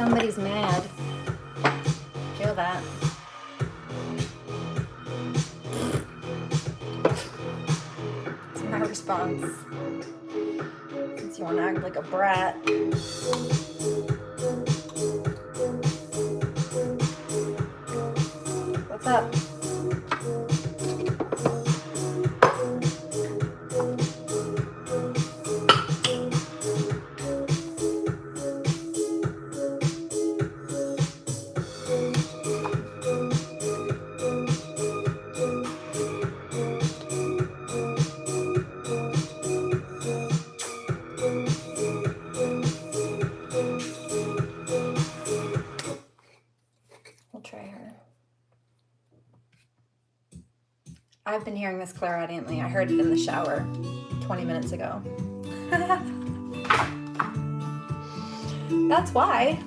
Somebody's mad. Feel that. It's my response. Since you want to act like a brat. What's up? I've been hearing this clairaudiently. I heard it in the shower 20 minutes ago. That's why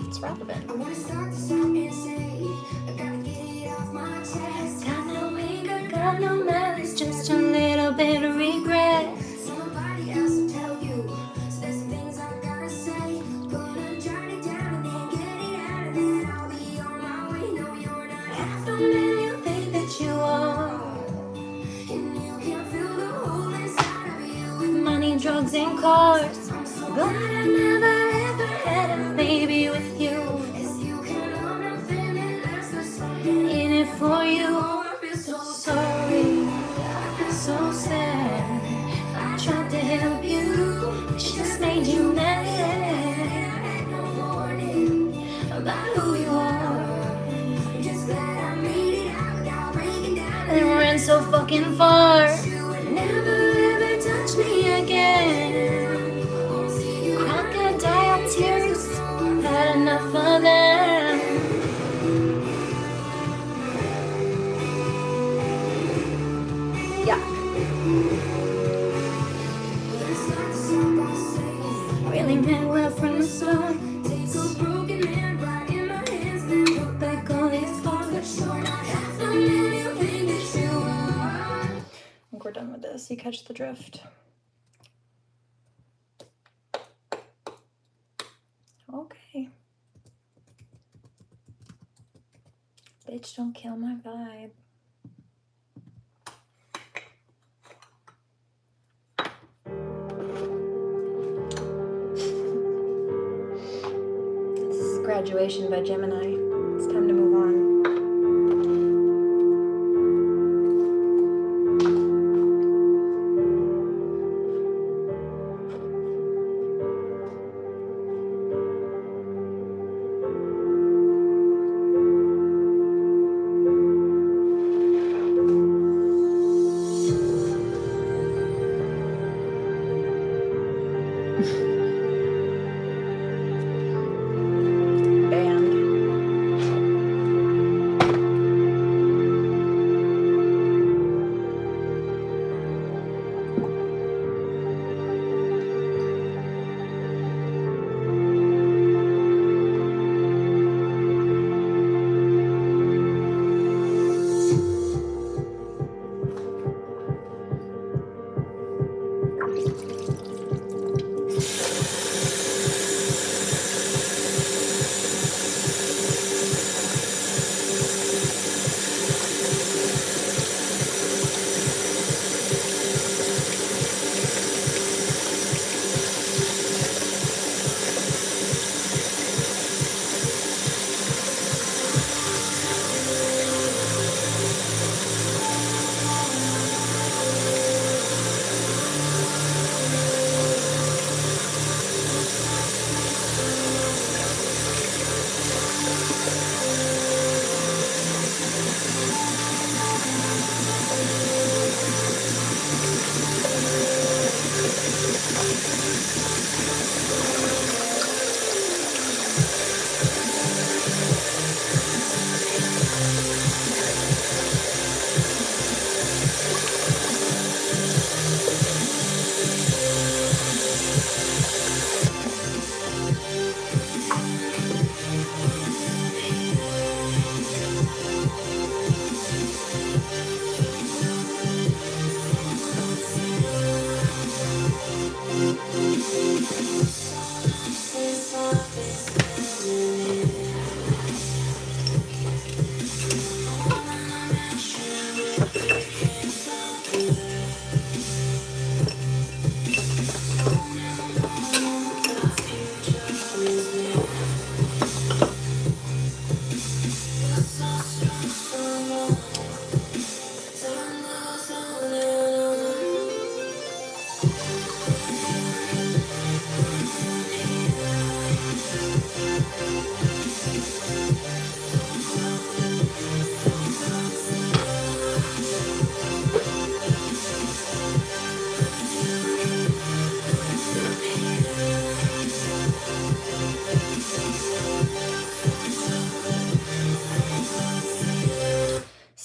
it's relevant. I wanna start this out and say, I gotta get it off my chest. Got no anger, got no malice, just a little bit of regret. Somebody else will tell you. So there's some things I gotta say. Gonna jot it down and then get it out, and then I'll be on my way. No, you're not half the man you think that you are. And you can feel the hole inside of you with Money, drugs, and cars. I'm so Glad I never ever had a baby with you. as you can love nothing and that's the something. In it for you. Oh, I feel so Sorry, I feel so sad. I tried to help you, it just made you mad had no warning. about who you are. Just glad I made it out without breaking down. And ran so fucking far. You would Never ever touch me again. won't see you. Crocodile tears, had enough of them. Yuck. Let's start this up by saying, Really meant well from the start. take a broken man right in my hands, then put Back all these scars. you're not half the man you think that you are. I think we're done with this. You catch the drift. Okay. Bitch, don't kill my vibe. This is Graduation by Gemini. It's time to move on. Band.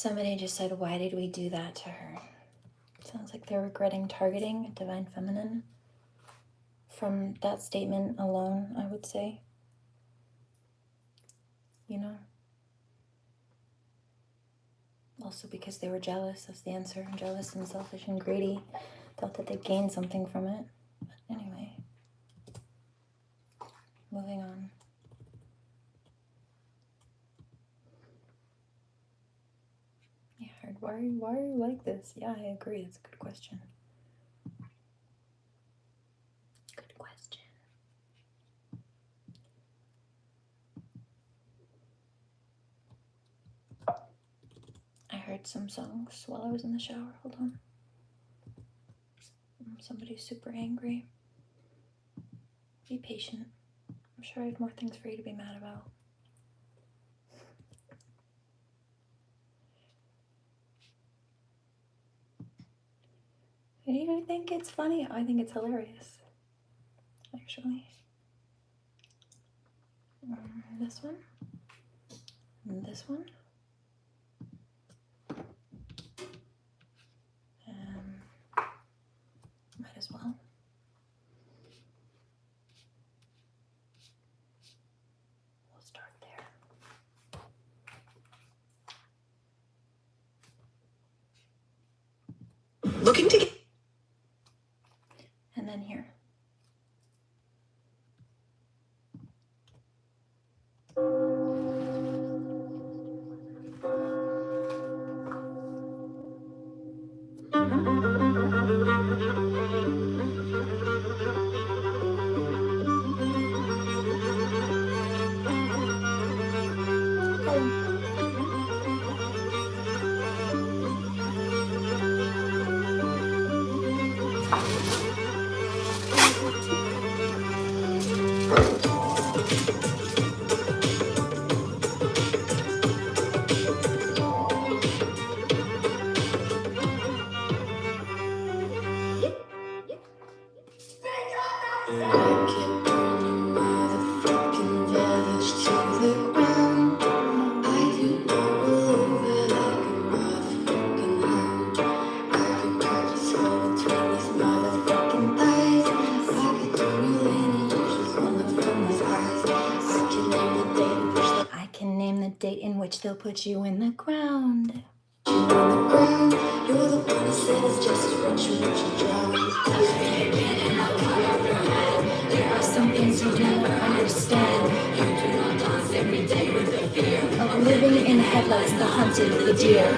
Somebody just said, why did we do that to her? Sounds like they're regretting targeting Divine Feminine. From that statement alone, I would say. You know? Also because they were jealous, that's the answer. Jealous and selfish and greedy. Thought that they'd gain something from it. But anyway. Moving on. Yeah, I heard, why are you like this? Yeah, I agree. That's a good question. Good question. I heard some songs while I was in the shower. Hold on. Somebody's super angry. Be patient. I'm sure I have more things for you to be mad about. Do you think it's funny? I think it's hilarious. Actually. This one. And this one. Might as well. We'll start there. Looking to get. And then here. They'll put you in the ground. You in the ground. You're the one who said it's just a ritual drown. There are some things you do not understand. You do not dance every day with the fear of living in headlights, the hunted, the deer.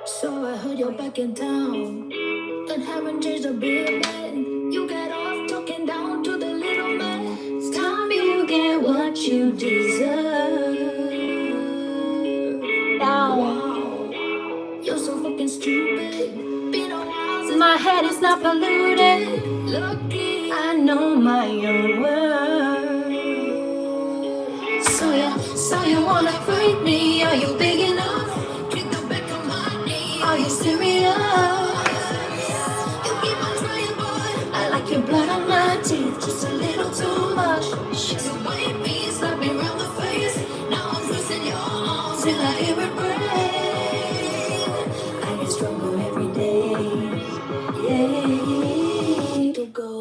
So I heard you're backing down and haven't changed a bit, man. You get off talking down to the little man. It's time you get what you deserve. Wow, you're so fucking stupid. Been a while since my head is not polluted. Lucky I know my own worth. So you wanna fight me? Are you big enough? Kick the back of my knee. Are you serious? You keep on trying, boy. I like your blood on my teeth, just a little too much. So bite me, slap me around the face. Now I'm twisting your arms till I hear it break.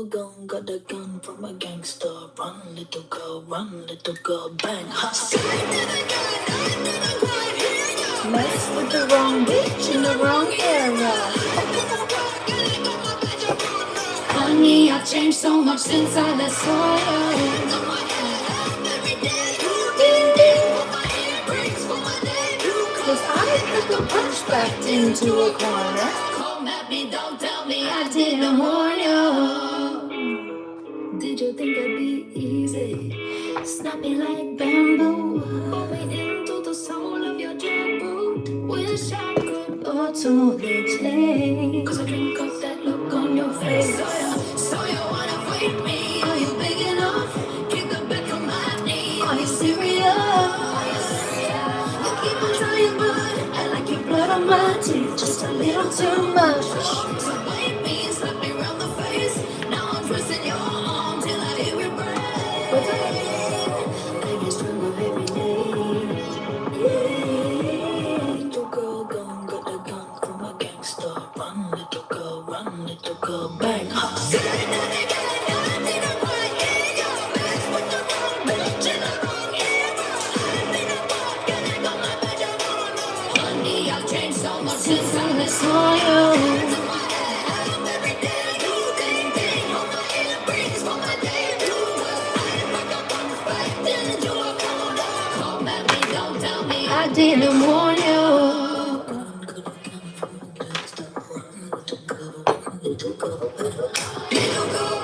girl gone, got a gun from a gangster. Run, little girl, bang. Mess with the wrong bitch in the wrong era. Honey, I've changed so much since I last saw you. Cause I took a punch back into a corner. Come at me, don't tell me I didn't warn you. Did you think I'd be easy? Snappy like bamboo. Going into the soul of your jackboot. Wish I could auto the cause I drink up that look on your face. So you wanna fight me? Are you big enough? Kick the back of my knee. Are you serious? You keep on trying, but I like your blood on my teeth, just a little too much. So bite me, slap me round the face. Now I'm twisting your arm till I hear it break. I get stronger every day. Yeah. Little girl gone, got a gun from a gangster. Run, little girl, bang. Since I last saw you. I didn't warn you. Little girl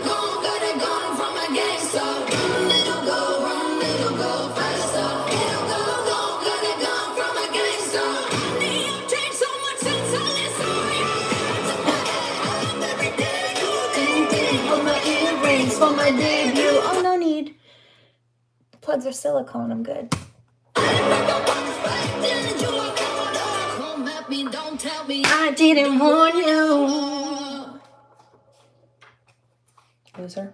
gone, got a gun from a gangster. Run, little girl, faster. Little girl gone, got a gun from a gangster. Honey, I've changed so much since I last saw you. Every day, ding, for my earrings, for my debut. Oh, no need. The plugs are silicone. I'm good. Don't tell me I didn't warn you. Loser.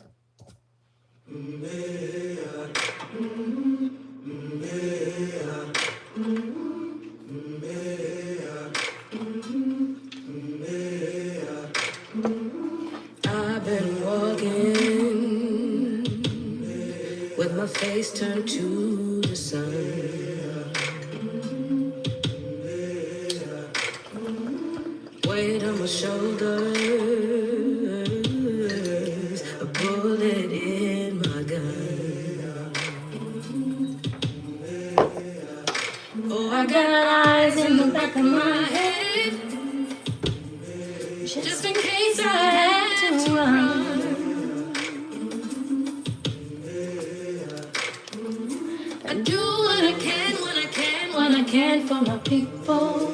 I've been walking with my face turned to the sun. Weight on my shoulders, a bullet in my gun. Oh, I got eyes in the back of my head, just in case I had to run. I do what I can when I can, when I can for my people.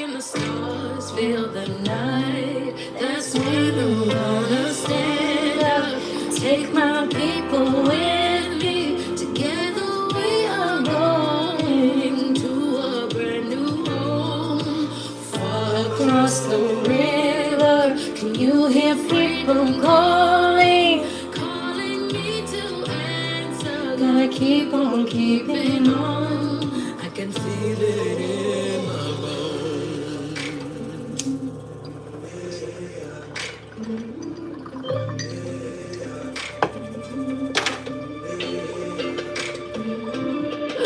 The stars fill the night. That's when I'm gonna stand up. Take my people with me. Together we are going to a brand new home. Far across the river, can you hear freedom calling? Calling me to answer. Gotta keep on keeping on. I can feel it in my bones.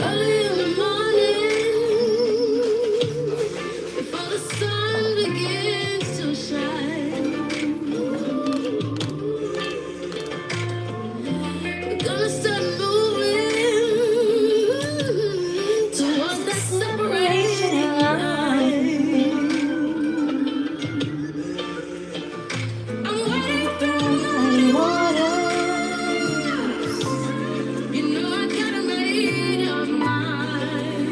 Early in the morning, before the sun begins to shine, we're gonna start moving towards that separation line. I'm wading through muddy waters. You know I gotta make up mine.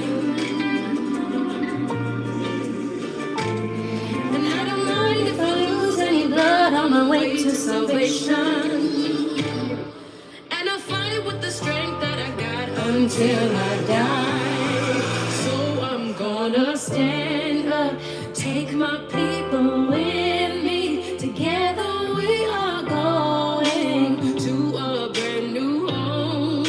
And I don't mind if I lose any blood on my way to salvation. And I fight with the strength that I got until I die. So I'm gonna stand up, take my people with me. Together we are going to a brand new home.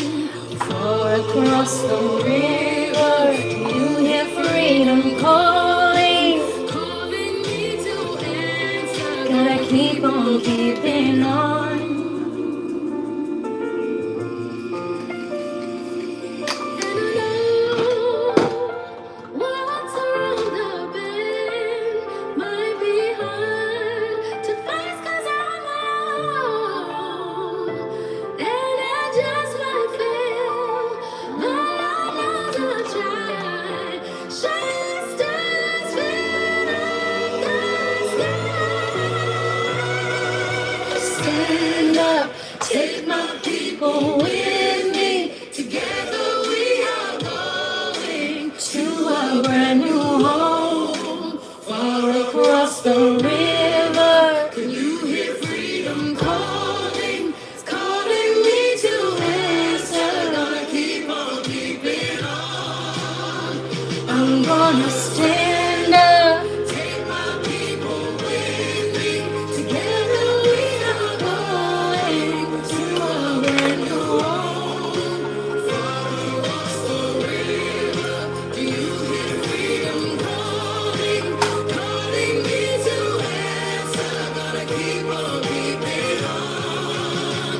Far across the river, can you hear freedom calling? Calling me to answer. Gotta keep on keeping on. What's around the bend might be hard to face 'cause I'm alone, and I just might fail, but I know to try. Shine stars when I'm the sky. Stand up, take my people with me. Together we are going to a brand new home, far across the river. Can you hear freedom calling? It's calling me to answer. Gonna keep on keeping on. I'm gonna stand up, take my people with me. Together we are going to a brand new home, far across the river. Do you hear freedom calling? Calling me to answer. Gotta keep on keeping on.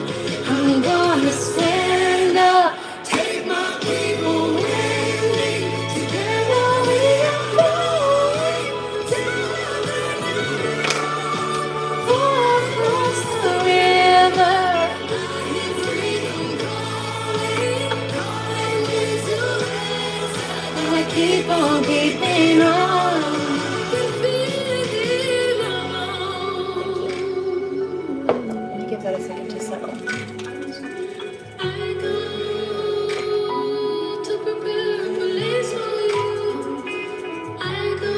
I'm gonna stand up, take my people with me. Together we are going to a brand new home, far across the river. I hear freedom calling, calling me to answer. Gotta keep on keeping on. Can feel it alone. Let me give that a second to settle. I go to prepare a place for you. I go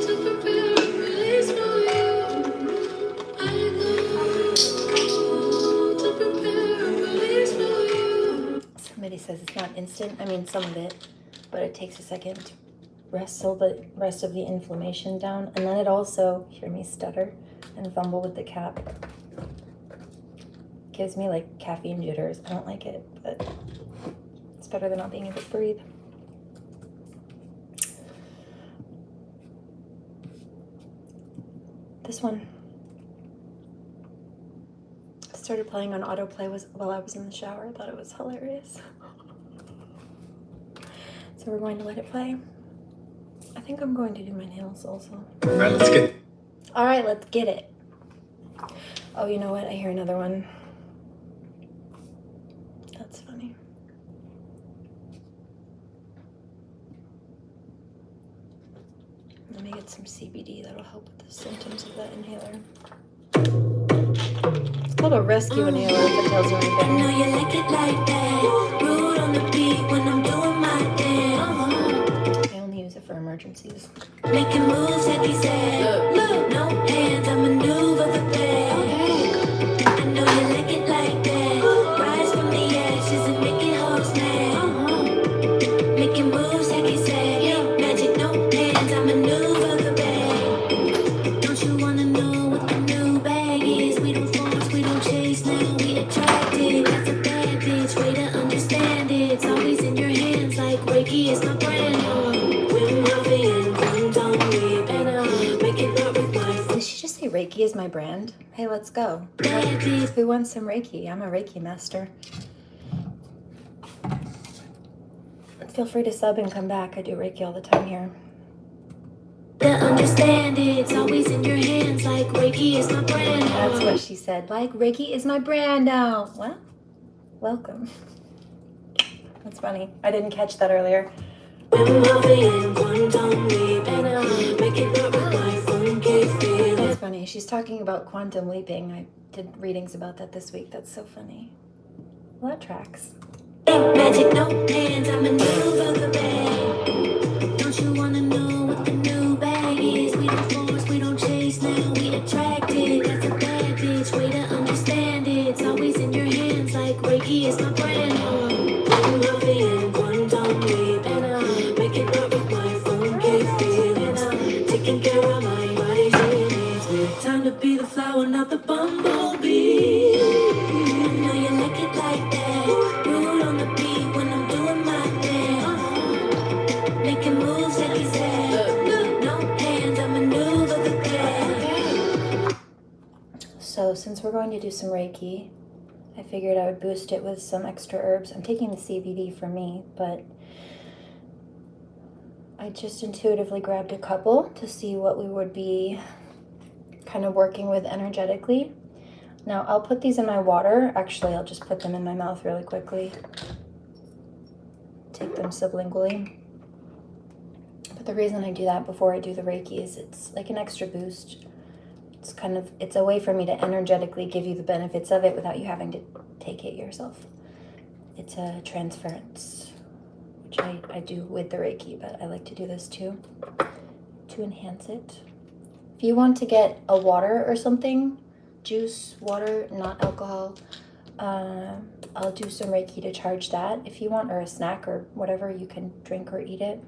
to prepare a place for you. I go to prepare a place for you. Somebody says it's not instant. I mean, some of it, but it takes a second to wrestle the rest of the inflammation down. And then it also, hear me stutter and fumble with the cap, gives me like caffeine jitters. I don't like it, but it's better than not being able to breathe. This one started playing on autoplay while I was in the shower. I thought it was hilarious. So we're going to let it play. I think I'm going to do my nails also. All right, let's get. All right, let's get it. Oh, you know what? I hear another one. That's funny. Let me get some CBD. That'll help with the symptoms of that inhaler. It's called a rescue inhaler if it tells you I anything. know you like it like that. Rude on the beat when I'm doing my dance. I only use it for emergencies. Making moves like he said. Look, no hands, I maneuver the bed. I know you like it like that. Rise from the ashes and make it hoes mad. Making moves like he said. Magic, no hands, I maneuver the bed. Don't you wanna know what the new bag is? We don't force, we don't chase, now we attracted. That's a bad bitch, way to understand it. It's always in your hands like Reiki is my brand. Did she just say Reiki is my brand? Hey, let's go. Who wants some Reiki? I'm a Reiki master. Feel free to sub and come back. I do Reiki all the time here. To understand it, it's always in your hands like Reiki is my brand. That's what she said. Like, Reiki is my brand now. Well, welcome. That's funny. I didn't catch that earlier. That's funny. She's talking about quantum leaping. I did readings about that this week. That's so funny. Well, that tracks. Magic, no hands, I maneuver the bag. Don't you wanna know what the new bag is? We don't force, we don't chase, now we attracted. That's a bad bitch, way to understand it. It's always in your hands like Reiki is my brand. I'm loving and quantum leap, and I make it right with my funky feelings. Taking care of my body needs. Time to be the flower, not the bumblebee. I know you like it like that. Rude on the beat when I'm doing my dance. Making moves like he said. No hands, I maneuver the bed. So since we're going to do some Reiki, I figured I would boost it with some extra herbs. I'm taking the CBD for me, but I just intuitively grabbed a couple to see what we would be kind of working with energetically. Now I'll put these in my water. Actually, I'll just put them in my mouth really quickly. Take them sublingually. But the reason I do that before I do the Reiki is it's like an extra boost. It's a way for me to energetically give you the benefits of it without you having to take it yourself. It's a transference, which I do with the Reiki, but I like to do this too to enhance it. If you want to get a water or something, juice, water, not alcohol, I'll do some Reiki to charge that if you want, or a snack or whatever, you can drink or eat it.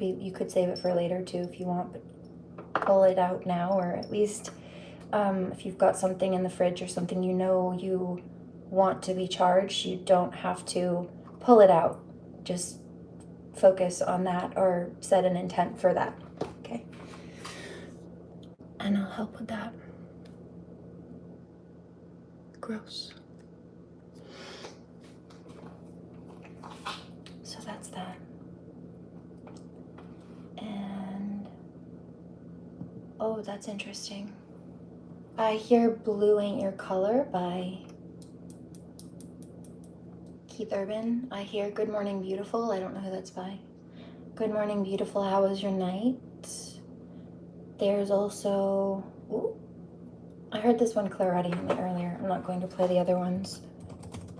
You could save it for later too if you want, but pull it out now, or at least if you've got something in the fridge or something you know you want to be charged, you don't have to pull it out. Just focus on that or set an intent for that. Okay. And I'll help with that. Gross. So that's that. And oh, that's interesting. I hear Blue Ain't Your Color by Keith Urban. I hear Good Morning Beautiful. I don't know who that's by. Good Morning Beautiful, How Was Your Night? There's also, ooh, I heard this one clairaudiently earlier. I'm not going to play the other ones.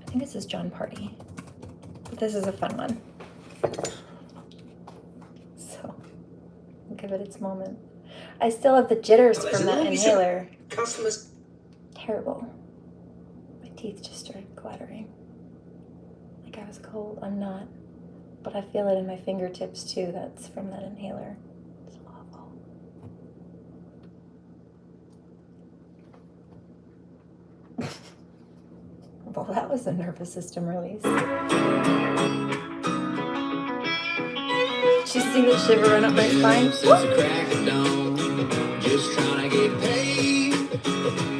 I think this is John Party. But this is a fun one. So, I'll give it its moment. I still have the jitters from that inhaler. Customers. Terrible. My teeth just started clattering. Like I was cold. I'm not. But I feel it in my fingertips too. That's from that inhaler. It's awful. Well, that was a nervous system release. Did you see the shiver run up my spine? Since the crack of dawn, just trying to get paid.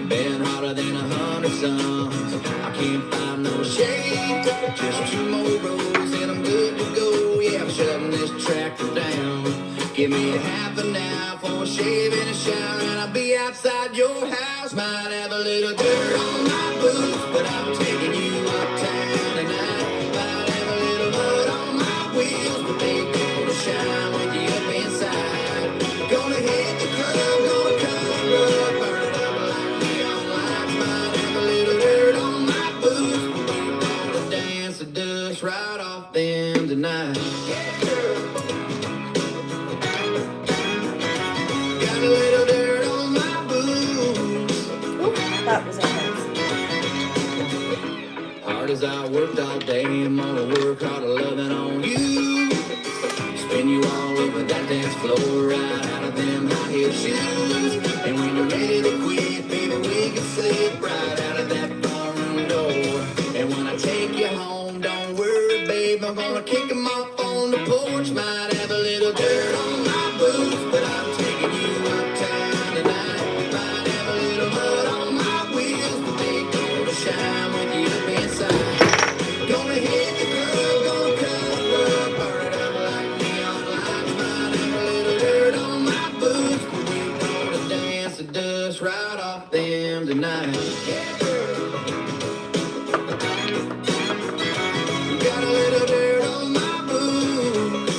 Been hotter than 100 suns. I can't find no shade. Just 2 more rows and I'm good to go. Yeah, I'm shutting this tractor down. Give me a half an hour for a shave and a shower, and I'll be outside your house. Might have a little dirt on my boots, but I'm taking you uptown tonight. Might have a little mud on my wheels, but they gonna shine with you up inside. Gonna hit the club, gonna cover up, burn it up like neon lights. Might have a little dirt on my boots, but we gonna dance the dust right off them tonight. Yeah, girl. Got a little dirt on my boots. Ooh, that was intense. Hard as I worked all day, I'm gonna work harder loving on you. Spin you all over that dance floor, right out of them high heel shoes. And when you're ready to quit, baby, we can slip right out of that barroom door. And when I take you home, don't worry, babe, I'm gonna kick 'em off on the porch. Might have a little dirt on my boots, but I'm taking you uptown tonight. Might have a little mud on my wheels, but they gonna shine with you up inside. Gonna hit the club, gonna cover up, burn it up like neon lights. Might have a little dirt on my boots, but we gonna dance the dust right off them tonight. Yeah, girl. Got a little dirt on my boots.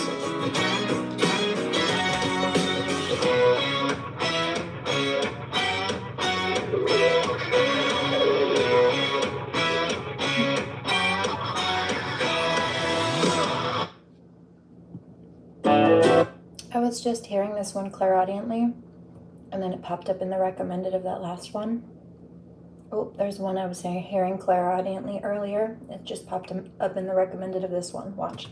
I was just hearing this one clairaudiently, and then it popped up in the recommended of that last one. Oh, there's one I was hearing clairaudiently earlier. It just popped up in the recommended of this one. Watch.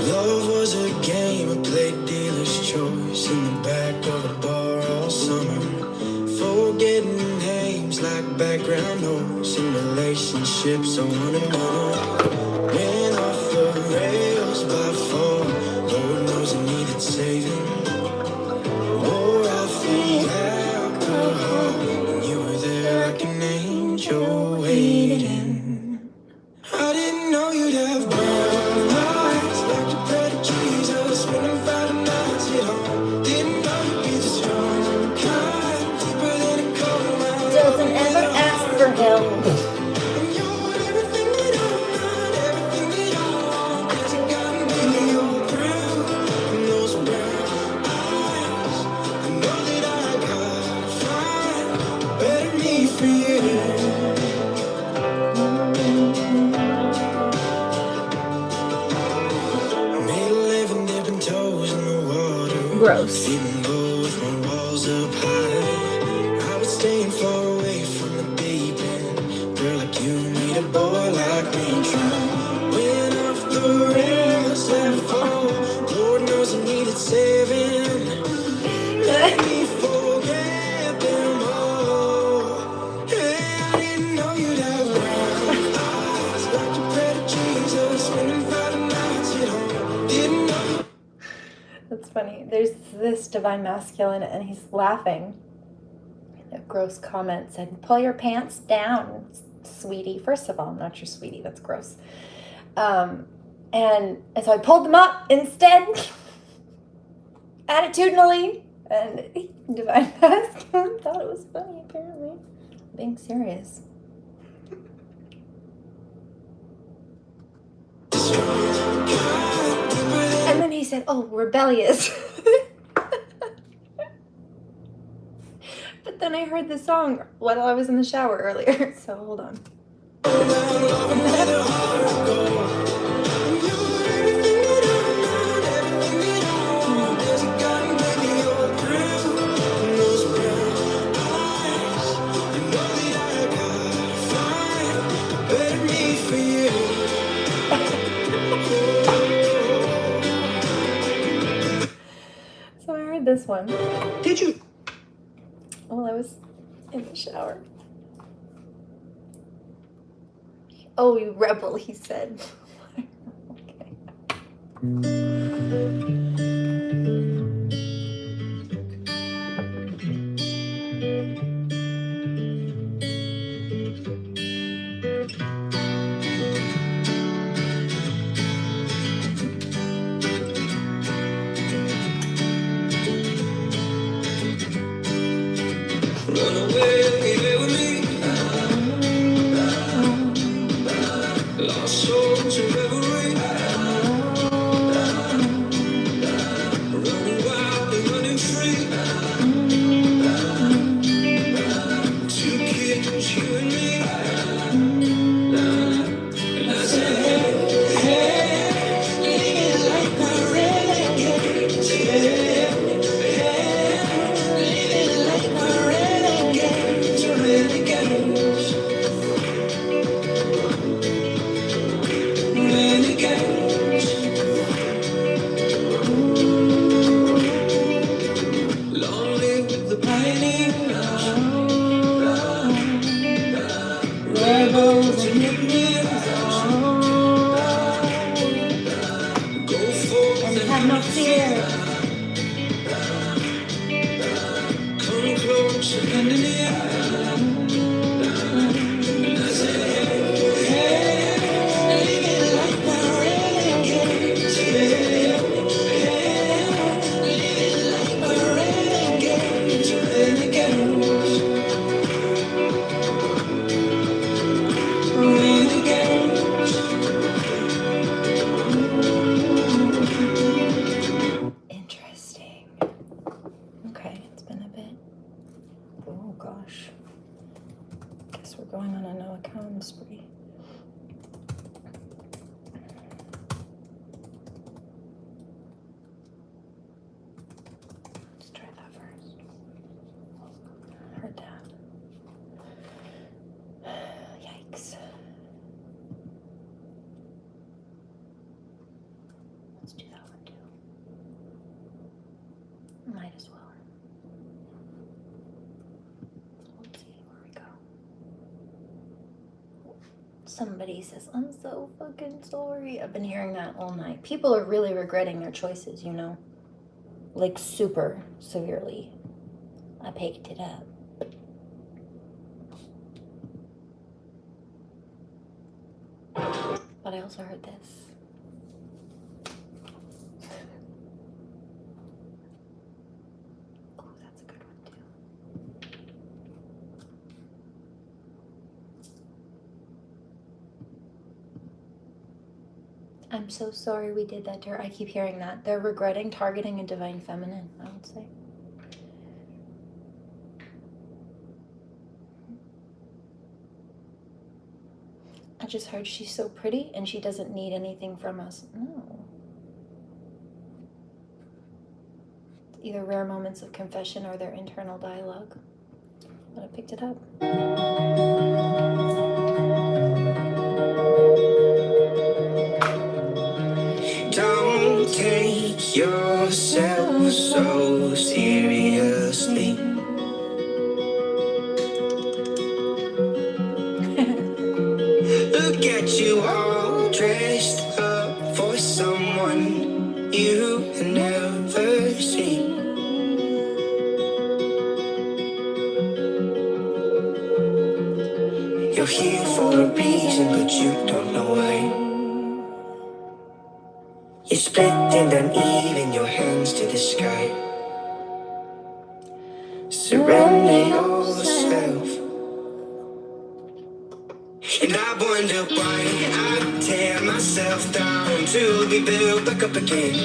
Love was a game I played dealer's choice in the back of a bar all summer. Forgetting names like background noise in relationships on one another. Went off the rails by 4. Lord knows I needed 7. gross. Feeling low with my walls up high. I was staying far away from the deep end. Girl like you made a boy like me drown. Went off the rails, let fall. Lord knows I needed saving. Let me forget them all. Hey, I didn't know you'd have brown eyes like you pray to Jesus. Spending Friday nights at home. Didn't know. That's funny. There's this divine masculine and he's laughing. A gross comment said, pull your pants down, sweetie. First of all, I'm not your sweetie. That's gross. And so I pulled them up instead, attitudinally. And divine masculine thought it was funny, apparently. Being serious. And then he said, oh, rebellious. But then I heard the song while I was in the shower earlier. So hold on. So I heard this one. Did you? While I was in the shower. Oh, you rebel, he said. Okay. Run away, lay with me. Lost souls in reverie. Running wild and running free. Two kids, you and me. And I said, hey, hey, leave it like we're renegades. Hey, hey, leave it like we're renegades. Renegades. Renegades. Long live the pioneers, rebels and mutineers. Go forth and Have no fear. come close and hand in hand. And I say, hey, leave it like we're renegades. Hey, hey, leave it like we're renegades. Renegades. Renegades. Interesting. Okay, it's been a bit. Oh gosh. Guess we're going on a no account spree. Let's try that first. Heard that. Yikes. Let's do that one too. Might as well. Let's see where we go. Somebody says, I'm so fucking sorry. I've been hearing that all night. People are really regretting their choices, you know? Like super severely. I picked it up. But I also heard this. Oh, that's a good one too. I'm so sorry we did that to her. I keep hearing that. They're regretting targeting a divine feminine, I would say. I just heard she's so pretty and she doesn't need anything from us. No. either rare moments of confession or their internal dialogue. But I picked it up. Don't take yourself so seriously. Look at you all dressed up for someone you never seen. You're here for a reason, but you don't know why. You're split and uneven, your hands to the sky. Surrender yourself. And I wonder why I tear myself down to be built back up again.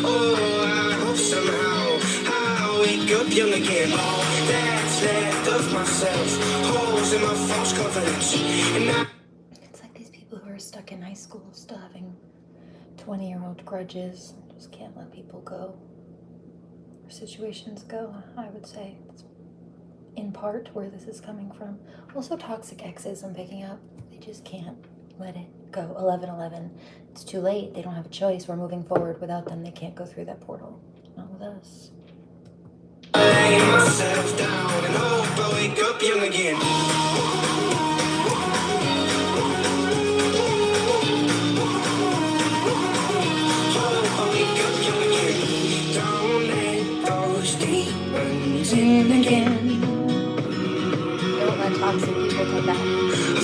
Oh, I hope somehow I wake up young again. All that's left of myself, holes in my false confidence. And It's like these people who are stuck in high school still having 20-year-old grudges, just can't let people go or situations go. I would say it's in part where this is coming from. Also toxic exes I'm picking up. They just can't let it go. 1111. It's too late. They don't have a choice. We're moving forward. Without them, they can't go through that portal. Not with us. I lay myself down and hope I wake up young again. Again. Don't let toxic people come back. I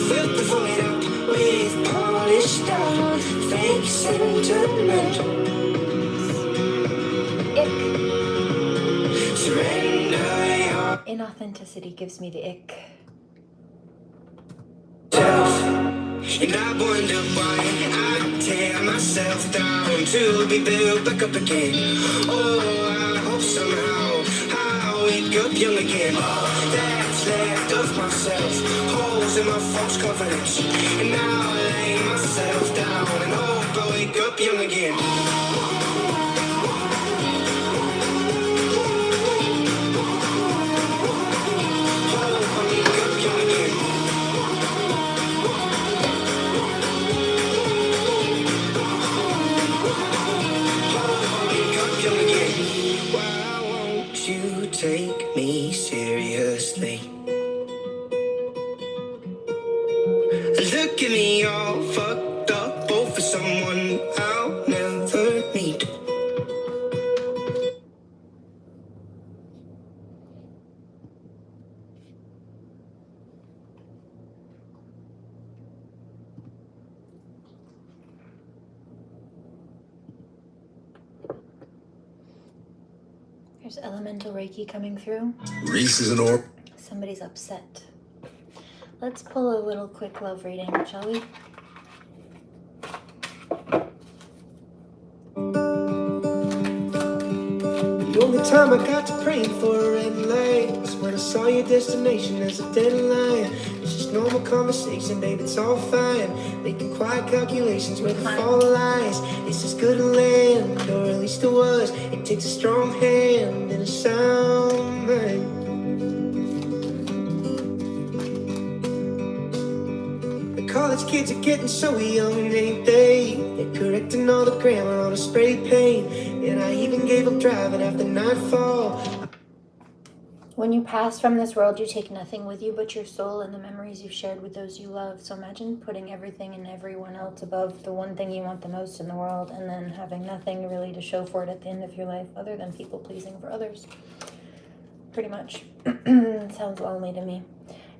felt the void up with polished out fake sentiment. Ick. Surrender yourself. Inauthenticity gives me the ick. And I wonder why I tear myself down to be built back up again. Oh, I hope somehow I wake up young again. All that's left of myself, holes in my false confidence. And now I lay myself down and hope I wake up young again. Hope I wake up young again. Why won't you take me seriously? Look at me all fucked up, all for someone I'll never meet. There's elemental Reiki coming through. Reese is an orb. Somebody's upset. Let's pull a little quick love reading, shall we? The only time I got to praying for a red light was when I saw your destination as a deadline. It's just normal conversation, babe, it's all fine. Making quiet calculations where the fall lies. It's as good a land, or at least it was. It takes a strong hand and a sound mind. The college kids are getting so young, ain't they? They're correcting all the grammar on a spray paint. And I even gave up driving after nightfall. When you pass from this world, you take nothing with you but your soul and the memories you've shared with those you love. So imagine putting everything and everyone else above the one thing you want the most in the world, and then having nothing really to show for it at the end of your life other than people pleasing for others. Pretty much. It sounds lonely to me.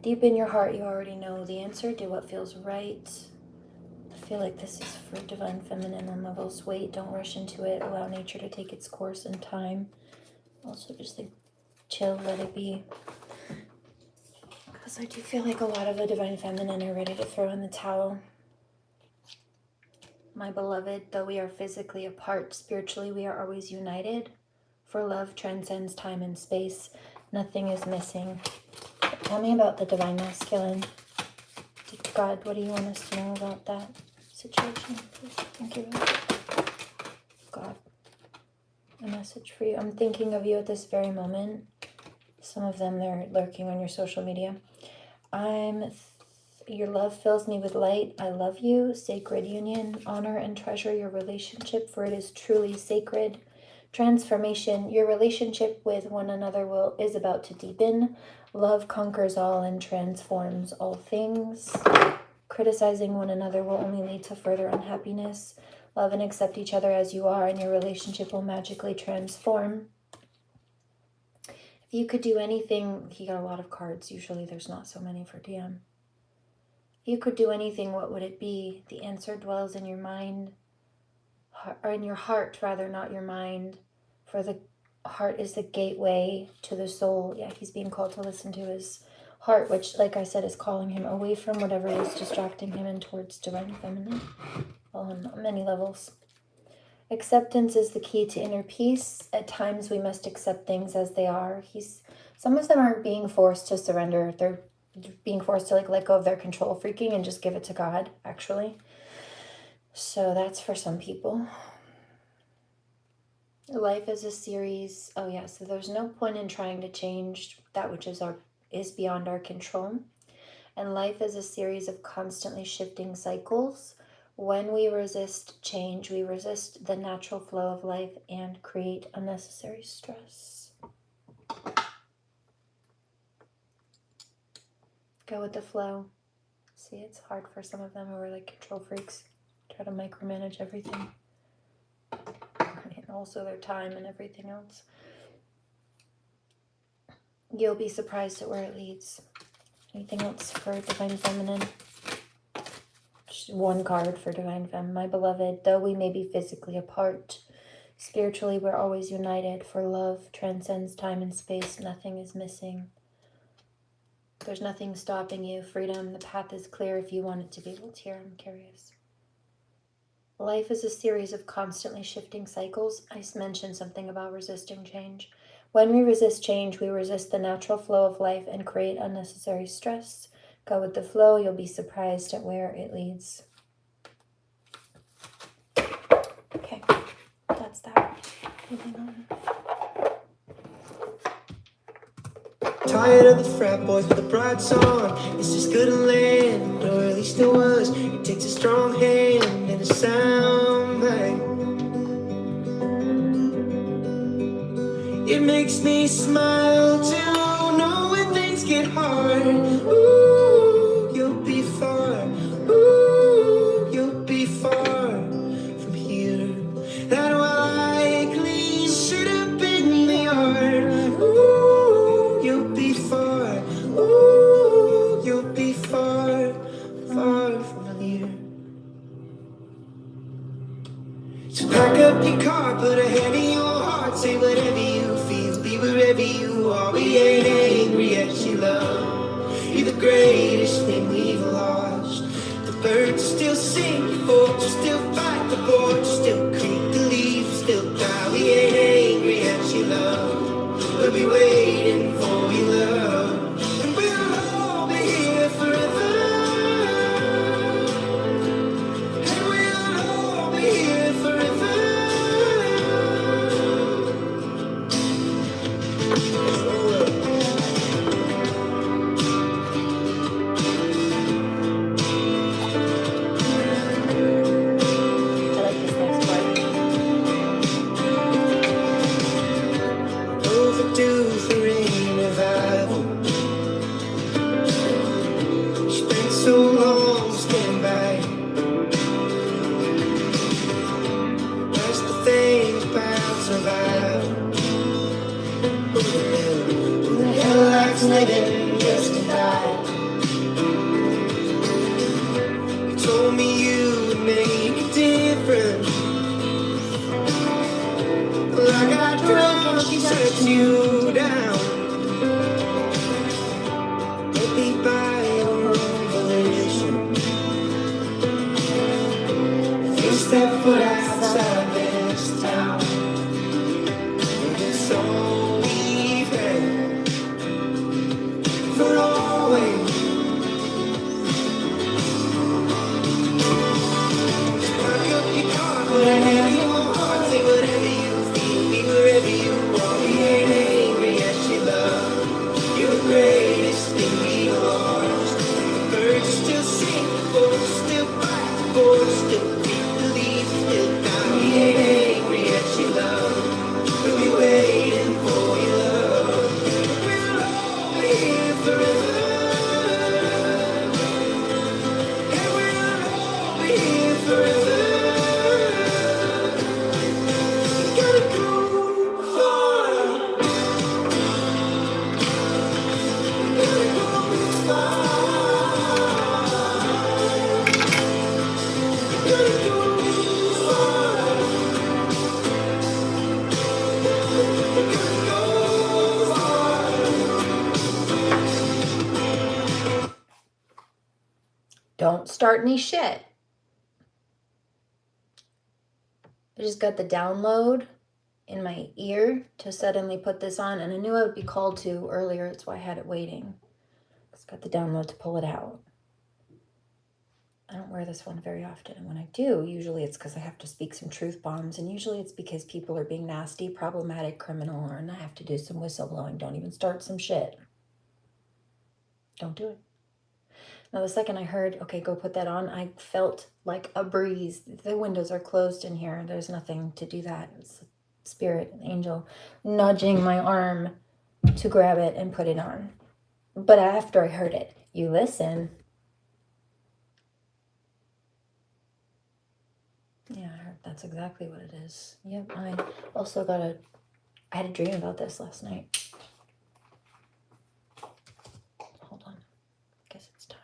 Deep in your heart, you already know the answer. Do what feels right. I feel like this is for divine feminine on levels. Wait, don't rush into it. Allow nature to take its course in time. Also, just like chill, let it be. Because I do feel like a lot of the divine feminine are ready to throw in the towel. My beloved, though we are physically apart, spiritually we are always united. For love transcends time and space. Nothing is missing. Tell me about the divine masculine. God, what do you want us to know about that situation? Please. Thank you. God. A message for you. I'm thinking of you at this very moment. Some of them, they're lurking on your social media. Your love fills me with light. I love you. Sacred union. Honor and treasure your relationship, for it is truly sacred. Transformation. Your relationship with one another is about to deepen. Love conquers all and transforms all things. Criticizing one another will only lead to further unhappiness. Love and accept each other as you are, and your relationship will magically transform. If you could do anything, he got a lot of cards. Usually there's not so many for DM. If you could do anything, what would it be? The answer dwells in your mind, or in your heart rather, not your mind. For the heart is the gateway to the soul. Yeah, he's being called to listen to his heart, which, like I said, is calling him away from whatever is distracting him and towards divine feminine. On many levels. Acceptance is the key to inner peace. At times we must accept things as they are. Some of them aren't being forced to surrender. They're being forced to let go of their control freaking and just give it to God, actually. So that's for some people. Life is a series. Oh yeah, so there's no point in trying to change that which is beyond our control. And life is a series of constantly shifting cycles. When we resist change, we resist the natural flow of life and create unnecessary stress. Go with the flow. See, it's hard for some of them who are like control freaks. Try to micromanage everything. And also their time and everything else. You'll be surprised at where it leads. Anything else for Divine Feminine? One card for Divine Femme. My beloved, though we may be physically apart, spiritually we're always united, for love transcends time and space. Nothing is missing. There's nothing stopping you. Freedom, the path is clear if you want it to be. What's here? I'm curious. Life is a series of constantly shifting cycles. I mentioned something about resisting change. When we resist change, we resist the natural flow of life and create unnecessary stress. Go with the flow. You'll be surprised at where it leads. Okay, that's that. Moving on. Tired of the frat boys with the bright song. It's just good to land, or at least it was. It takes a strong hand and a sound bite. It makes me smile to know when things get hard. Ooh, you'll be far. Ooh, you'll be far from here. That white clean shirt up in the yard. Ooh, you'll be far. Ooh, you'll be far, far from here. So pack up your car, put a hand in your heart, say whatever you feel, be wherever you are. We ain't angry at your love. You're the greatest thing we've lost. The birds still sing, your folks still fight, the boards still creak, the leaves still die. We ain't angry at your love. We'll be waiting for your love, and we'll all be here forever. And we'll all be here forever. I like this next part. Overdue for a revival. Spent so long standing by. That's the thing about survival. Who the hell likes living just to die? You told me you would make a difference. Well, I got drunk and she set you down. Maybe by your own volition. If you step foot outside this town, and it's all we've had. don't start any shit. I just got the download in my ear to suddenly put this on, and I knew I would be called to earlier. That's why I had it waiting. It's got the download to pull it out. I don't wear this one very often, and when I do, usually it's because I have to speak some truth bombs, and usually it's because people are being nasty, problematic, criminal, and I have to do some whistleblowing. Don't even start some shit. Don't do it. Now, the second I heard, okay, go put that on, I felt like a breeze. The windows are closed in here. There's nothing to do that. It's a spirit, an angel, nudging my arm to grab it and put it on. But after I heard it, you listen. Yeah, I heard that's exactly what it is. Yep, I also I had a dream about this last night. Hold on. I guess it's time.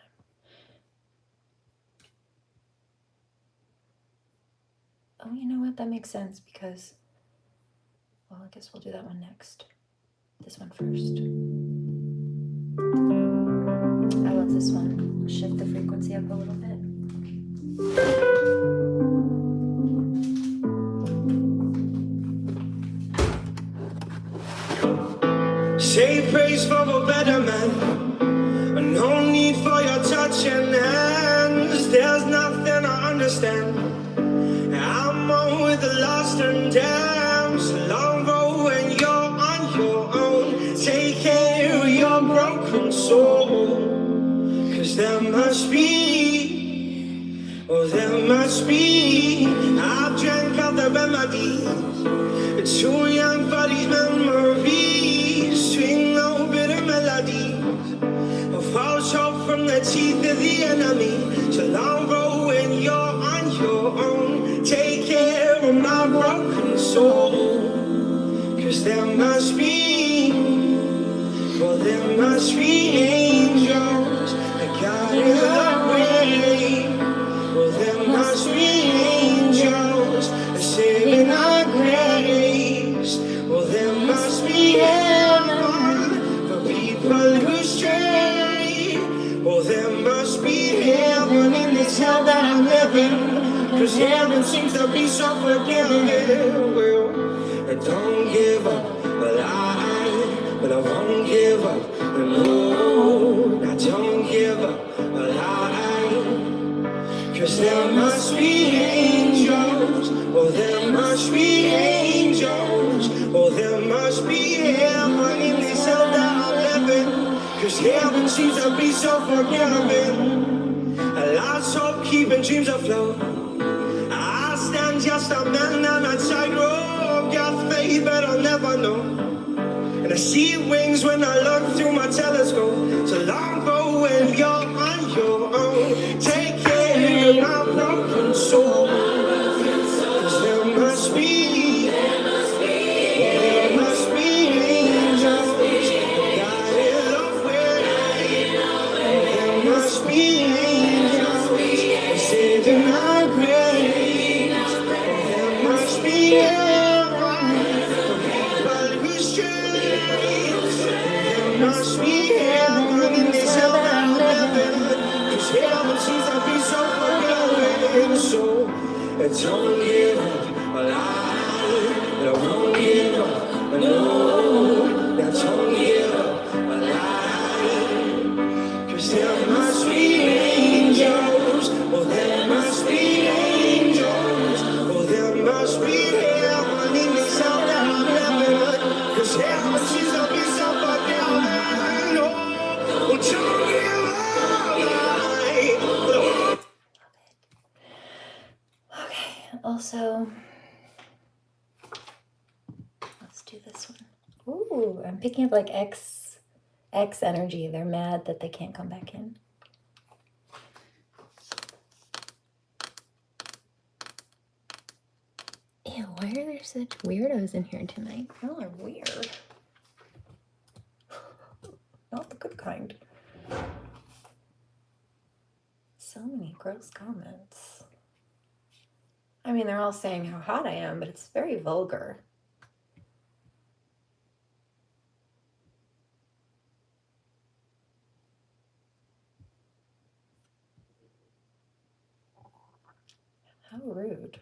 Oh, you know what? That makes sense because, well, I guess we'll do that one next. This one first. I love this one. I'll shift the frequency up a little bit. Say praise for a better man. No need for your touching hands. There's nothing I understand. I'm on with the lost and damned. So long road when you're on your own. Take care of your broken soul. Cause there must be, oh there must be. I've drank out the remedies. It's too young for these memories. Swing no bitter melodies. A false hope from the teeth of the enemy. So long road when you're on your own. Take care of my broken soul. Cause there must be, well there must be angels that guide the way. Well there must be angels that saving our grace. Well there must be heaven for people who stray. Well there must be heaven in this hell that I'm living. Cause heaven seems to be so forgiving. Well, I don't give up, but I won't give up. No, I don't give up, but cause there must be angels. Oh, there must be angels. Oh, there must be heaven in this hell that I'm living. Cause heaven seems to be so forgiving. A lost hope keeping dreams afloat. I stand just a man on a tightrope. Got faith but I'll never know. And I see wings when I look through my telescope. So long road when you're on your own. Take care of my broken soul. Cause there must be angels guiding the way. There must be angels saving our grace. There must be heaven for people who stray. There must be heaven in this hell that I'm living. Cause heaven seems to be so forgiving. So don't give up, but I won't give up. No, now don't give up, but cause there must be angels. Oh, there must be angels. Oh, there must be heaven in this hell that I'm living. Cause heaven seems to be so forgiving. No, don't give up. Okay, also, let's do this one. Ooh, I'm picking up like X energy. They're mad that they can't come back in. Ew, why are there such weirdos in here tonight? Y'all are weird. Not the good kind. So many gross comments. I mean, they're all saying how hot I am, but it's very vulgar. How rude.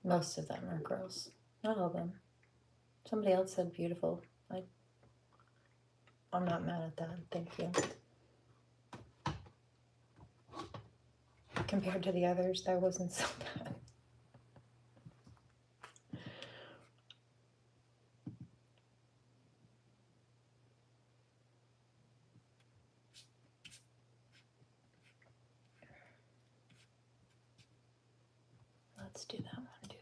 Most of them are girls. Not all of them. Somebody else said beautiful. I'm not mad at that. Thank you. Compared to the others, that wasn't so bad. Let's do that one too.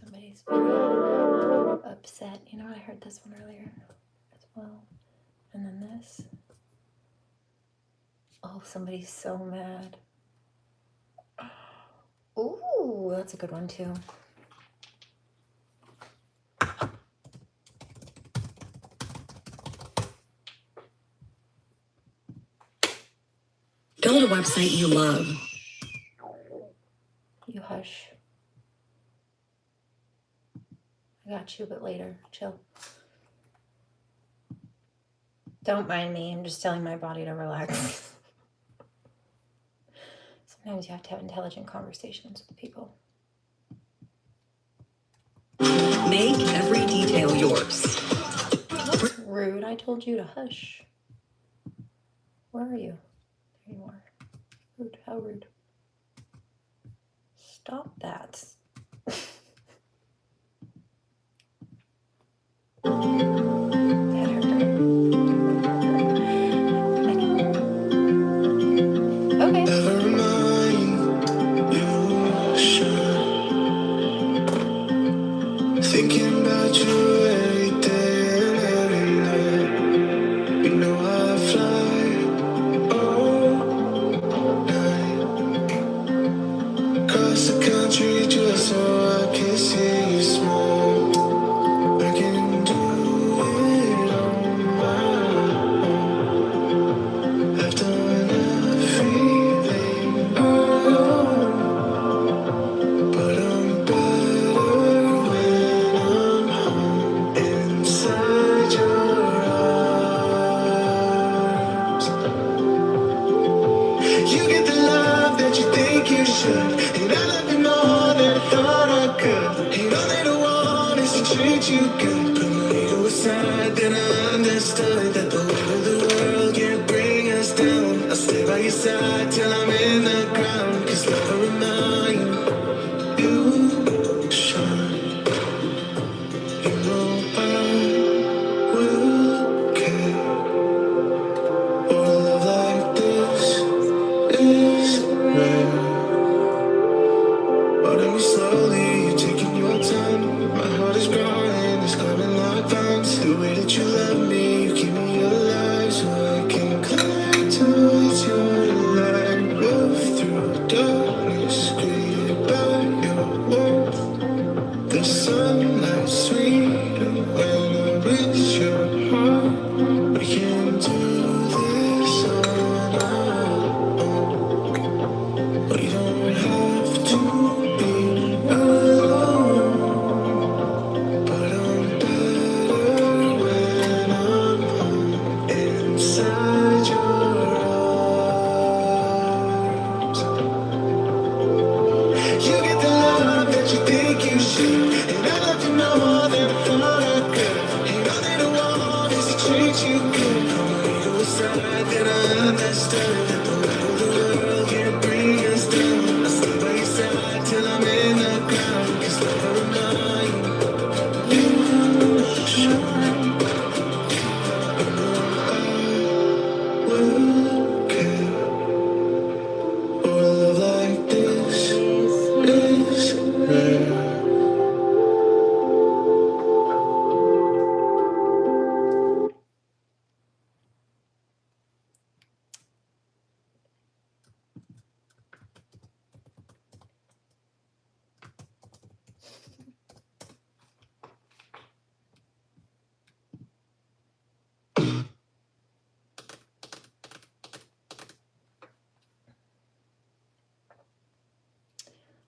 Somebody's very upset. You know what? I heard this one earlier as well. And then this. Oh, somebody's so mad. Ooh, that's a good one too. Build a website you love. You hush. I got you, but later. Chill. Don't mind me. I'm just telling my body to relax. Sometimes you have to have intelligent conversations with people. Make every detail yours. That's rude. I told you to hush. Where are you? There you are. Rude. How rude. Stop that. Okay. Never mind, you should. Thinking about you every day and every night. You know I fly all night. Across the country just so I can see you smile. I can do it on my own. I've done everything alone. But I'm better when I'm home inside your arms. You get the love that you think you should, and I love you more than I thought I could. And all that I want is to treat you good. Put my ego aside, then I understood that the weight of the world can't bring us down. I'll stay by your side till I'm in the ground, 'cause love will remind you shine. You know I will care. For a love like this is rare. But me slowly, you're taking your time. My heart is growing, it's climbing like vines. The way that you love me, you keep me alive, so I can climb towards your light. Move through darkness, created by your warmth. The sunlight sweeter when I reach your heart. We can do this on our own. We don't have to be alone. But I'm better when I'm home inside your arms. You get the love that you think you should, and I love you more than I thought I could. And all that I want is to treat you good. Put my ego aside, then I understood that the weight of the world can't bring us down. I'll stay by your side till I'm in the ground, 'cause love will remind you shine. I will care. For a love like this is rare.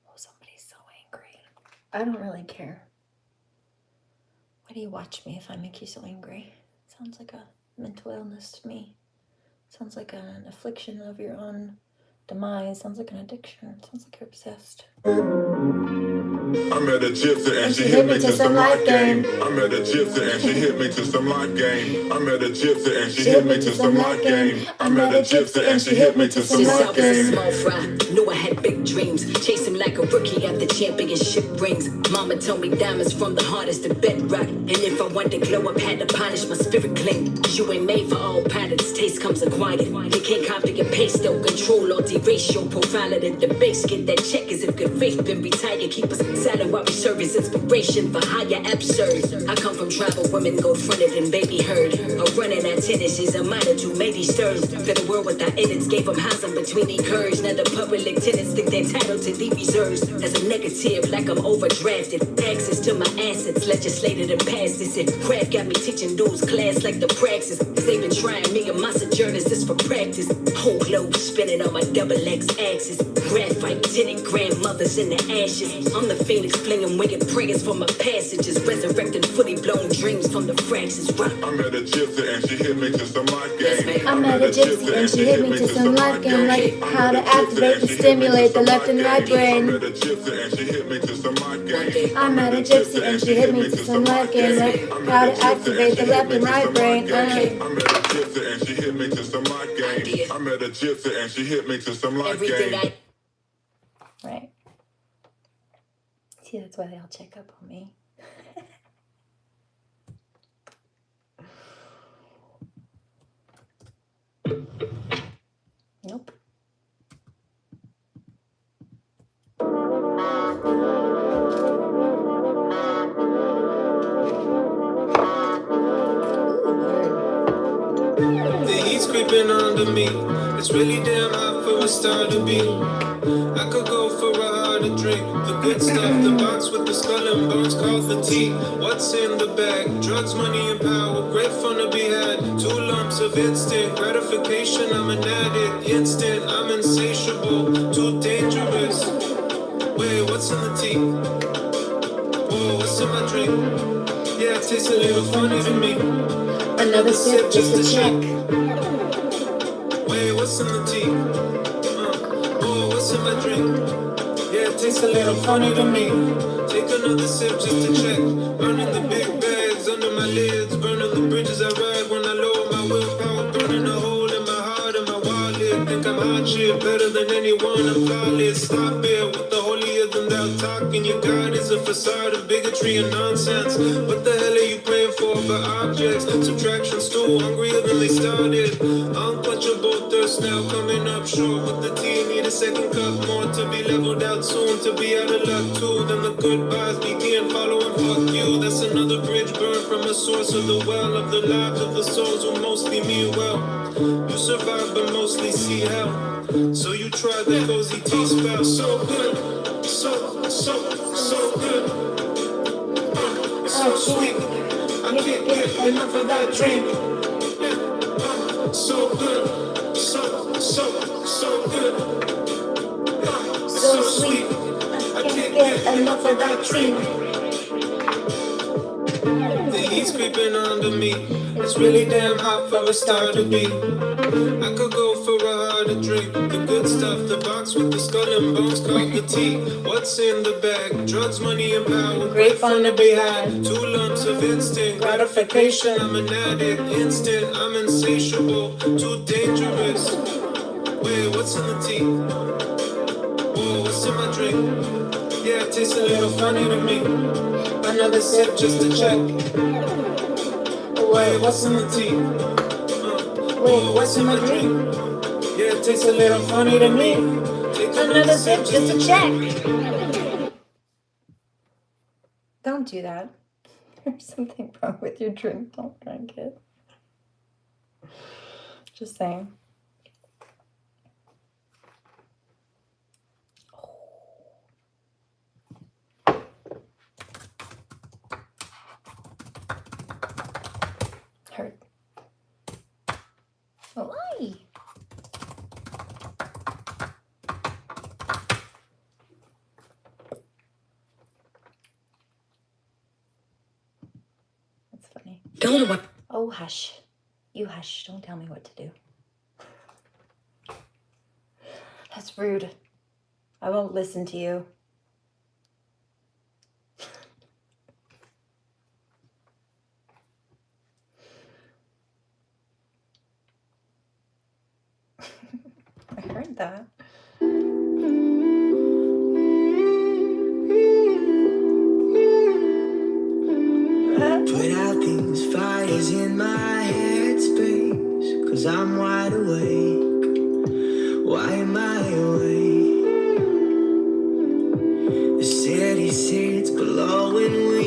Oh, somebody's so angry. I don't really care. Why do you watch me if I make you so angry? Sounds like a mental illness to me. Sounds like an affliction of your own demise. Sounds like an addiction. Sounds like you're obsessed. I met a gypsy and she hit me to some life game. I met a gypsy and she hit me to some life game. I met a gypsy and she hit me to some life game. I met a gypsy and she hit me to some life game. Small fry, knew I had big dreams. Chase him like a rookie at the championship rings. Mama told me diamonds from the hardest to bedrock. And if I wanted to glow up, had to polish my spirit clean. You ain't made for all patterns, taste comes acquired. You can't copy and paste, don't control or erase your profile at the base. Get that check as if good faith been retired. Keep us silent while we serve as inspiration for higher absurd. I come from tribal women, gold fronted and baby herd. A running at tennis is a minor to many stirs. For the world without edits, gave them housing between the curves. Now the public tenants think they're entitled to the reserves. As a negative, like I'm overdrafted. Access to my assets, legislated and passed this. And craft got me teaching dudes class like the praxis. Cause they've been trying me and my sojourners just for practice. Whole globe spinning on my double X axis. Graphite, tinted grandmothers in the ashes. I'm the phoenix flinging winged prayers for my passages. Resurrecting fully blown dreams from the fractions. Rock. I met a gypsy and she hit me to some life game. I met a gypsy and she hit me to some life game, like how to activate and stimulate the left and right brain. I met a gypsy and she hit me to some life game. I met a gypsy and she hit me to some life game, like how to activate the left and right brain. I met a gypsy and she hit me to some life game. I met a gypsy and she hit me to some life game. Right. See, that's why they all check up on me. Nope. The heat's creeping under me. It's really damn hot for a star to be. I could go for a harder drink. The good stuff, the box with the skull and bones called the tea. What's in the bag? Drugs, money, and power. Great fun to be had. 2 lumps of instant gratification. I'm an addict. Instant, I'm insatiable. Too dangerous. Wait, what's in the tea? Whoa, what's in my drink? Yeah, it tastes a little funny to me. Another sip just to check. Wait, what's in the tea? Oh, what's in my drink? Yeah, it tastes a little funny to me. Take another sip just to check. Burning the big bags under my lids. Burning the bridges I ride when I lower my willpower. Burning a hole in my heart and my wallet. Think I'm hot shit, better than anyone. I'm flawless. Stop it with the holier than thou talking. Your God is a facade of bigotry and nonsense. What the hell are you praying for objects? Subtraction's too hungrier than they started. Unquenchable thirst now coming up short with the tea. Need a second cup more to be leveled out soon. To be out of luck too. Then the goodbyes begin following. Fuck you. That's another bridge burned from a source of the well of the lives of the souls who mostly mean well. You survive but mostly see hell. So you try the cozy tea spell. So good, so good. It's so sweet. I can't get enough of that drink. So good, so good. So sweet. I can't get enough of that drink. The heat's creeping under me. It's really damn hot for a star to be. I could go for a harder drink. The good stuff, the box with the skull and bones called the tea. What's in the bag? Drugs, money, and power. Great fun to be had. 2 lumps of instant gratification. I'm an addict. Instant, I'm insatiable. Too dangerous. Wait, what's in the tea? Whoa, what's in my drink? Yeah, it tastes a little funny to me. Another sip just to check. Wait, what's in the tea? Wait, what's in my drink? Yeah, it tastes a little funny to me. Another sip just to check. Don't do that. There's something wrong with your drink. Don't drink it. Just saying. Hurt. Why? That's funny. Go to what? Oh, hush. You hush. Don't tell me what to do. That's rude. I won't listen to you. I heard that. Put out these fires in my headspace, 'cause I'm wide awake. Why am I awake? The city sits below and we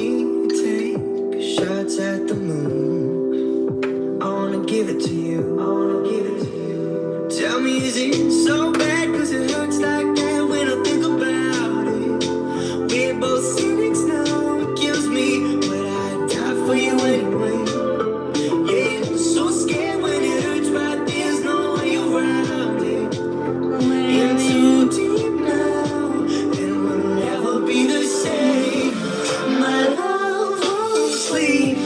take shots at the moon. I wanna give it to you. I wanna give it to you. Tell me, is it so bad? 'Cause it hurts like that when I think about it. We're both cynics now, it kills me, but I'd die for you anyway. Yeah, I'm so scared when it hurts, but there's no way around it. In too deep now, and we'll never be the same. My love won't sleep.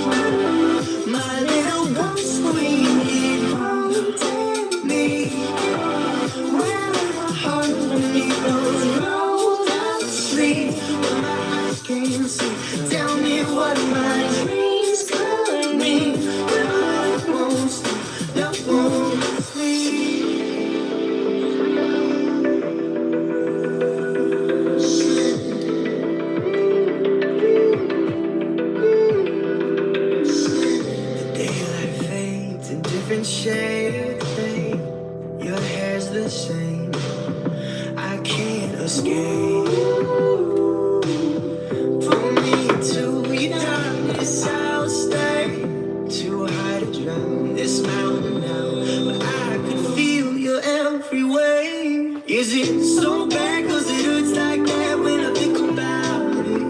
My little ghost queen, keep haunting me. When my heart beneath those rolled up sleep, when my eyes can't see, tell me what my dreams could mean. When my heart won't sleep, love won't sleep. The daylight fades in different shades. Your hair's the same. I can't escape. Pull me to your darkness, I'll stay. Too high to drown this mountain now, but I could feel your every wave. Is it so bad? 'Cause it hurts like that when I think about it.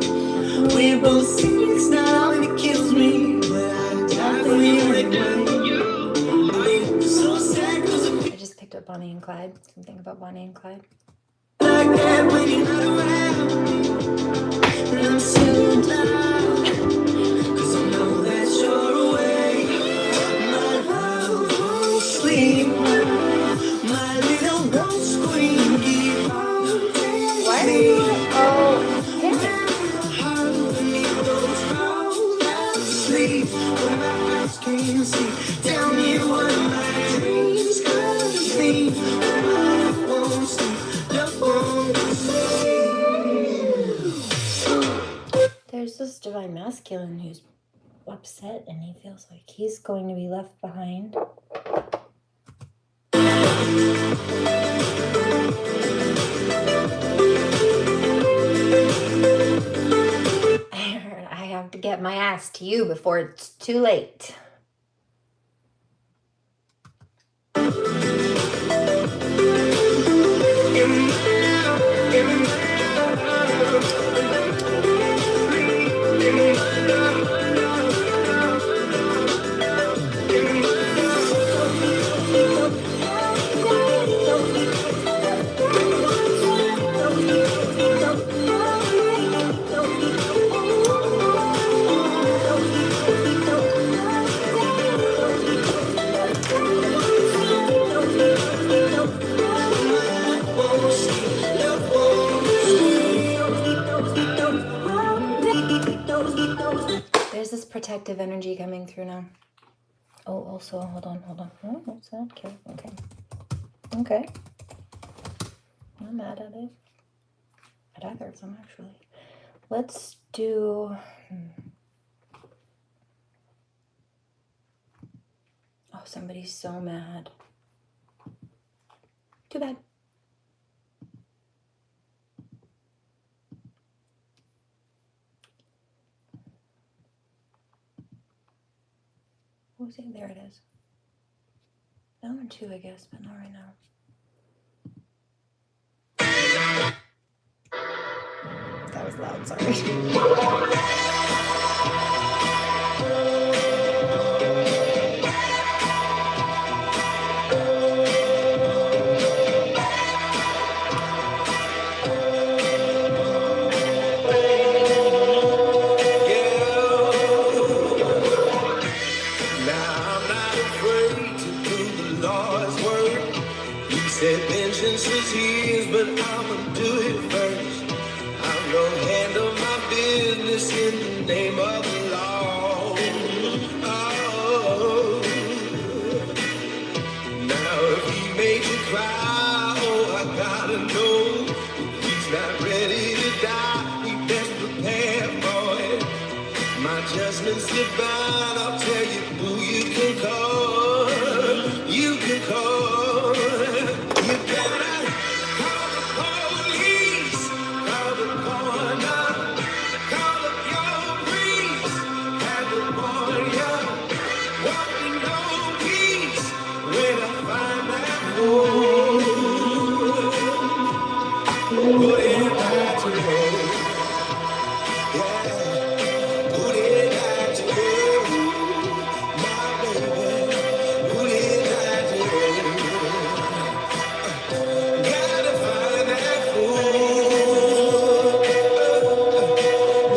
We're both cynics now and it kills me, but I die for you anyway. Are you so sad? 'Cause it I just picked up Bonnie and Clyde. Something about Bonnie and Clyde. like that when you're not around. And I'm so down, 'cause I know that you're away. My love won't sleep. My little ghost queen, keep haunting Why are me. you? Oh, When my heart beneath those rolled up sleep, when my eyes can't see, tell me what my dreams could be. When my heart won't sleep, love won't sleep. there's this divine masculine who's upset and he feels like he's going to be left behind. I have to get my ass to you before it's too late. There's this protective energy coming through now. Oh, also, hold on. Oh, what's that? Okay. I'm not mad at it. At either of them, actually. Let's do... Oh, somebody's so mad. Too bad. What was it? There it is. Number 2, I guess, but not right now. That was loud, sorry. Vengeance is here. handle my business in the name of the law. Oh, now if he made you cry, oh, I gotta know. If he's not ready to die, he best prepare for it. My judgment's divine, I'll tell you who you can call. You can call. You better call the police, call the coroner, call up your priest, have the warrior, walking on peace, when I find that hole, put it back to home, yeah, put it back to home, my baby, put it back to home, gotta find that hole,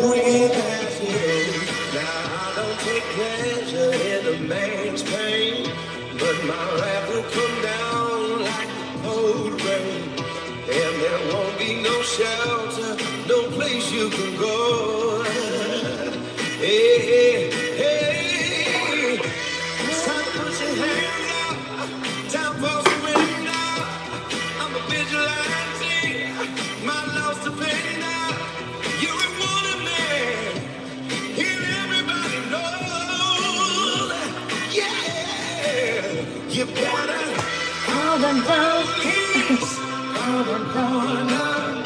put it back to home. Now I don't take pleasure in a man's pain, but my wrath will come down like the cold rain, and there won't be no shelter, no place you can go. Hey, hey, hey, it's time to put your hands up, time for surrender. I'm a vigilante, my love's defender. You're a wanted man. Hear everybody know, yeah, you better Call them down. police, call the coroner,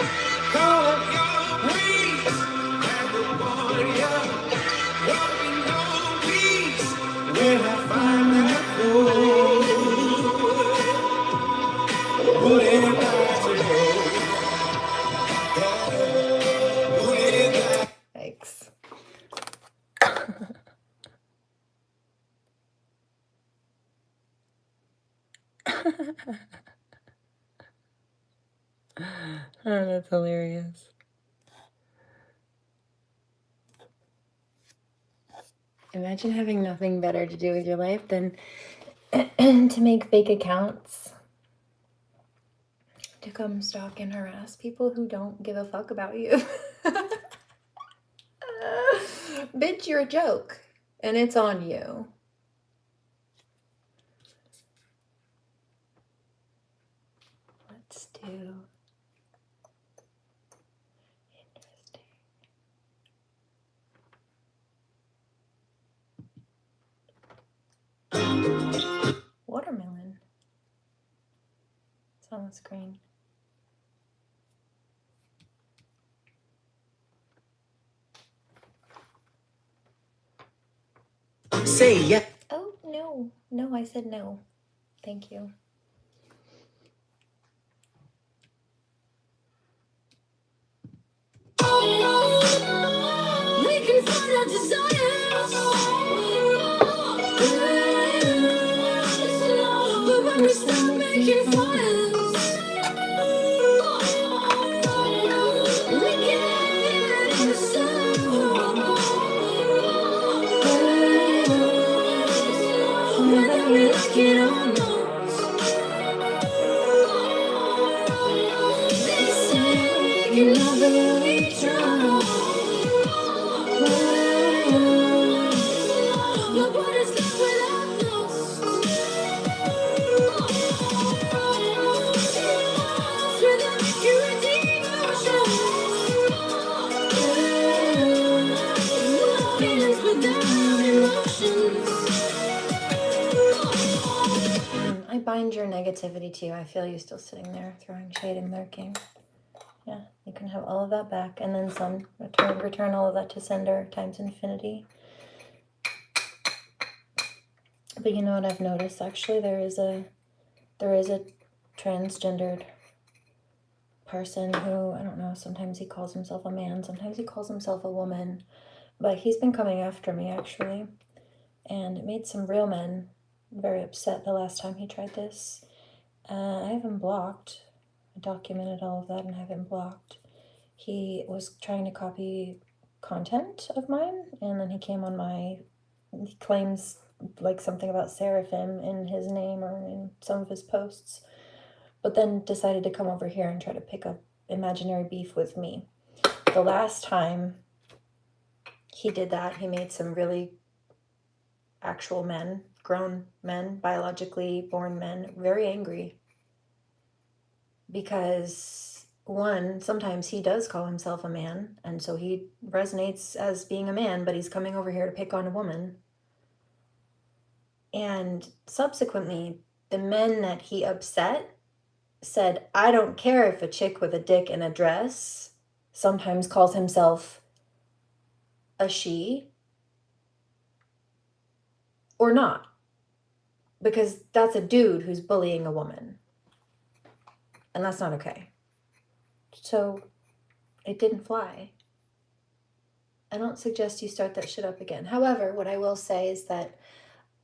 call up your priest, have the warrior, walking on peace, when I find that hole, put it back to home, put it back. Yikes. Oh, that's hilarious. Imagine having nothing better to do with your life than to make fake accounts to come stalk and harass people who don't give a fuck about you. Bitch, you're a joke, and it's on you. Let's do interesting. Watermelon. It's on the screen. Say yeah. Oh, no. No, I said no. Thank you. We can find our desires, but when we start making fires, we get in the sun. Whether we like it or not, they say we can never reach out. But what is left without us? Through the purity emotions, feelings without emotions. I bind your negativity to you. I feel you still sitting there throwing shade and lurking. Yeah, you can have all of that back and then some. Return all of that to sender times infinity. But you know what I've noticed? Actually, there is a transgendered person who, I don't know, sometimes he calls himself a man, sometimes he calls himself a woman, but he's been coming after me actually, and it made some real men very upset the last time he tried this. I have him blocked. I documented all of that and have him blocked. He was trying to copy content of mine, and then he came on he claims like something about Seraphim in his name or in some of his posts, but then decided to come over here and try to pick up imaginary beef with me. The last time he did that, he made some really actual men, grown men, biologically born men, very angry. Because, one, sometimes he does call himself a man, and so he resonates as being a man, but he's coming over here to pick on a woman. And subsequently, the men that he upset said, I don't care if a chick with a dick and a dress sometimes calls himself a she or not, because that's a dude who's bullying a woman, and that's not okay. So it didn't fly. I don't suggest you start that shit up again. However, what I will say is that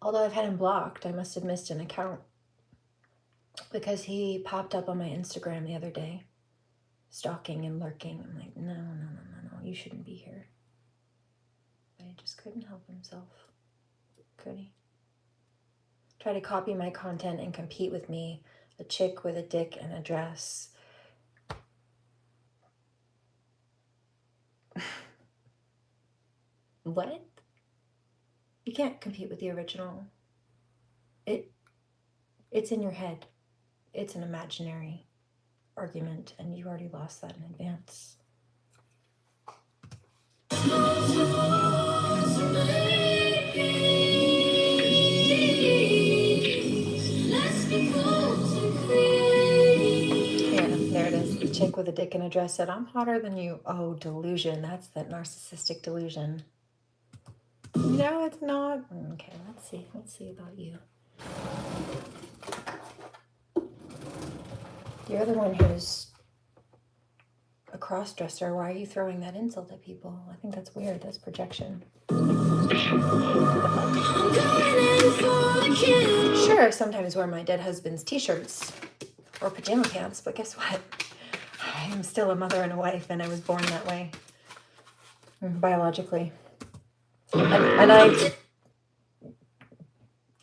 although I've had him blocked, I must have missed an account, because he popped up on my Instagram the other day, stalking and lurking. I'm like, no, you shouldn't be here. But he just couldn't help himself, could he? Try to copy my content and compete with me, a chick with a dick and a dress. What? You can't compete with the original. It's in your head. It's an imaginary argument, and you already lost that in advance. There it is. The chick with a dick and a dress said, I'm hotter than you. Oh, delusion. That's that narcissistic delusion. No, it's not. Okay, let's see. Let's see about you. You're the one who's a cross-dresser. Why are you throwing that insult at people? I think that's weird. That's projection. Sure, sometimes wear my dead husband's t-shirts or pajama pants, but guess what? I am still a mother and a wife, and I was born that way, biologically. And I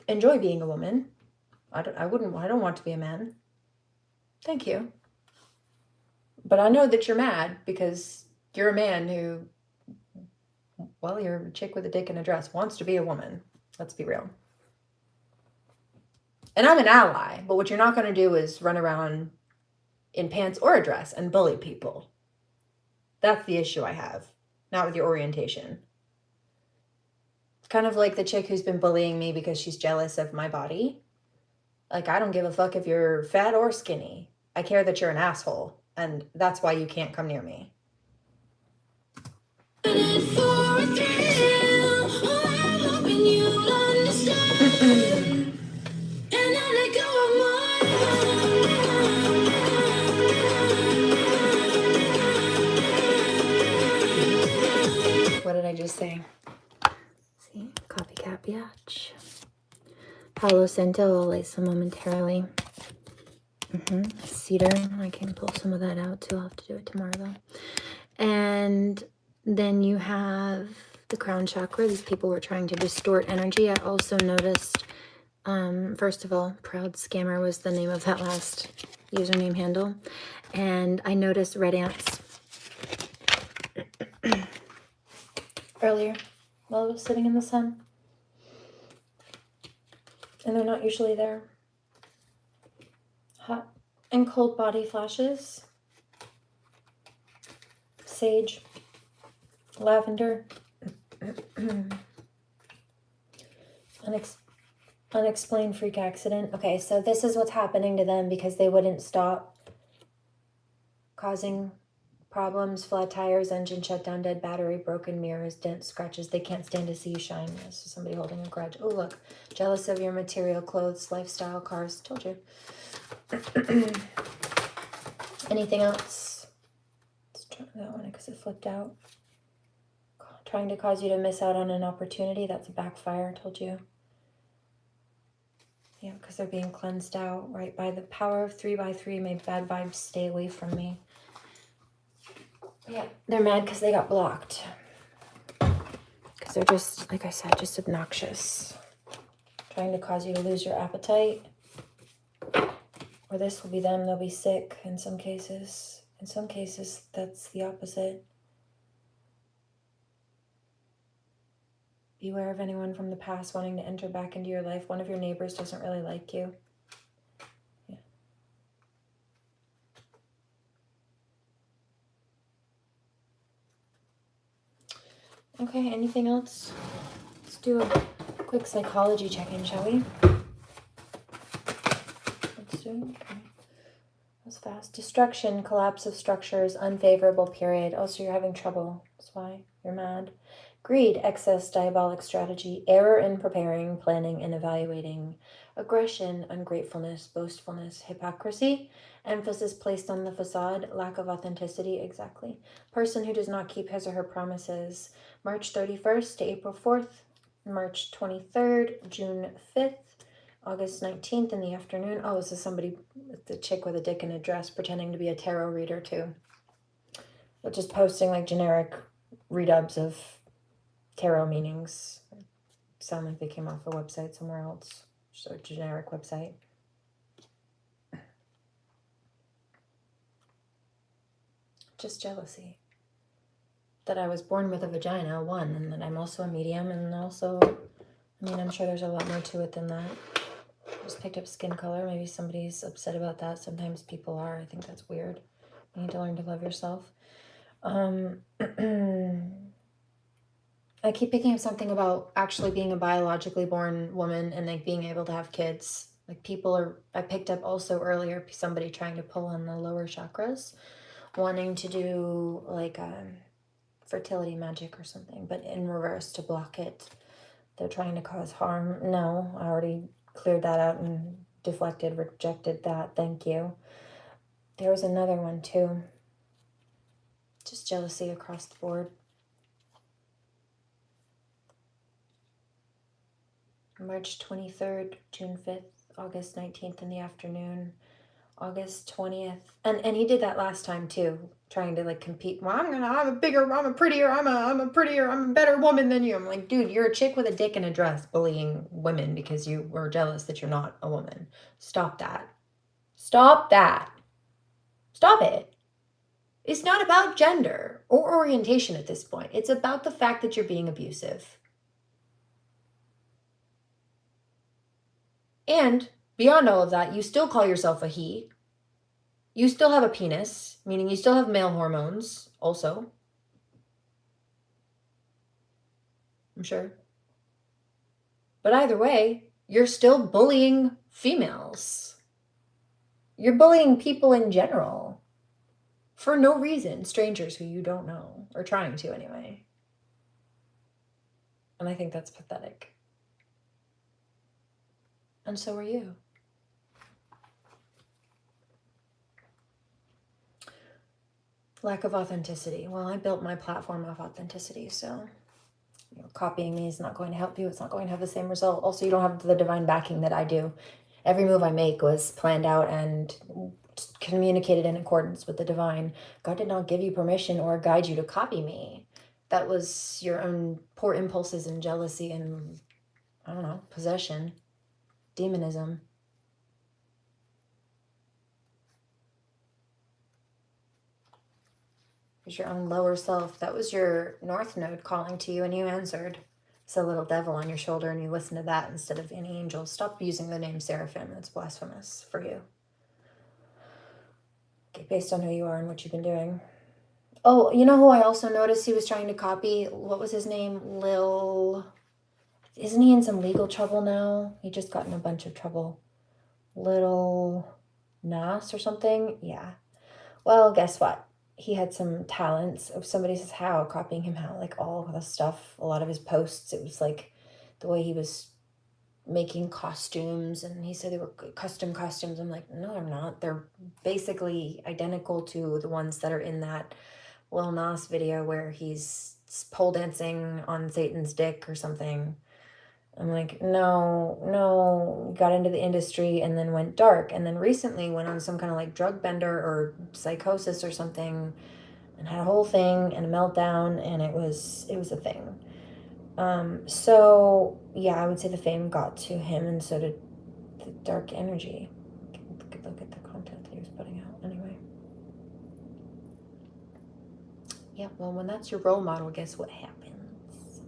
enjoy being a woman. I don't want to be a man. Thank you. But I know that you're mad because you're a man who, well, you're a chick with a dick and a dress, wants to be a woman. Let's be real. And I'm an ally, but what you're not going to do is run around in pants or a dress and bully people. That's the issue I have, not with your orientation. It's kind of like the chick who's been bullying me because she's jealous of my body. Like, I don't give a fuck if you're fat or skinny. I care that you're an asshole, and that's why you can't come near me. What did I just say? See? Copycat biatch. Palo Santo, Lisa momentarily. Cedar. I can pull some of that out too. I'll have to do it tomorrow though. And then you have the crown chakra. These people were trying to distort energy. I also noticed, first of all, Proud Scammer was the name of that last username handle. And I noticed red ants earlier while I was sitting in the sun. And they're not usually there. Hot and cold body flashes. Sage. Lavender. Unexplained freak accident. Okay, so this is what's happening to them because they wouldn't stop causing problems, flat tires, engine shutdown, dead battery, broken mirrors, dents, scratches. They can't stand to see you shine. This is somebody holding a grudge. Oh, look. Jealous of your material, clothes, lifestyle, cars. Told you. Anything else? Let's try that one because it flipped out. Trying to cause you to miss out on an opportunity. That's a backfire. Told you. Yeah, because they're being cleansed out, right? By the power of 3x3, may bad vibes stay away from me. Yeah, they're mad because they got blocked. Because they're just, like I said, just obnoxious. Trying to cause you to lose your appetite. Or this will be them, they'll be sick in some cases. In some cases, that's the opposite. Beware of anyone from the past wanting to enter back into your life. One of your neighbors doesn't really like you. Yeah. Okay, anything else? Let's do a quick psychology check-in, shall we? Let's do it. Okay. That was fast. Destruction, collapse of structures, unfavorable period. Oh, so you're having trouble. That's why you're mad. Greed, excess, diabolic strategy, error in preparing, planning, and evaluating. Aggression, ungratefulness, boastfulness, hypocrisy, emphasis placed on the facade, lack of authenticity, exactly. Person who does not keep his or her promises. March 31st to April 4th, March 23rd, June 5th, August 19th in the afternoon. Oh, this is somebody, the chick with a dick in a dress pretending to be a tarot reader too. But just posting like generic redubs of tarot meanings. Sound like they came off a website somewhere else. So a generic website. Just jealousy. That I was born with a vagina, one, and that I'm also a medium, and also, I mean, I'm sure there's a lot more to it than that. Just picked up skin color. Maybe somebody's upset about that. Sometimes people are. I think that's weird. You need to learn to love yourself. I keep picking up something about actually being a biologically born woman and like being able to have kids. Like people are, I picked up also earlier somebody trying to pull on the lower chakras, wanting to do like fertility magic or something, but in reverse to block it. They're trying to cause harm. No, I already cleared that out and deflected, rejected that. Thank you. There was another one too. Just jealousy across the board. March 23rd, June 5th, August 19th in the afternoon, August 20th. And he did that last time too, trying to like compete. Well, I'm a bigger, I'm a prettier, I'm a better woman than you. I'm like, dude, you're a chick with a dick in a dress bullying women because you were jealous that you're not a woman. Stop that. Stop that. Stop it. It's not about gender or orientation at this point. It's about the fact that you're being abusive. And beyond all of that, you still call yourself a he. You still have a penis, meaning you still have male hormones also. I'm sure. But either way, you're still bullying females. You're bullying people in general. For no reason. Strangers who you don't know. Or trying to anyway. And I think that's pathetic. And so are you. Lack of authenticity. Well, I built my platform off authenticity, so copying me is not going to help you. It's not going to have the same result. Also, you don't have the divine backing that I do. Every move I make was planned out and communicated in accordance with the divine. God did not give you permission or guide you to copy me. That was your own poor impulses and jealousy and, I don't know, possession, demonism. It was your own lower self. That was your north node calling to you and you answered. It's a little devil on your shoulder and you listen to that instead of any angel. Stop using the name Seraphim. That's blasphemous for you. Okay, based on who you are and what you've been doing. Oh, you know who I also noticed he was trying to copy? What was his name? Lil... Isn't he in some legal trouble now? He just got in a bunch of trouble. Little Nas or something? Yeah. Well, guess what? He had some talents. If somebody says how, copying him how, like all of the stuff, a lot of his posts, it was like the way he was making costumes, and he said they were custom costumes. I'm like, no, they're not. They're basically identical to the ones that are in that Lil Nas video where he's pole dancing on Satan's dick or something. I'm like, no, got into the industry and then went dark. And then recently went on some kind of like drug bender or psychosis or something and had a whole thing and a meltdown, and it was a thing. So yeah, I would say the fame got to him, and so did the dark energy. Look at the content that he was putting out anyway. Yeah, well, when that's your role model, guess what happens?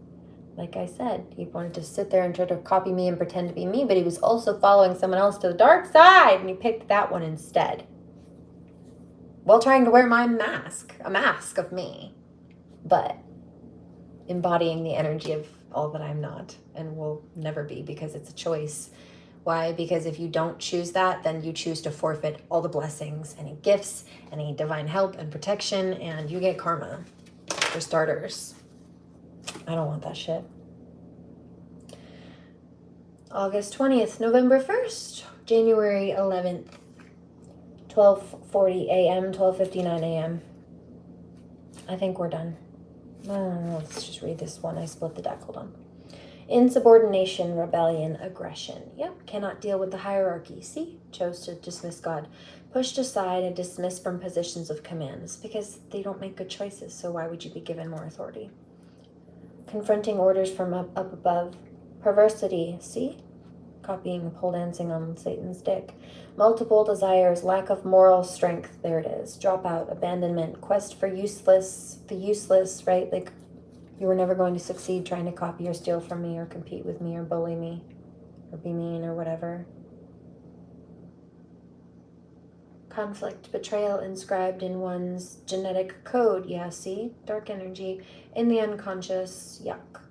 Like I said, he wanted to sit there and try to copy me and pretend to be me, but he was also following someone else to the dark side, and he picked that one instead. While trying to wear my mask, a mask of me, but embodying the energy of all that I'm not and will never be, because it's a choice. Why? Because if you don't choose that, then you choose to forfeit all the blessings, any gifts, any divine help and protection, and you get karma, for starters. I don't want that shit. August 20th, November 1st, January 11th, 12:40 a.m., 12:59 a.m. I think we're done. Let's just read this one. I split the deck. Hold on. Insubordination, rebellion, aggression. Yep, cannot deal with the hierarchy. See? Chose to dismiss God. Pushed aside and dismissed from positions of command. It's because they don't make good choices, so why would you be given more authority? Confronting orders from up above. Perversity. See? Copying pole dancing on Satan's dick. Multiple desires, lack of moral strength. There it is. Dropout, abandonment, quest for the useless, right? Like, you were never going to succeed trying to copy or steal from me or compete with me or bully me or be mean or whatever. Conflict, betrayal inscribed in one's genetic code. Yeah, see? Dark energy. In the unconscious. Yuck.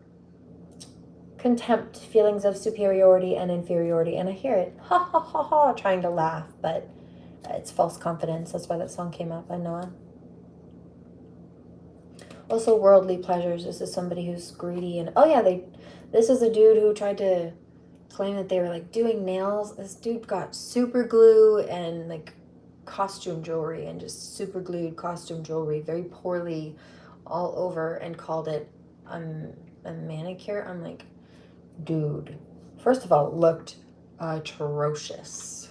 Contempt, feelings of superiority and inferiority. And I hear it. Ha ha ha ha. Trying to laugh, but it's false confidence. That's why that song came up by Noah. Also, worldly pleasures. This is somebody who's greedy, and this is a dude who tried to claim that they were like doing nails. This dude got super glue and like costume jewelry and just super glued costume jewelry very poorly all over and called it a manicure. I'm like, dude, first of all, it looked atrocious.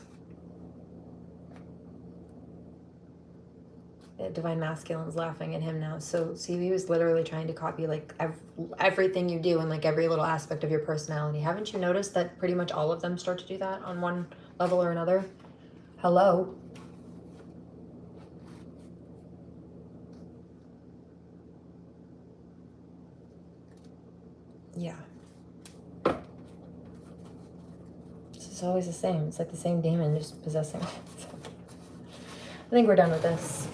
Divine Masculine's laughing at him now. So see, he was literally trying to copy like everything you do and like every little aspect of your personality. Haven't you noticed that pretty much all of them start to do that on one level or another? Hello. Yeah. It's always the same. It's like the same demon just possessing. I think we're done with this.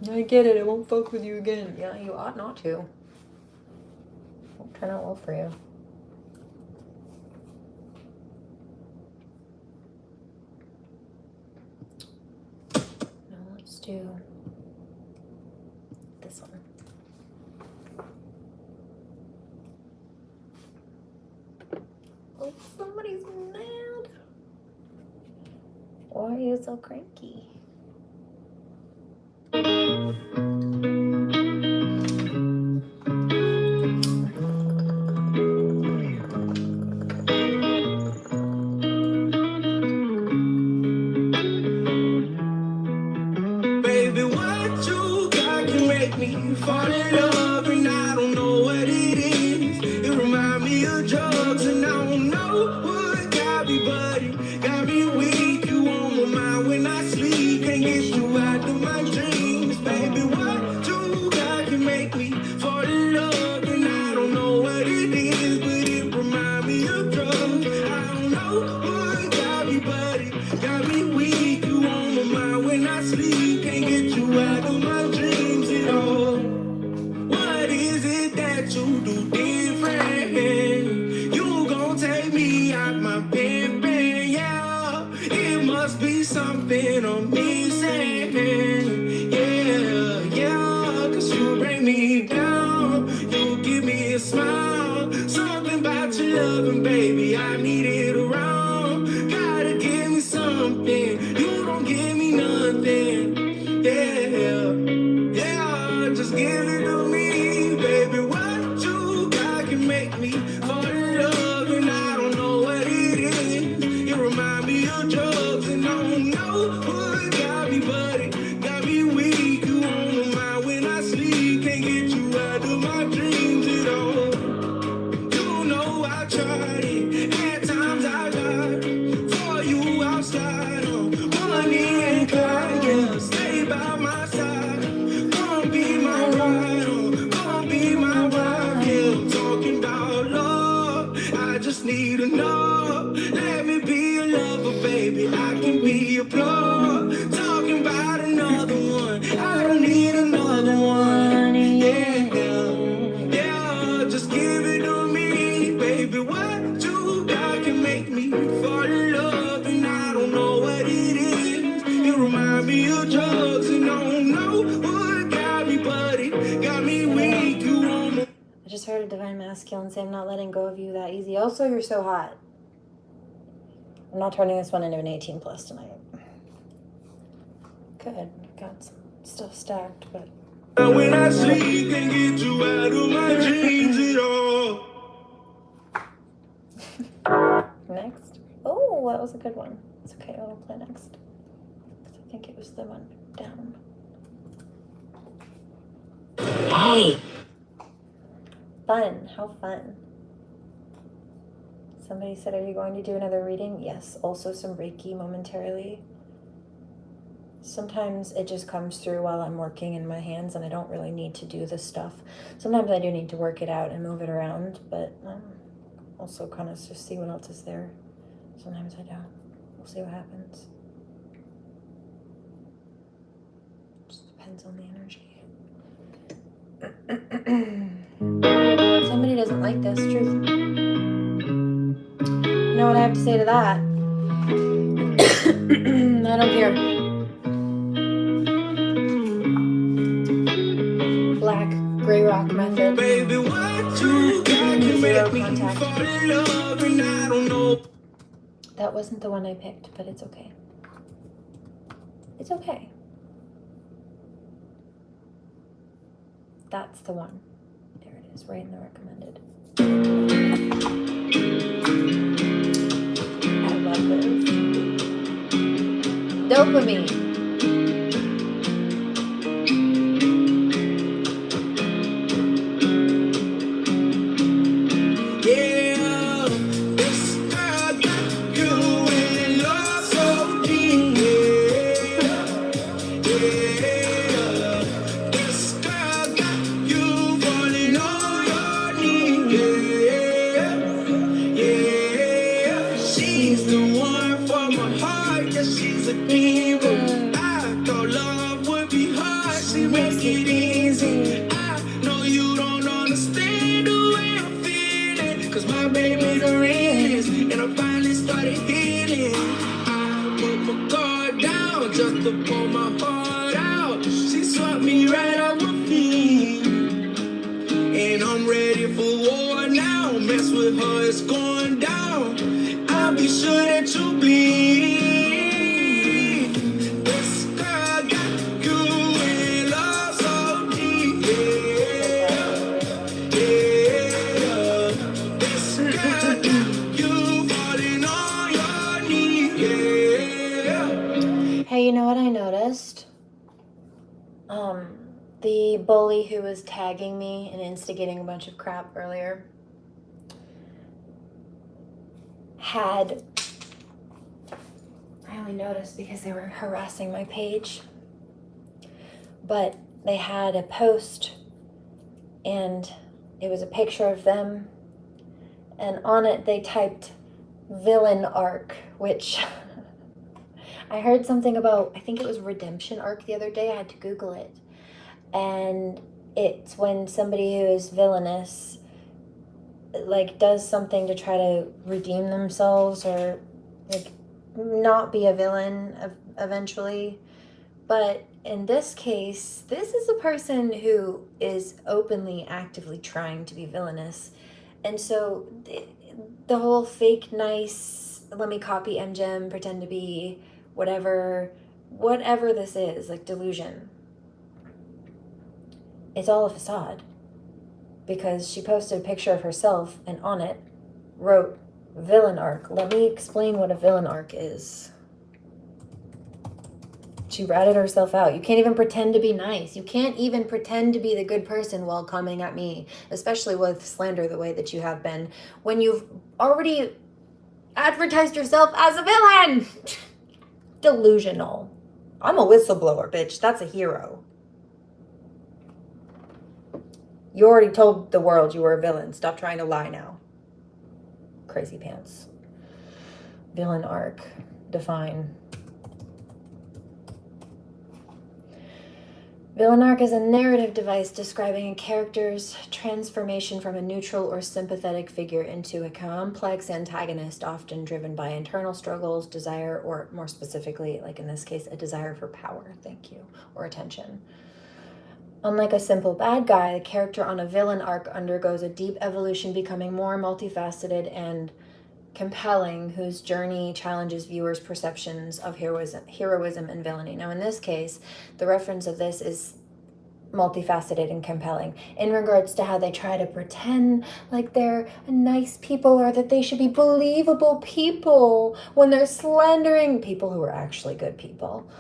I get it. I won't fuck with you again. Yeah, you ought not to. Won't turn out well for you. Now let's do this one. Oh, somebody's mad. Why are you so cranky? Baby, what you got can make me fall in love, and I don't know what it is. It remind me of drugs, and I don't know what got me, but it got me weak. You on my mind when I sleep, can't get you out of my dreams. Baby, what you got can make me fall in love, and I don't know what it is, but it remind me of drugs. I don't know what got me, but it got me weak. You on my mind when I sleep, can't get you out of my dreams at all. What heard a divine masculine say, I'm not letting go of you that easy. Also, you're so hot. I'm not turning this one into an 18 plus tonight. Good. Got some stuff stacked, but. When I sleep, can't get you out of my dreams at all. Next. Oh, that was a good one. It's okay, I'll play next. Because I think it was the one down. Hey, Fun. How fun. Somebody said, are you going to do another reading? Yes. Also some Reiki momentarily. Sometimes it just comes through while I'm working in my hands and I don't really need to do this stuff. Sometimes I do need to work it out and move it around, but also kind of just see what else is there. Sometimes I don't. We'll see what happens. Just depends on the energy. Somebody doesn't like this, truth. You know what I have to say to that? I don't care. Black gray rock method. Baby, what you got to Zero make me contact. fall in love, and I don't know. That wasn't the one I picked, but it's okay. It's okay. That's the one. There it is, right in the recommended. I love this. Dopamine. Yeah, this girl got you in love so deep. Yeah, this girl got you falling on your knees. Yeah, she's the one for my heart. Yeah, she's a diva. I thought love would be hard. She makes it easy. I know you don't understand the way I'm feeling, 'cause my baby's a realist, and I finally started healing. I put my guard down just to pull my heart out. She swept me right off my feet, and I'm ready for war now. Mess with her, it's going down. I'll be sure that you bleed. This girl got you in love so deep. Yeah. This girl got you falling on your knees. Yeah. Hey, you know what I noticed? The bully who was tagging me and instigating a bunch of crap earlier had, I only noticed because they were harassing my page, but they had a post and it was a picture of them, and on it they typed villain arc, which I heard something about, I think it was redemption arc the other day. I had to Google it. And it's when somebody who is villainous like does something to try to redeem themselves or like not be a villain eventually. But in this case, this is a person who is openly, actively trying to be villainous. And so the whole fake nice, let me copy MGM, pretend to be whatever this is, like delusion. It's all a facade, because she posted a picture of herself and on it wrote villain arc. Let me explain what a villain arc is. She ratted herself out. You can't even pretend to be nice. You can't even pretend to be the good person while coming at me, especially with slander the way that you have been, when you've already advertised yourself as a villain. Delusional. I'm a whistleblower, bitch. That's a hero. You already told the world you were a villain. Stop trying to lie now. Crazy pants. Villain arc. Define. Villain arc is a narrative device describing a character's transformation from a neutral or sympathetic figure into a complex antagonist, often driven by internal struggles, desire, or more specifically, like in this case, a desire for power, thank you, or attention. Unlike a simple bad guy, the character on a villain arc undergoes a deep evolution, becoming more multifaceted and compelling, whose journey challenges viewers' perceptions of heroism and villainy. Now, in this case, the reference of this is multifaceted and compelling in regards to how they try to pretend like they're nice people or that they should be believable people when they're slandering people who are actually good people.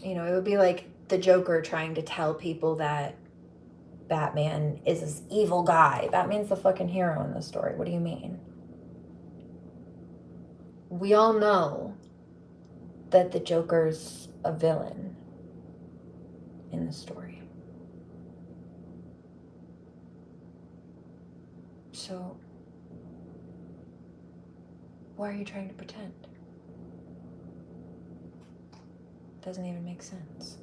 You know, it would be like the Joker trying to tell people that Batman is this evil guy. Batman's the fucking hero in the story. What do you mean? We all know that the Joker's a villain in the story. So, why are you trying to pretend? Doesn't even make sense.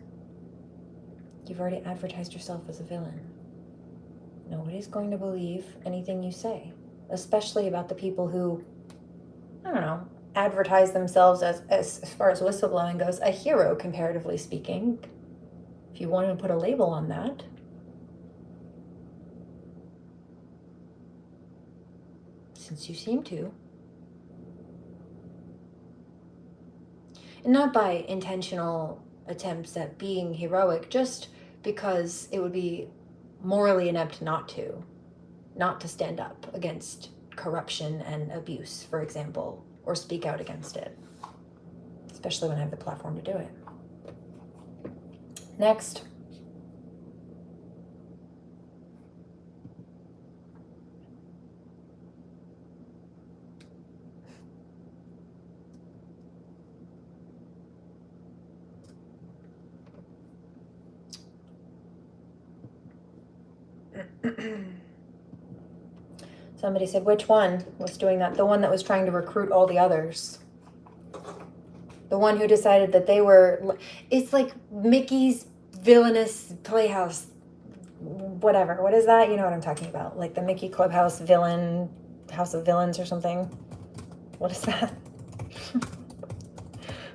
You've already advertised yourself as a villain. Nobody's going to believe anything you say, especially about the people who, I don't know, advertise themselves as far as whistleblowing goes, a hero, comparatively speaking. If you want to put a label on that. Since you seem to. And not by intentional attempts at being heroic, just because it would be morally inept not to stand up against corruption and abuse, for example, or speak out against it, especially when I have the platform to do it. Next. Somebody said, which one was doing that? The one that was trying to recruit all the others. The one who decided that they were... It's like Mickey's villainous playhouse. Whatever. What is that? You know what I'm talking about. Like the Mickey Clubhouse villain... House of Villains or something. What is that?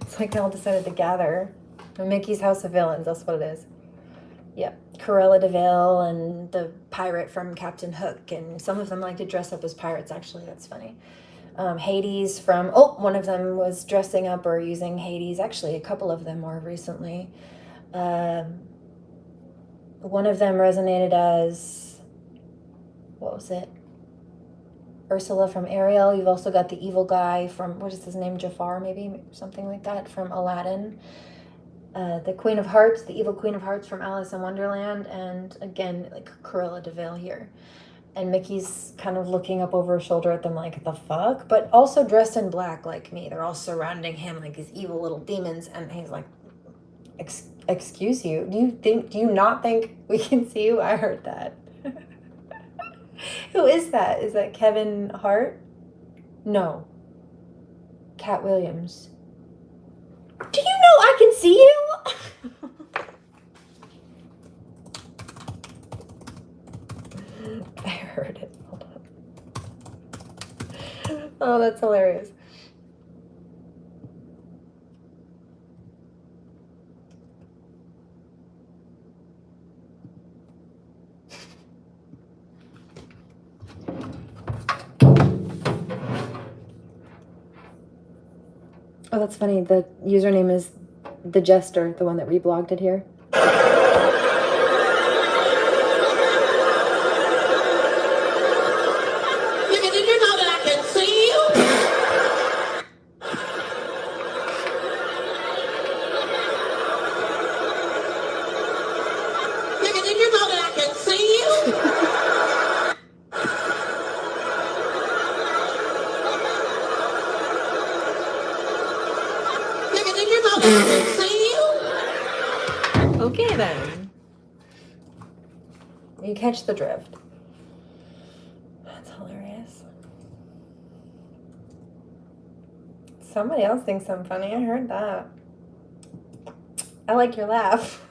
It's like they all decided to gather. Mickey's House of Villains. That's what it is. Yep. Cruella de Vil and the pirate from Captain Hook, and some of them like to dress up as pirates, actually. That's funny. Hades from... Oh, one of them was dressing up or using Hades. Actually, a couple of them more recently. One of them resonated as... What was it? Ursula from Ariel. You've also got the evil guy from... What is his name? Jafar, maybe? Something like that, from Aladdin. The Queen of Hearts, the evil Queen of Hearts from Alice in Wonderland, and again, like Cruella de Vil here. And Mickey's kind of looking up over her shoulder at them like, the fuck? But also dressed in black like me. They're all surrounding him like these evil little demons, and he's like, excuse you? Do you not think we can see you? I heard that. Who is that? Is that Kevin Hart? No. Cat Williams. Do you know I can see you? I heard it. Hold on. Oh, that's hilarious. Oh, that's funny. The username is The Jester, the one that reblogged it here. Nigga, did you know that I can see you? Nigga, did you know that I can see you? Okay then. You catch the drift. That's hilarious. Somebody else thinks I'm funny. I heard that. I like your laugh.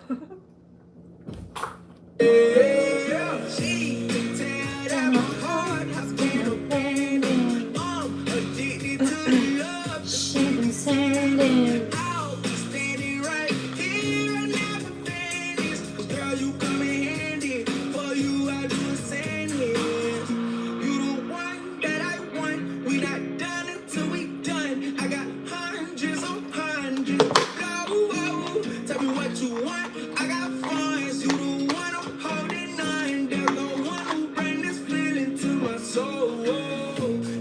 you want. I got funds, you the one I'm holding on. There's no one who bring this feeling to my soul.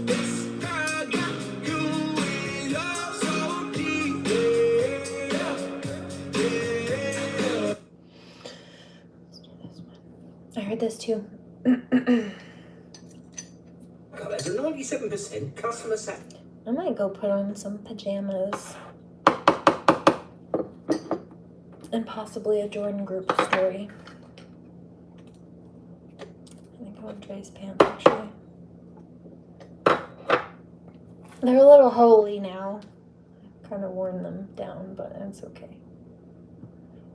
This girl got you in love so deep. Yeah. I heard this too. There's a 97% customer sat. I might go put on some pajamas and possibly a Jordan Group story. I think I want Dre's pants actually. They're a little holy now. I've kind of worn them down, but it's okay.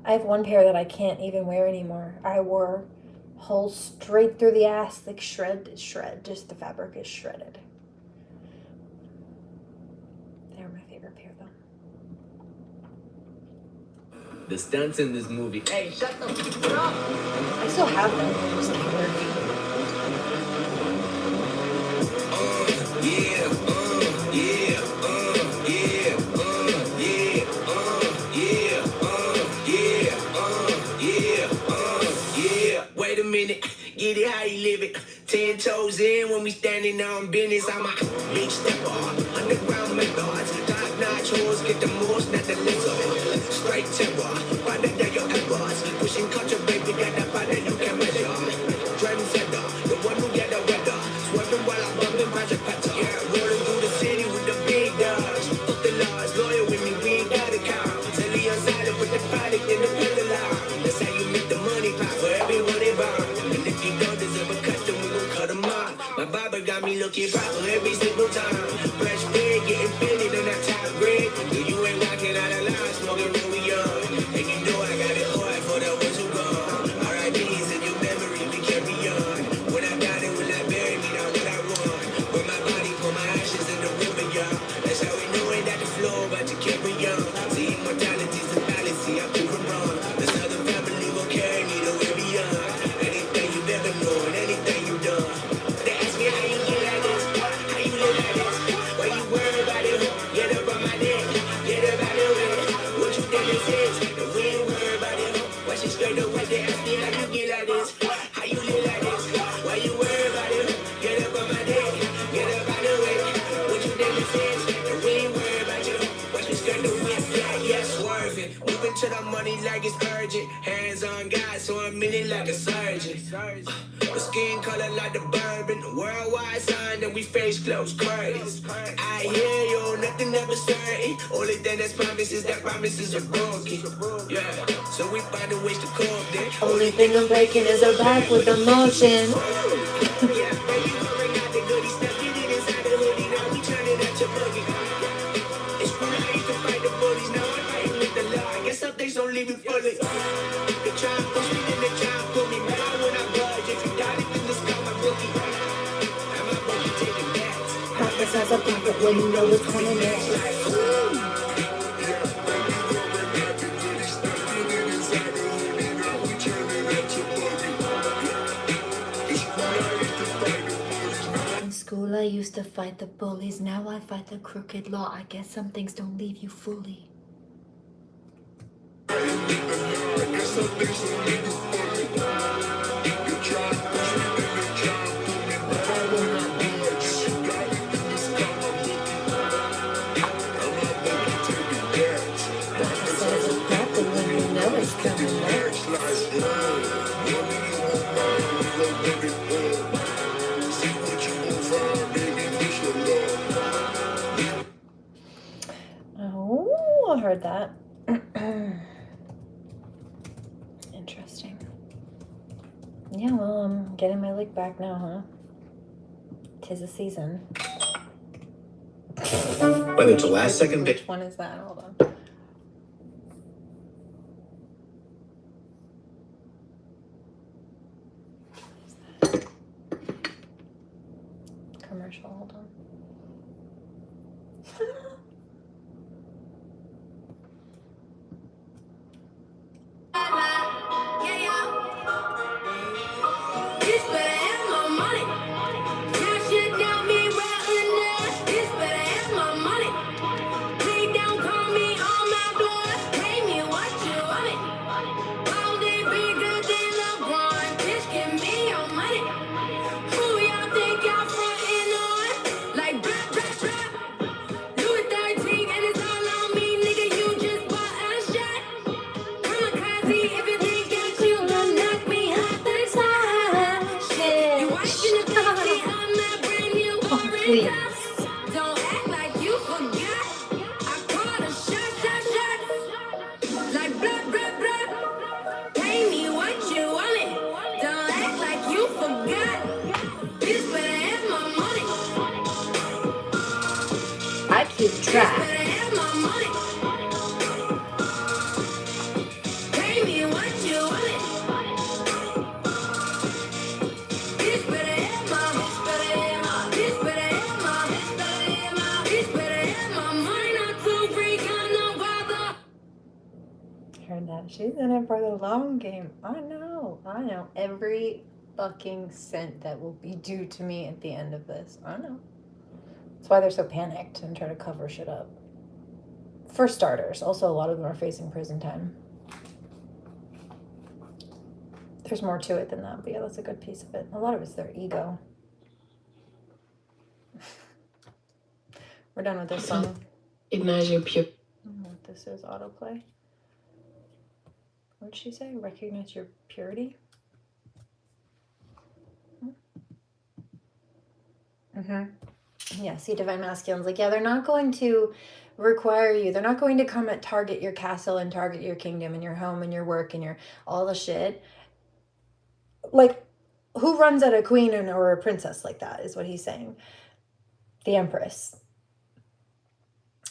I have one pair that I can't even wear anymore. I wore holes straight through the ass, like shred, just the fabric is shredded. They're my favorite pair though. The stunts in this movie. Hey, shut the fuck up! I still have them. I just can't wear them. Wait a minute, get it how you live it. 10 toes in when we standing on business. I'm a big stepper, underground methods. Top notch hoes get the most, not the little. Straight terror, why the day your efforts. Pushing culture, baby, got that body you can measure. Trendsetter, the one who get the weather. Swerving while I'm bumping Project Petter. Yeah, rolling through the city with the big dogs. Fuck the laws, loyal with me, we ain't got a car. Tell me on side with the product in the pillar line. That's how you make the money pop for everyone involved. And if you don't deserve a custom, we gon' cut them off. My barber got me looking proper every single time. Fresh big, getting fitted in that top grade. You ain't walking out of line, smoking when we young. And you know I got it hard for the ones who gone. R.I.P.'s in your memory, we carry on. When I got it, when I bury me, now what I want. Put my body, put my ashes in the river, y'all. That's how we know it at the floor, about to carry on. See, immortality's a fallacy, I prove it wrong. The Southern family will carry me to where beyond. Anything you've ever known, anything you've done. They ask me how you get like this, how you live like this. Why you worry about it? Get up on my neck, get up out of it. What you think this is? If we ain't worry about it, watch it straight away. They ask me how you get like this, how you live like this. Why you worry about it? Get up on my neck, get up out of it. What you think this is? If we ain't worry about you, watch it straight away. Yeah, swerving, moving to the money like it's urgent. Hands on God, so I'm in it like a surgeon. The skin color like the bourbon, worldwide sign that we face close curtains. I hear you, nothing ever certain. Only thing that's promised is that promises are broken. Yeah, so we find a ways to cope then. Only thing I'm breaking is her back with the motion. Yeah, baby, pouring out the goodies, stuck it inside the hoodie. Now we turning at your boogie. It's cool how you can fight the bullies. Now I'm fighting with the law. I guess some things don't leave me fully. They try and push me, then they try and pull me. Man, when I budge, if you got it, then just call my bookie. And my bookie taking bets. Prophesize a prophet when you know it's coming in. In school I used to fight the bullies, now I fight the crooked law. I guess some things don't leave you fully. Prophesize a prophet when you know it's coming in. Oh, I heard that. Interesting. Yeah, well, I'm getting my lick back now, huh? 'Tis a season. Whether it's a last second bit. Which one is that? Hold on. Commercial, hold on. This better have my money. Cash it down, me rattling there. This better have my money. Lay down, call me on my blood. Pay me what you want it. heard that. She's in it for the long game. I know. Every fucking cent that will be due to me at the end of this. I know. That's why they're so panicked and try to cover shit up. For starters. Also, a lot of them are facing prison time. There's more to it than that, but yeah, that's a good piece of it. A lot of it's their ego. We're done with this song. Recognize your pure. I don't know what this is. Autoplay. What did she say? Recognize your purity? Yeah, see, Divine Masculine's like, yeah, they're not going to require you. They're not going to come and target your castle and target your kingdom and your home and your work and your all the shit. Like, who runs at a queen or a princess like that is what he's saying. The Empress.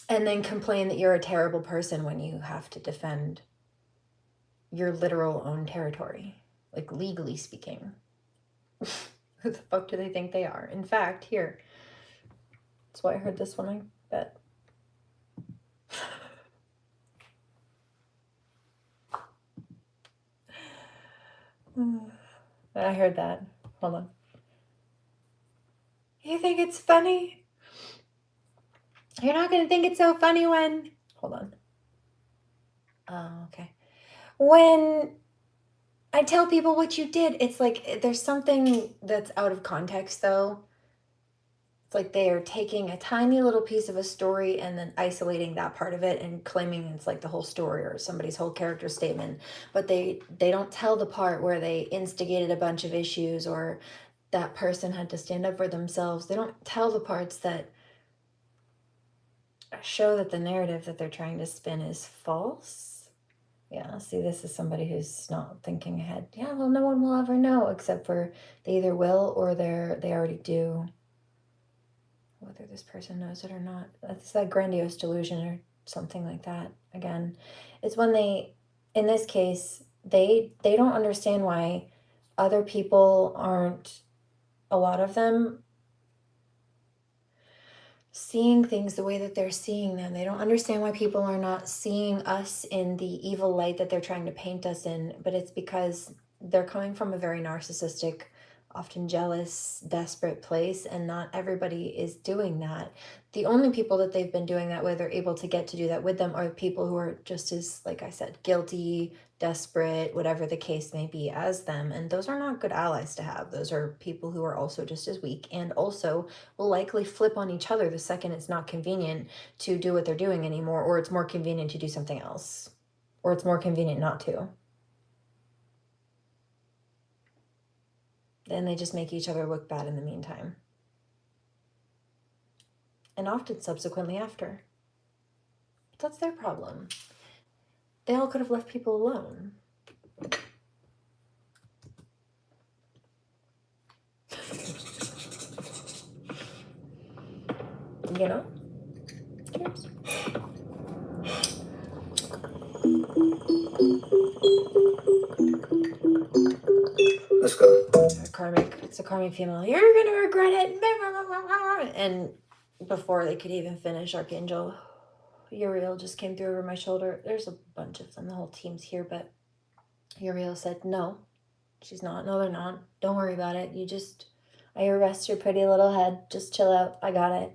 And then complain that you're a terrible person when you have to defend your literal own territory. Like, legally speaking. Who the fuck do they think they are? In fact, here. That's why I heard this one, I bet. I heard that. Hold on. You think it's funny? You're not going to think it's so funny when... Hold on. Oh, okay. When I tell people what you did, it's like there's something that's out of context, though. It's like they are taking a tiny little piece of a story and then isolating that part of it and claiming it's like the whole story or somebody's whole character statement. But they don't tell the part where they instigated a bunch of issues or that person had to stand up for themselves. They don't tell the parts that show that the narrative that they're trying to spin is false. Yeah, see, this is somebody who's not thinking ahead. Yeah, well, no one will ever know except for they either will or they already do. Whether this person knows it or not. It's that grandiose delusion or something like that. Again, it's when they, in this case, they don't understand why other people aren't, a lot of them, seeing things the way that they're seeing them. They don't understand why people are not seeing us in the evil light that they're trying to paint us in, but it's because they're coming from a very narcissistic, often jealous, desperate place, and not everybody is doing that. The only people that they've been doing that with or able to get to do that with them are people who are just as, like I said, guilty, desperate, whatever the case may be as them. And those are not good allies to have. Those are people who are also just as weak and also will likely flip on each other the second it's not convenient to do what they're doing anymore, or it's more convenient to do something else, or it's more convenient not to. Then they just make each other look bad in the meantime. And often subsequently after. But that's their problem. They all could have left people alone. You know? Cheers. Let's go. It's a karmic female. You're gonna regret it. And before they could even finish, Archangel Uriel just came through over my shoulder. There's a bunch of them. The whole team's here, but Uriel said, no, she's not. No, they're not. Don't worry about it. I arrest your pretty little head. Just chill out. I got it.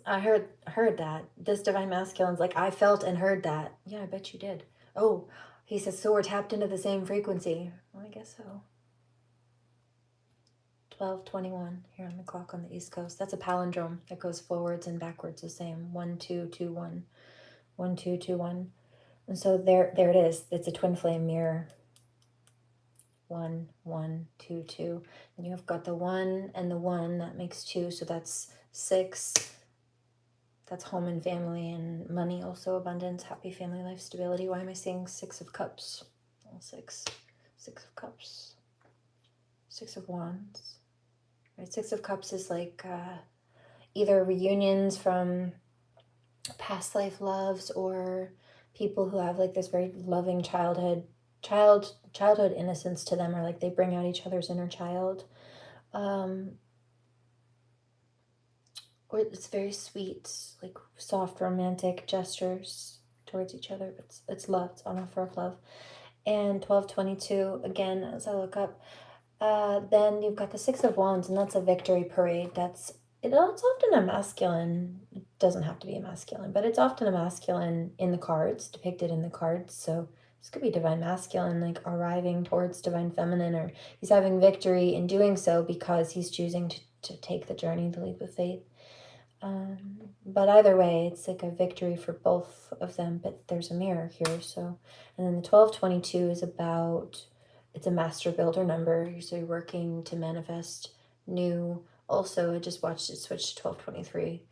I heard that. This Divine Masculine's like, I felt and heard that. Yeah, I bet you did. Oh, he says, so we're tapped into the same frequency. Well, I guess so. 12:21 here on the clock on the East Coast. That's a palindrome that goes forwards and backwards the same. 1 2 2 1 1 2 2 1. And so there it is. It's a twin flame mirror. 1 1 2 2. And you have got the 1 and the 1 that makes 2, so that's 6. That's home and family and money, also abundance, happy family life, stability. Why am I saying 6 of Cups? All 6 of Cups, 6 of Wands. Right, 6 of Cups is like either reunions from past life loves or people who have like this very loving childhood innocence to them, or like they bring out each other's inner child. Or it's very sweet, like soft romantic gestures towards each other, but it's love. It's on offer of love. And 1222, again, as I look up, then you've got the Six of Wands, and that's a victory parade. It's often a masculine. It doesn't have to be a masculine, but it's often a masculine in the cards, depicted in the cards. So this could be divine masculine, like arriving towards divine feminine, or he's having victory in doing so because he's choosing to take the journey, the leap of faith. But either way, it's like a victory for both of them, but there's a mirror here. So, and then the 1222 is about, it's a master builder number, usually working to manifest new. Also, I just watched it switch to 1223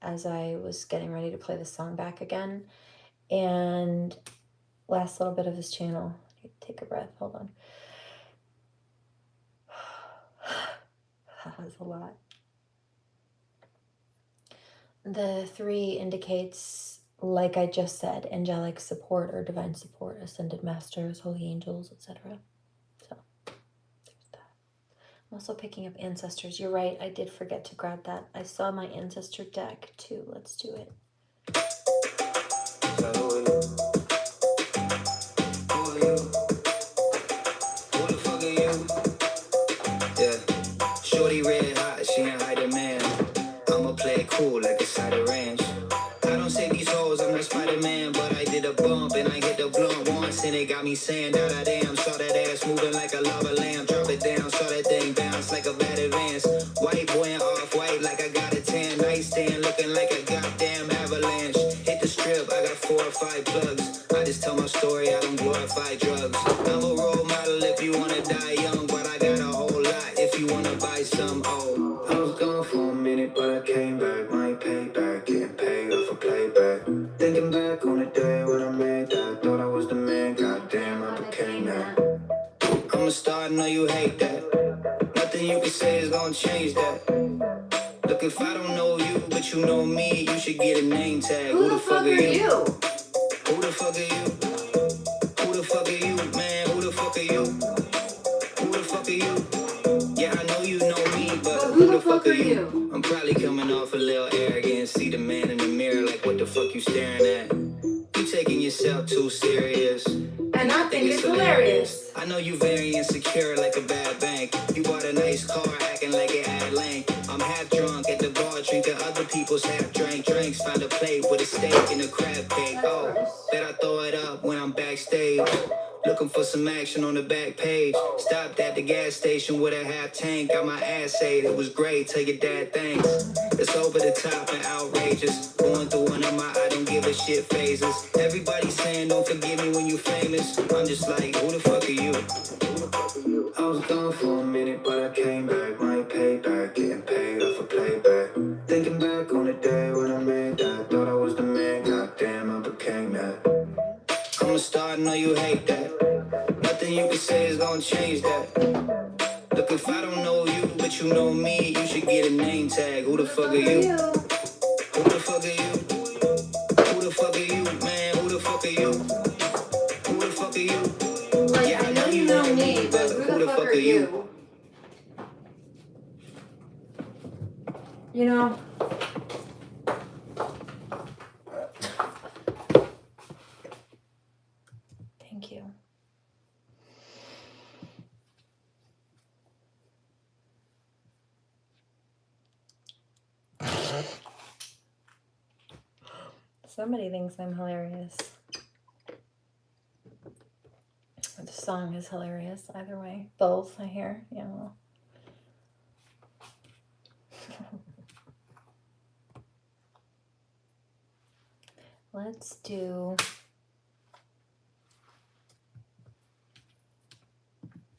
as I was getting ready to play the song back again. And last little bit of this channel, take a breath, hold on. That was a lot. The 3 indicates, like I just said, angelic support or divine support, ascended masters, holy angels, etc. So there's that. I'm also picking up ancestors. You're right, I did forget to grab that. I saw my ancestor deck too. Let's do it. So who are you? Who are you? Who the fuck are you? Yeah. Shorty red hot, she in high demand. I'ma play it cool like a side of ranch. I don't say these hoes, I'm not Spider-Man, but I did a bump and I hit the blunt once and it got me saying da damn. Saw that ass moving like a lava lamp, drop it down, saw that thing bounce like a bad advance. White boy and off-white like I got a tan, nightstand looking like a goddamn avalanche. Hit the strip, I got 4 or 5 plugs. I just tell my story, I don't glorify drugs. I'm a role model if you wanna die young, but I got a whole lot if you wanna buy some. Oh, I was gone for a minute, but I came back. My payback, getting paid off a playback. Thinking back on the day when I made that, thought I was the man. Goddamn, I became that. I'm a star, I know you hate that. Nothing you can say is gonna change that. Look, if I don't know you, but you know me, you should get a name tag. Who the fuck are you? Who the fuck are you? Who the fuck are you, man? Who the fuck are you? Who the fuck are you? Yeah, I know you know me, but who the fuck are you? I'm probably coming off a little arrogant. See the man in the mirror like, what the fuck you staring at? You taking yourself too serious, and I think it's hilarious. I know you very insecure like a bad bank. You bought a nice car acting like it had length. I'm half drunk at the bar drinking other people's half drank drinks. Found a plate with a steak and a crab cake. Oh, bet I throw it up when I'm backstage. Looking for some action on the back page. Stopped at the gas station with a half tank. Got my ass ate, it was great, tell your dad thanks. It's over the top and outrageous. Going through one of my I don't give a shit phases. Everybody saying don't forgive me when you famous. I'm just like, who the fuck are you? I was gone for a minute, but I came back. My payback, getting paid off a playback. Thinking back on the day when I made that, thought I was the man. Goddamn, I became that. I'm a star, I know you hate that. Nothing you can say is gonna change that. Look, if I don't know you, but you know me, you should get a name tag. Who the fuck are you? Who the fuck are you? Who the fuck are you, man? Who the fuck are you? Who the fuck are you? Yeah, I know you know me, but who the fuck are you? You know, thank you. Somebody thinks I'm hilarious. The song is hilarious either way. Both, I hear. Yeah, well. Let's do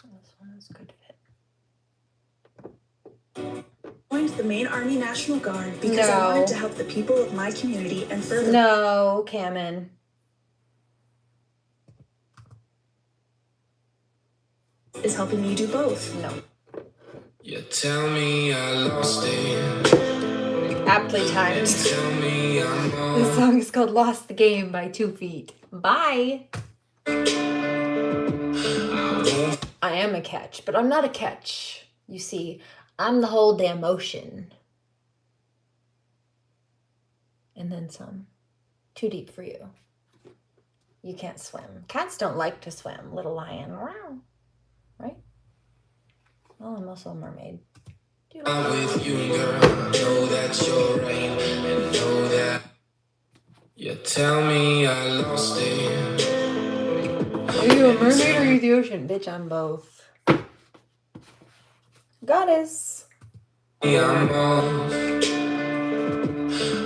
this one is good fit. Joined the main Army National Guard because I wanted to help the people of my community and further. No, Cameron. Is helping me do both. No. You tell me I lost it. Aptly timed. Tell me I'm wrong. The song is called Lost the Game by 2 Feet. Bye. I am a catch, but I'm not a catch. You see, I'm the whole damn ocean. And then some. Too deep for you. You can't swim. Cats don't like to swim, little lion. Right? Well, I'm also a mermaid. I'm with you, girl. Know that you're right, and know that you tell me I lost it. Are you a mermaid or are you the ocean? Bitch, I'm both. Goddess. I'm lost.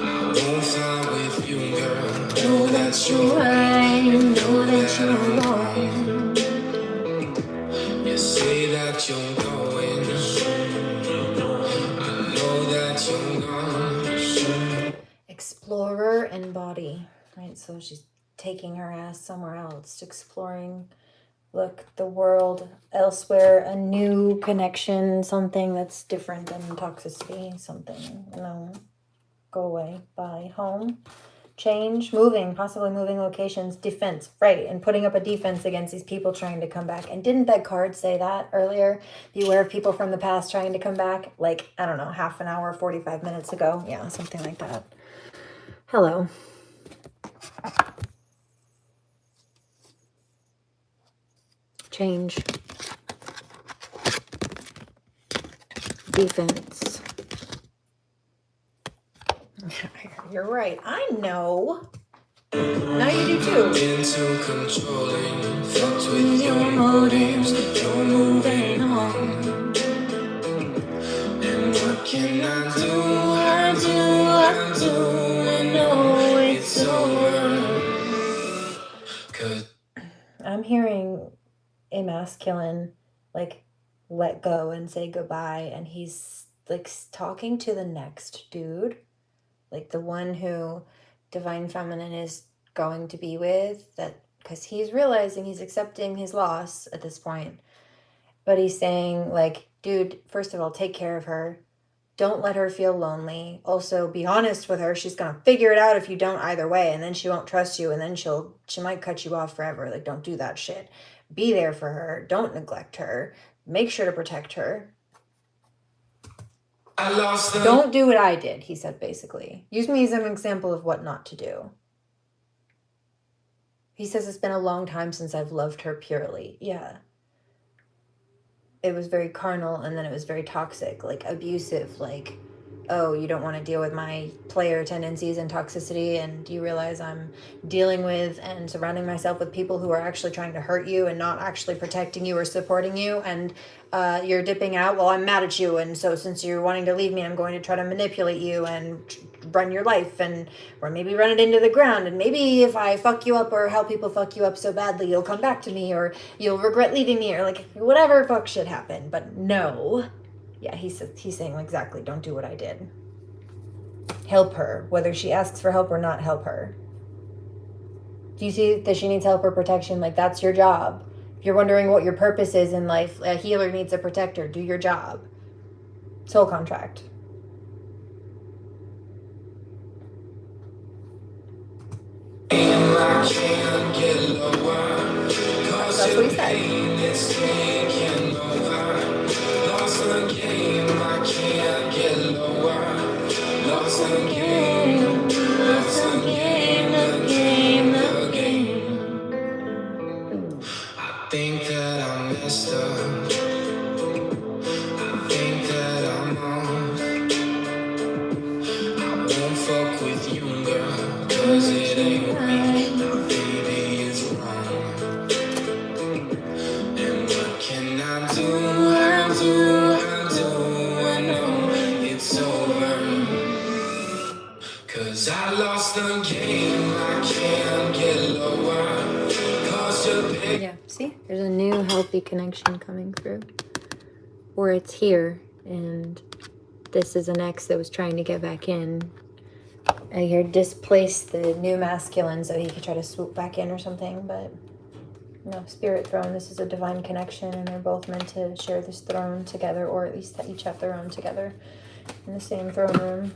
I won't fly with you, girl. Know that you're right, know that you're wrong. You say that you're going. I know that you're gone. Explorer and body, right? So she's taking her ass somewhere else, exploring, look, the world elsewhere, a new connection, something that's different than toxicity, something, no, go away, bye, home, change, moving, possibly moving locations, defense, right, and putting up a defense against these people trying to come back. And didn't that card say that earlier? Beware of people from the past trying to come back, like, I don't know, half an hour, 45 minutes ago, yeah, something like that. Hello. Change. Defense. You're right. I know. Now you do too. Into controlling, fucked with your motives, you're moving on. And what can I do? I know it's over. 'Cause I'm hearing a masculine, like, let go and say goodbye, and he's like talking to the next dude, like the one who divine feminine is going to be with, that because he's realizing he's accepting his loss at this point, but he's saying, like, dude, first of all, take care of her, don't let her feel lonely, also be honest with her, she's gonna figure it out if you don't either way, and then she won't trust you, and then she might cut you off forever. Like, don't do that shit. Be there for her, don't neglect her, make sure to protect her. I lost them. Don't do what I did, he said, basically. Use me as an example of what not to do. He says it's been a long time since I've loved her purely. Yeah. It was very carnal, and then it was very toxic, like abusive, like, oh, you don't want to deal with my player tendencies and toxicity, and you realize I'm dealing with and surrounding myself with people who are actually trying to hurt you and not actually protecting you or supporting you, and you're dipping out. Well, I'm mad at you, and so since you're wanting to leave me, I'm going to try to manipulate you and run your life, and or maybe run it into the ground, and maybe if I fuck you up or help people fuck you up so badly, you'll come back to me, or you'll regret leaving me, or like whatever fuck shit happened. But no. Yeah, he's saying exactly, don't do what I did. Help her, whether she asks for help or not, help her. Do you see that she needs help or protection? Like, that's your job. If you're wondering what your purpose is in life, a healer needs a protector. Do your job. Soul contract. That's what he said. Lost the game, I can't get lower. Lost the game, lost the game, the game, the game. I think that I messed up. I think that I'm lost. I won't fuck with you, girl, 'cause it ain't right. Now, baby, it's wrong. And what can I do? I know it's over. 'Cause I lost the game, I can't get lower. 'Cause Yeah, see? There's a new healthy connection coming through. Or it's here, and this is an ex that was trying to get back in. I hear displace the new masculine so he could try to swoop back in or something, but no, spirit throne, this is a divine connection, and they're both meant to share this throne together, or at least each have their own together in the same throne room.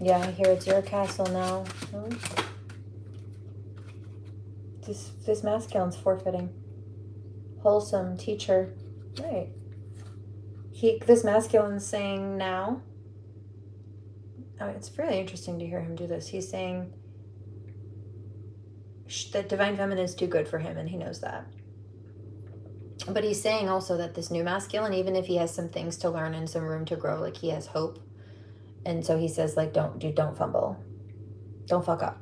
Yeah, I hear it's your castle now. This masculine's forfeiting. Wholesome teacher. Right. This masculine's saying now. Oh, it's really interesting to hear him do this. He's saying, the divine feminine is too good for him, and he knows that. But he's saying also that this new masculine, even if he has some things to learn and some room to grow, like he has hope. And so he says, like, don't fumble. Don't fuck up.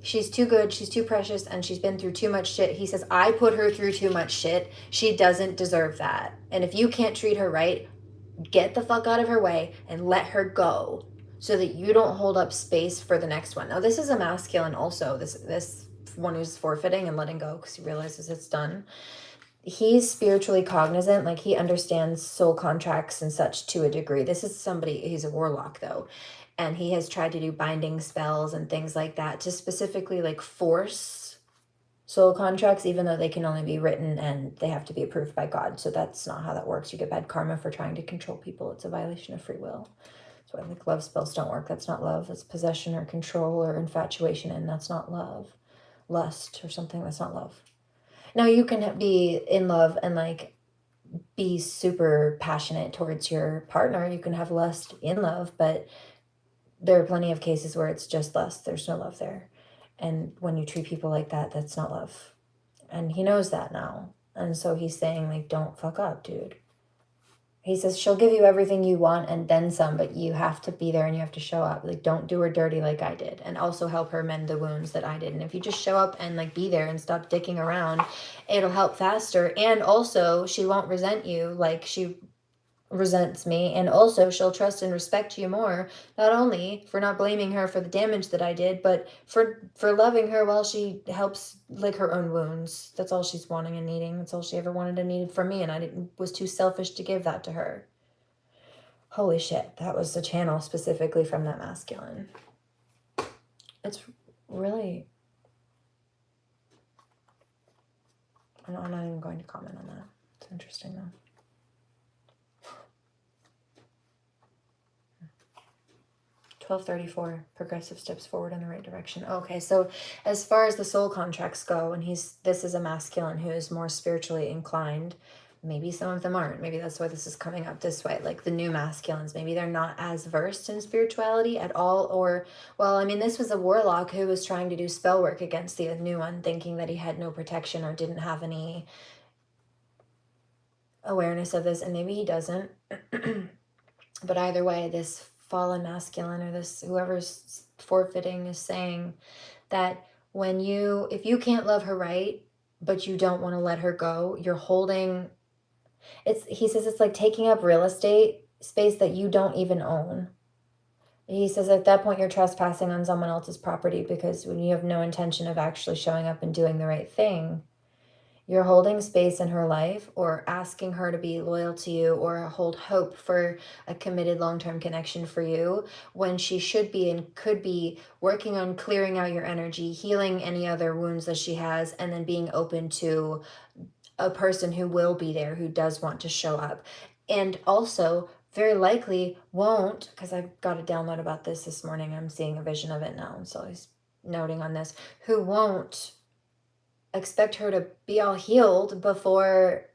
She's too good, she's too precious, and she's been through too much shit. He says, I put her through too much shit. She doesn't deserve that. And if you can't treat her right, get the fuck out of her way and let her go so that you don't hold up space for the next one. Now, this is a masculine also, this one who's forfeiting and letting go because he realizes it's done. He's spiritually cognizant, like he understands soul contracts and such to a degree. This is somebody, he's a warlock though, and he has tried to do binding spells and things like that to specifically like force soul contracts, even though they can only be written and they have to be approved by God. So that's not how that works. You get bad karma for trying to control people. It's a violation of free will. That's why like love spells don't work. That's not love. That's possession or control or infatuation, and that's not love. Lust or something, that's not love. Now you can be in love and like be super passionate towards your partner. You can have lust in love, but there are plenty of cases where it's just lust. There's no love there. And when you treat people like that, that's not love. And he knows that now. And so he's saying, like, don't fuck up, dude. He says, she'll give you everything you want and then some, but you have to be there and you have to show up. Like, don't do her dirty like I did. And also help her mend the wounds that I did. And if you just show up and, like, be there and stop dicking around, it'll help faster. And also, she won't resent you like she resents me, and also she'll trust and respect you more, not only for not blaming her for the damage that I did, but for loving her while she helps like her own wounds. That's all she's wanting and needing. That's all she ever wanted and needed from me, and I was too selfish to give that to her. Holy shit, that was the channel specifically from that masculine. It's really, I'm not even going to comment on that. It's interesting though. 1234, progressive steps forward in the right direction. Okay, so as far as the soul contracts go, and this is a masculine who is more spiritually inclined. Maybe some of them aren't. Maybe that's why this is coming up this way. Like the new masculines, maybe they're not as versed in spirituality at all. Or, well, I mean, this was a warlock who was trying to do spell work against the new one, thinking that he had no protection or didn't have any awareness of this, and maybe he doesn't. But either way, this fallen masculine or this whoever's forfeiting is saying that if you can't love her right, but you don't want to let her go, you're holding, he says it's like taking up real estate space that you don't even own. He says at that point you're trespassing on someone else's property, because when you have no intention of actually showing up and doing the right thing, you're holding space in her life or asking her to be loyal to you or hold hope for a committed long-term connection for you, when she should be and could be working on clearing out your energy, healing any other wounds that she has, and then being open to a person who will be there, who does want to show up. And also very likely won't, because I got a download about this morning. I'm seeing a vision of it now. So he's noting on this, who won't expect her to be all healed before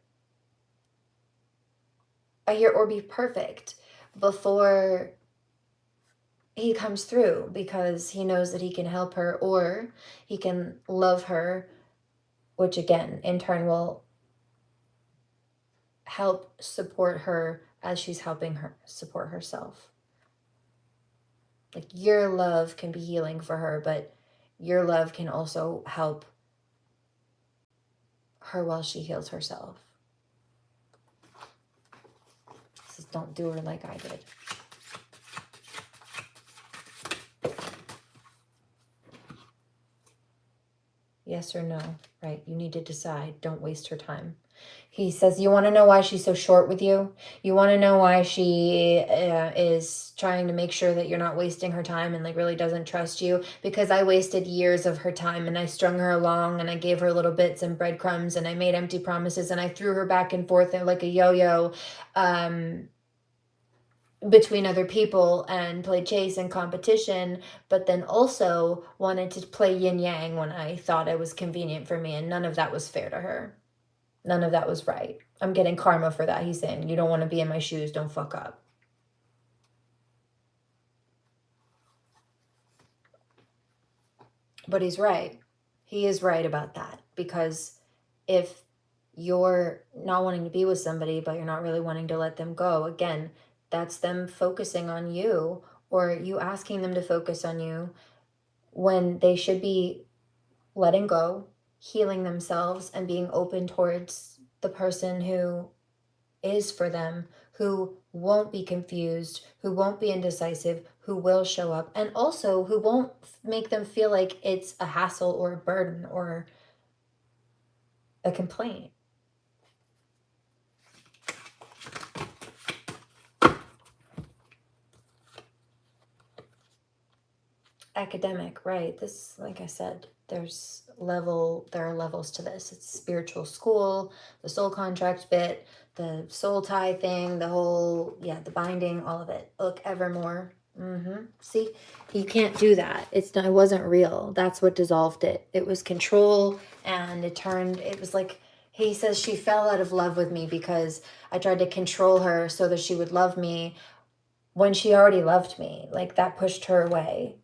a year, or be perfect before he comes through, because he knows that he can help her or he can love her, which again in turn will help support her as she's helping her support herself. Like your love can be healing for her, but your love can also help her while she heals herself. He says, don't do her like I did. Yes or no, right? You need to decide. Don't waste her time. He says, you want to know why she's so short with you? You want to know why she is trying to make sure that you're not wasting her time and like really doesn't trust you? Because I wasted years of her time, and I strung her along, and I gave her little bits and breadcrumbs, and I made empty promises, and I threw her back and forth like a yo-yo between other people and played chase and competition, but then also wanted to play yin yang when I thought it was convenient for me, and none of that was fair to her. None of that was right. I'm getting karma for that. He's saying, you don't want to be in my shoes, don't fuck up. But he's right. He is right about that, because if you're not wanting to be with somebody, but you're not really wanting to let them go, again, that's them focusing on you, or you asking them to focus on you, when they should be letting go, healing themselves, and being open towards the person who is for them, who won't be confused, who won't be indecisive, who will show up, and also who won't make them feel like it's a hassle or a burden or a complaint. Academic, right? This, like I said, there are levels to this. It's spiritual school, the soul contract bit, the soul tie thing, the whole, the binding, all of it. Look, evermore. See, you can't do that. It wasn't real. That's what dissolved it. It was control, and it was like, he says she fell out of love with me because I tried to control her so that she would love me when she already loved me. Like, that pushed her away.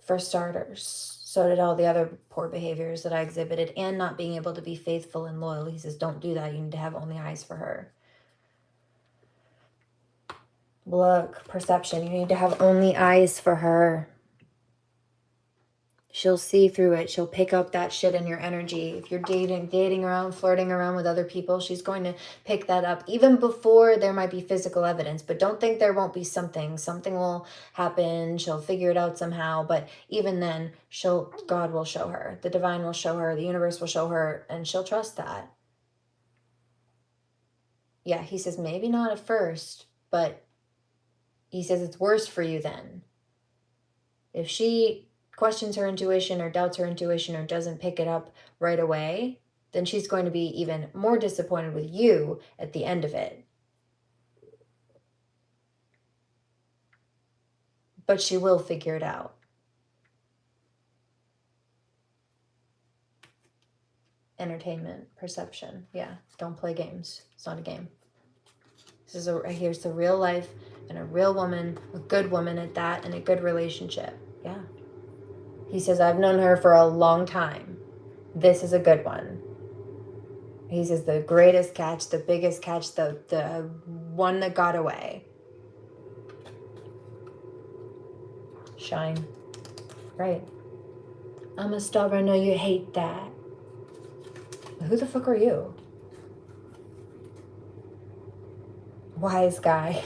For starters, so did all the other poor behaviors that I exhibited, and not being able to be faithful and loyal. He says, don't do that. You need to have only eyes for her. Look, perception. You need to have only eyes for her. She'll see through it. She'll pick up that shit in your energy. If you're dating around, flirting around with other people, she's going to pick that up even before there might be physical evidence. But don't think there won't be something. Something will happen. She'll figure it out somehow. But even then, God will show her. The divine will show her. The universe will show her. And she'll trust that. Yeah, he says maybe not at first, but he says it's worse for you then. If she questions her intuition or doubts her intuition or doesn't pick it up right away, then she's going to be even more disappointed with you at the end of it. But she will figure it out. Entertainment, perception. Yeah, don't play games. It's not a game. Here's the real life and a real woman, a good woman at that, and a good relationship. Yeah. He says, I've known her for a long time. This is a good one. He says the greatest catch, the biggest catch, the one that got away. Shine. Right. I'm a star, I know you hate that. Who the fuck are you? Wise guy.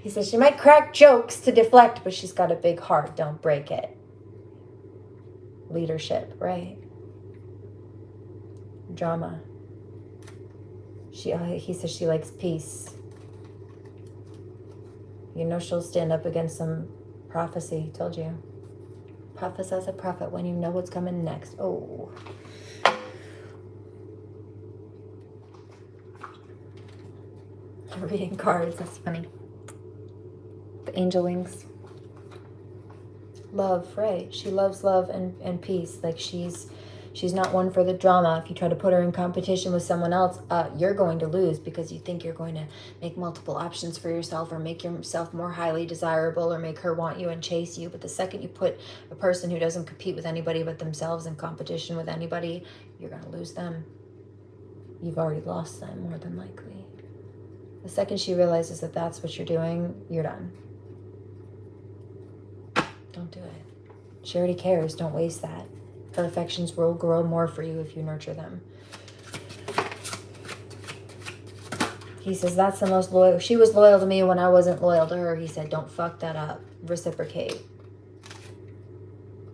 He says she might crack jokes to deflect, but she's got a big heart. Don't break it. Leadership, right? Drama. He says she likes peace. You know she'll stand up against some prophecy. Told you. Prophesize a prophet when you know what's coming next. Oh. Reading cards. That's funny. The angel wings. Love, right? She loves love and peace. Like she's not one for the drama. If you try to put her in competition with someone else, you're going to lose because you think you're going to make multiple options for yourself or make yourself more highly desirable or make her want you and chase you. But the second you put a person who doesn't compete with anybody but themselves in competition with anybody, you're going to lose them. You've already lost them, more than likely. The second she realizes that that's what you're doing, you're done. Don't do it. She already cares. Don't waste that. Her affections will grow more for you if you nurture them. He says, that's the most loyal. She was loyal to me when I wasn't loyal to her. He said, don't fuck that up. Reciprocate.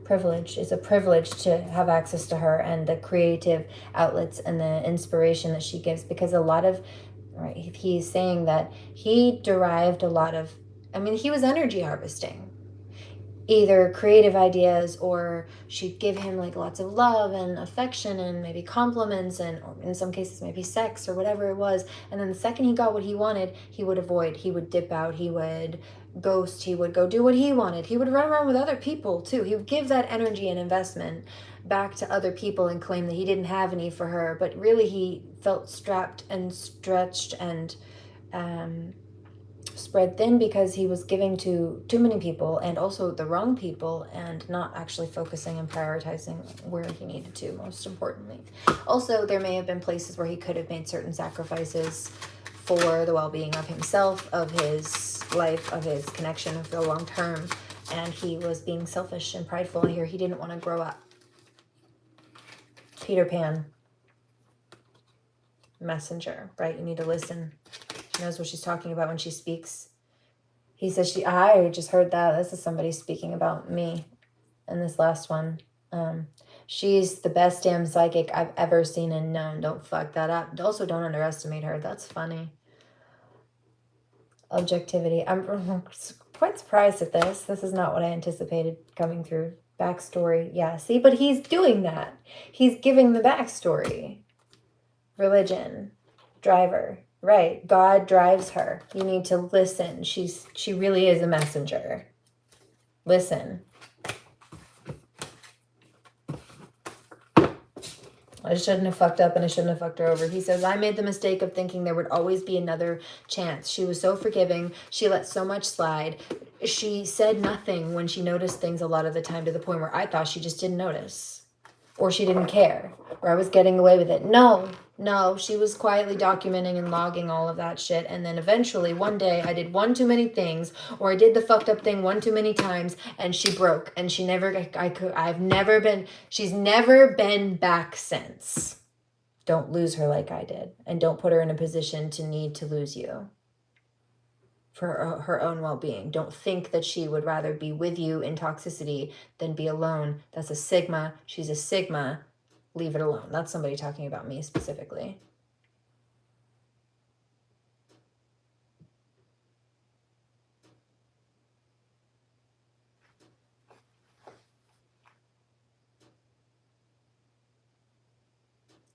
Privilege. It's a privilege to have access to her and the creative outlets and the inspiration that she gives, because a lot of, right, he's saying that he derived a lot of, he was energy harvesting. Either creative ideas, or she'd give him like lots of love and affection and maybe compliments and, or in some cases maybe sex or whatever it was. And then the second he got what he wanted, he would avoid, he would dip out, he would ghost, he would go do what he wanted. He would run around with other people too. He would give that energy and investment back to other people and claim that he didn't have any for her, but really he felt strapped and stretched and spread thin because he was giving to too many people and also the wrong people and not actually focusing and prioritizing where he needed to, most importantly. Also, there may have been places where he could have made certain sacrifices for the well-being of himself, of his life, of his connection for the long term, and he was being selfish and prideful here. He didn't want to grow up. Peter Pan. Messenger, right? You need to listen. She knows what she's talking about when she speaks. He says, I just heard that. This is somebody speaking about me in this last one. She's the best damn psychic I've ever seen and known. Don't fuck that up. Also, don't underestimate her. That's funny. Objectivity. I'm quite surprised at this. This is not what I anticipated coming through. Backstory. Yeah, see, but he's doing that. He's giving the backstory. Religion. Driver. Right. God drives her. You need to listen. She really is a messenger. Listen. I shouldn't have fucked up and I shouldn't have fucked her over. He says, I made the mistake of thinking there would always be another chance. She was so forgiving. She let so much slide. She said nothing when she noticed things a lot of the time, to the point where I thought she just didn't notice. Or she didn't care. Or I was getting away with it. No, she was quietly documenting and logging all of that shit. And then eventually one day I did one too many things, or I did the fucked up thing one too many times, and she broke. And she's never been back since. Don't lose her like I did. And don't put her in a position to need to lose you for her own well-being. Don't think that she would rather be with you in toxicity than be alone. That's a Sigma. She's a Sigma. Leave it alone. That's somebody talking about me specifically.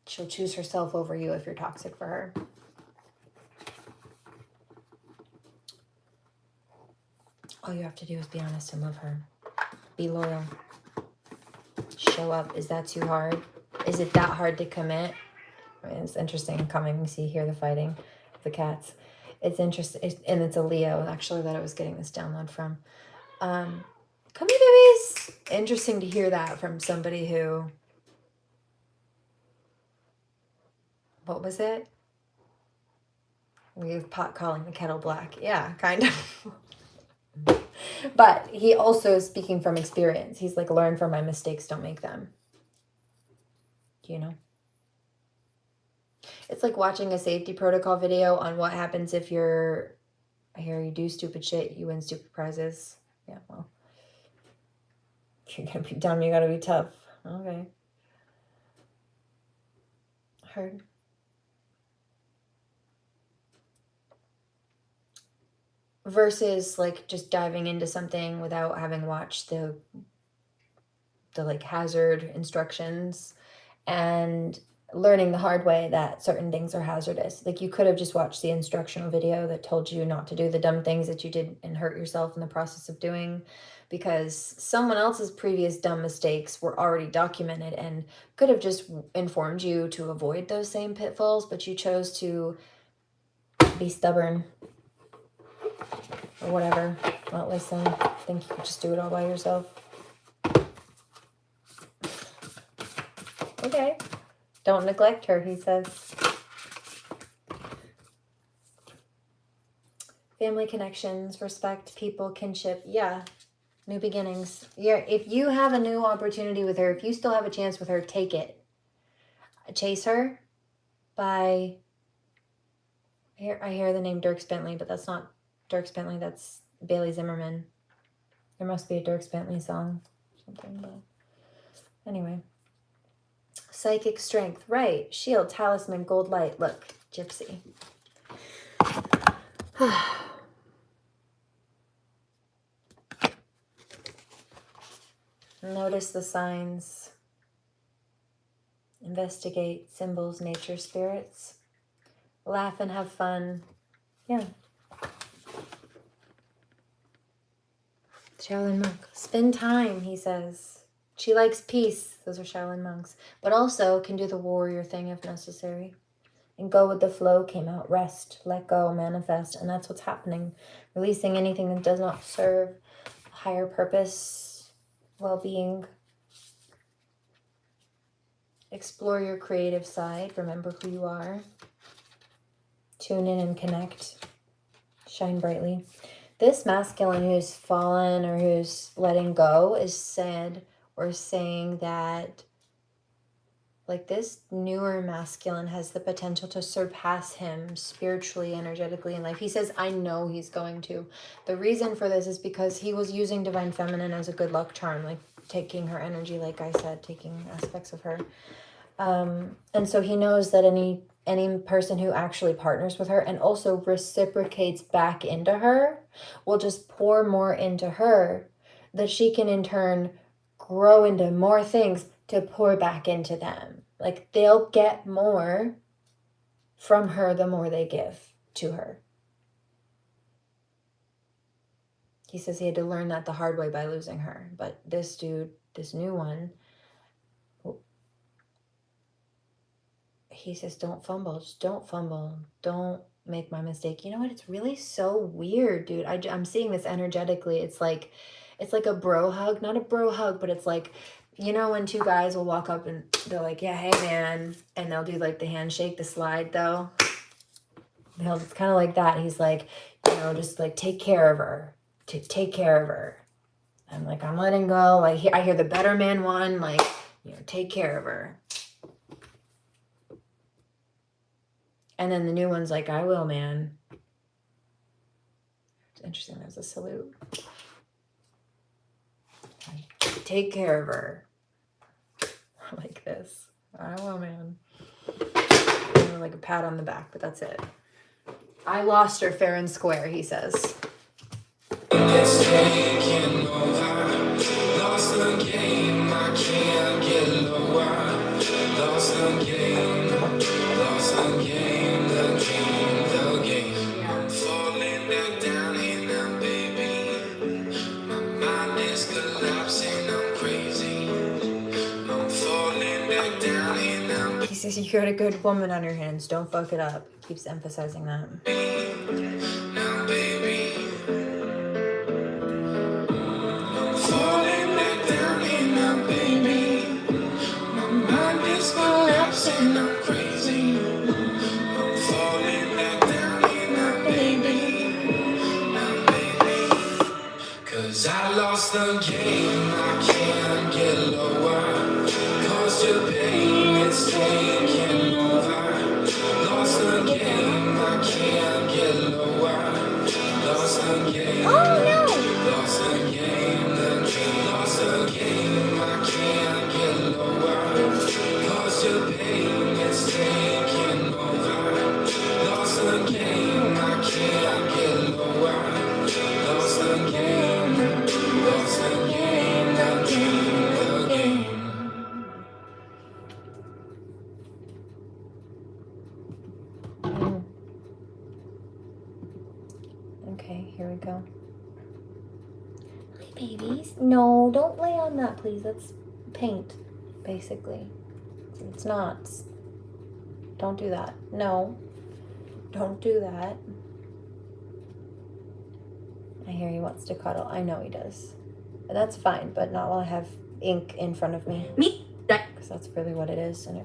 She'll choose herself over you if you're toxic for her. All you have to do is be honest and love her. Be loyal. Show up. Is that too hard? Is it that hard to commit? I mean, it's interesting coming. You see here the fighting of the cats. It's interesting. And it's a Leo, actually, that I was getting this download from. Come here, babies. Interesting to hear that from somebody who... What was it? We have pot calling the kettle black. Yeah, kind of. But he also is speaking from experience. He's like, learn from my mistakes, don't make them. You know? It's like watching a safety protocol video on what happens if you're... I hear you do stupid shit, you win stupid prizes. Yeah, well. If you're going to be dumb, you got to be tough. Okay. Heard. Versus like just diving into something without having watched the like hazard instructions and learning the hard way that certain things are hazardous. Like you could have just watched the instructional video that told you not to do the dumb things that you did and hurt yourself in the process of doing, because someone else's previous dumb mistakes were already documented and could have just informed you to avoid those same pitfalls, but you chose to be stubborn or whatever, not listen, think you could just do it all by yourself. Okay. Don't neglect her, he says. Family connections, respect, people, kinship. Yeah. New beginnings. Yeah. If you have a new opportunity with her, if you still have a chance with her, take it. Chase her by... I hear the name Dierks Bentley, but that's not Dierks Bentley. That's Bailey Zimmerman. There must be a Dierks Bentley song. Something, but... Anyway. Psychic strength, right. Shield, talisman, gold light. Look, gypsy. Notice the signs. Investigate symbols, nature, spirits. Laugh and have fun. Yeah. Shaolin monk. Spend time, he says. She likes peace. Those are Shaolin monks. But also can do the warrior thing if necessary. And go with the flow came out. Rest, let go, manifest. And that's what's happening. Releasing anything that does not serve higher purpose, well-being. Explore your creative side. Remember who you are. Tune in and connect. Shine brightly. This masculine who's fallen or who's letting go is said or saying that like this newer masculine has the potential to surpass him spiritually, energetically in life. He says, I know he's going to. The reason for this is because he was using divine feminine as a good luck charm, like taking her energy, like I said, taking aspects of her. And so he knows that any person who actually partners with her and also reciprocates back into her will just pour more into her, that she can in turn grow into more things to pour back into them. Like they'll get more from her the more they give to her. He says he had to learn that the hard way by losing her. But this dude, this new one, he says, don't fumble. Just don't fumble. Don't make my mistake. You know what? It's really so weird, dude. I'm seeing this energetically. It's like a bro hug. Not a bro hug, but it's like, you know, when two guys will walk up and they're like, yeah, hey, man. And they'll do like the handshake, the slide, though. It's kind of like that. He's like, you know, just like take care of her. Take care of her. I'm like, I'm letting go. Like, I hear the better man one. Like, you know, take care of her. And then the new one's like, I will, man. It's interesting. There's a salute. Take care of her. Like this. I will, man. Like a pat on the back, but that's it. I lost her fair and square, he says. It's taking over. Lost the game, I can't get lower. Lost the game, lost the game, the game. I'm falling back down here now, baby. My mind is collapsing, I'm crazy. I'm falling back down here now. He says you got a good woman on your hands, don't fuck it up. Keeps emphasizing that. Now, baby. Falling back down here now, baby. My mind is collapsing, I'm crazy. I'm falling back down here now, baby. Now, baby. 'Cause I lost the game, I can't get lower. Cause your pain, it's taking over. Lost the game, I can't get lower. Lost the game. Oh no! Lost the game, lost the game, I can't get lower. Cause your pain, it's taking over. Lost the game, I can't get lower. Lost the game, lost the game, the game. Okay, here we go. Hi, babies. No, don't lay on that, please. That's paint, basically. It's not. Don't do that. No. Don't do that. I hear he wants to cuddle. I know he does. And that's fine, but not while I have ink in front of me. Me? Because that's really what it is, and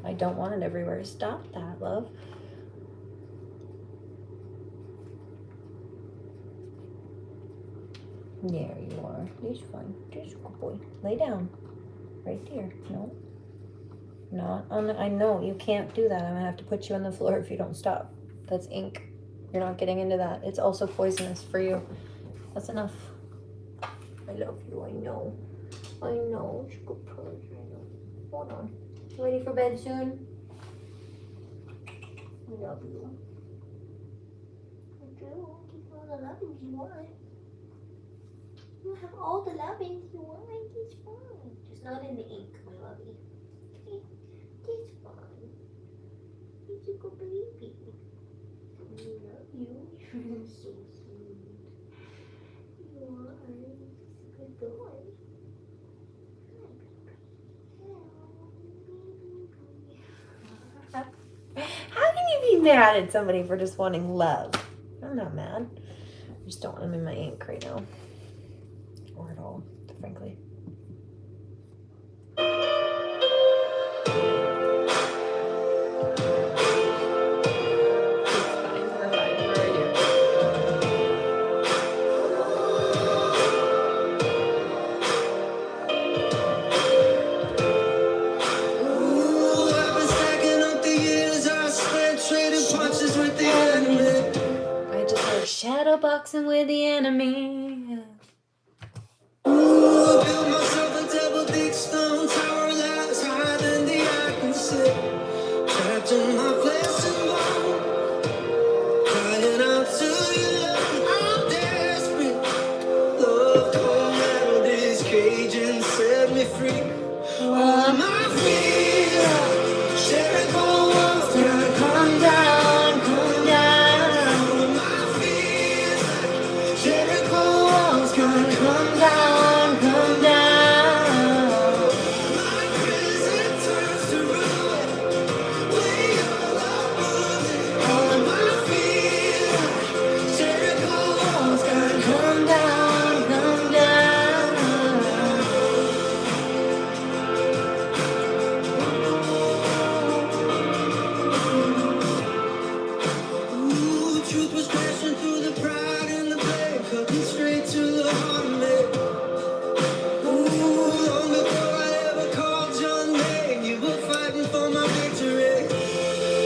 I don't want it everywhere. Stop that, love. There you are. That's fine. Just a good boy. Lay down. Right there. No. Not on the, I know, you can't do that. I'm gonna have to put you on the floor if you don't stop. That's ink. You're not getting into that. It's also poisonous for you. That's enough. I love you, I know. I know. It's a good purge, I know. Hold on. You ready for bed soon? I love you. I do. Give all the loving you want. You have all the loving you want. It's fine. Just not in the ink, my lovey. Okay. It's fine. He's a good baby. I love you. You're so sweet. You are a good boy. Hi, mad at somebody for just wanting love. I'm not mad. I just don't want them in my ink right now. Or at all, frankly. Shadow boxing with the enemy. Ooh, I built myself a double big stone tower that's higher than the eye can see. Trapped in my flesh and bone, crying out to you, love. I'm desperate. Love come out of this cage and set me free. All of my fears, Jericho walls gonna come down, come down. All of my fears, Jericho walls gonna come down, come down. My prison turns to ruin. We all are losing. All of my fears, Jericho walls gonna come down, come down. Ooh, truth was crashing through the pride and the blame, cutting straight to the heart of me. Ooh, long before I ever called your name, you were fighting for my victory.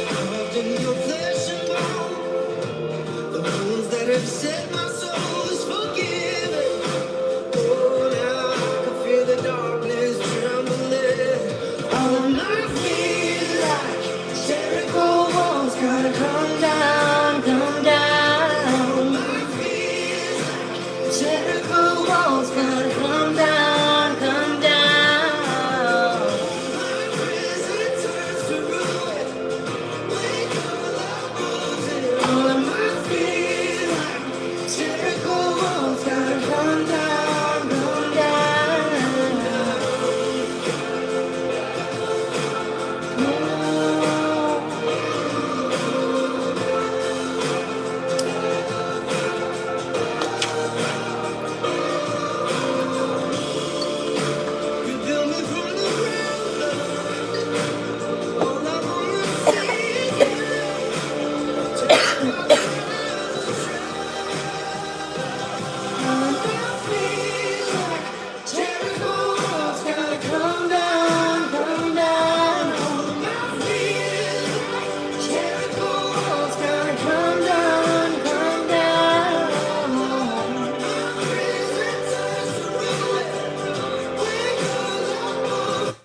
Carved in your flesh and bone, the wounds that have set my soul is forgiven. Oh, now I can feel the darkness trembling. All of my fears like Jericho walls gotta come down, come down. All of my fears like Jericho walls gotta come down, come down. My prison turns to ruin. We call our bruises. All of my fears like Jericho walls gotta come down, come down. You built me from the ground up. All I wanna see is you. Take my all of my fears like Jericho walls gotta come down, come down. All of my fears like Jericho walls gotta come down, come down. My prison turns to ruin. We call our bruises.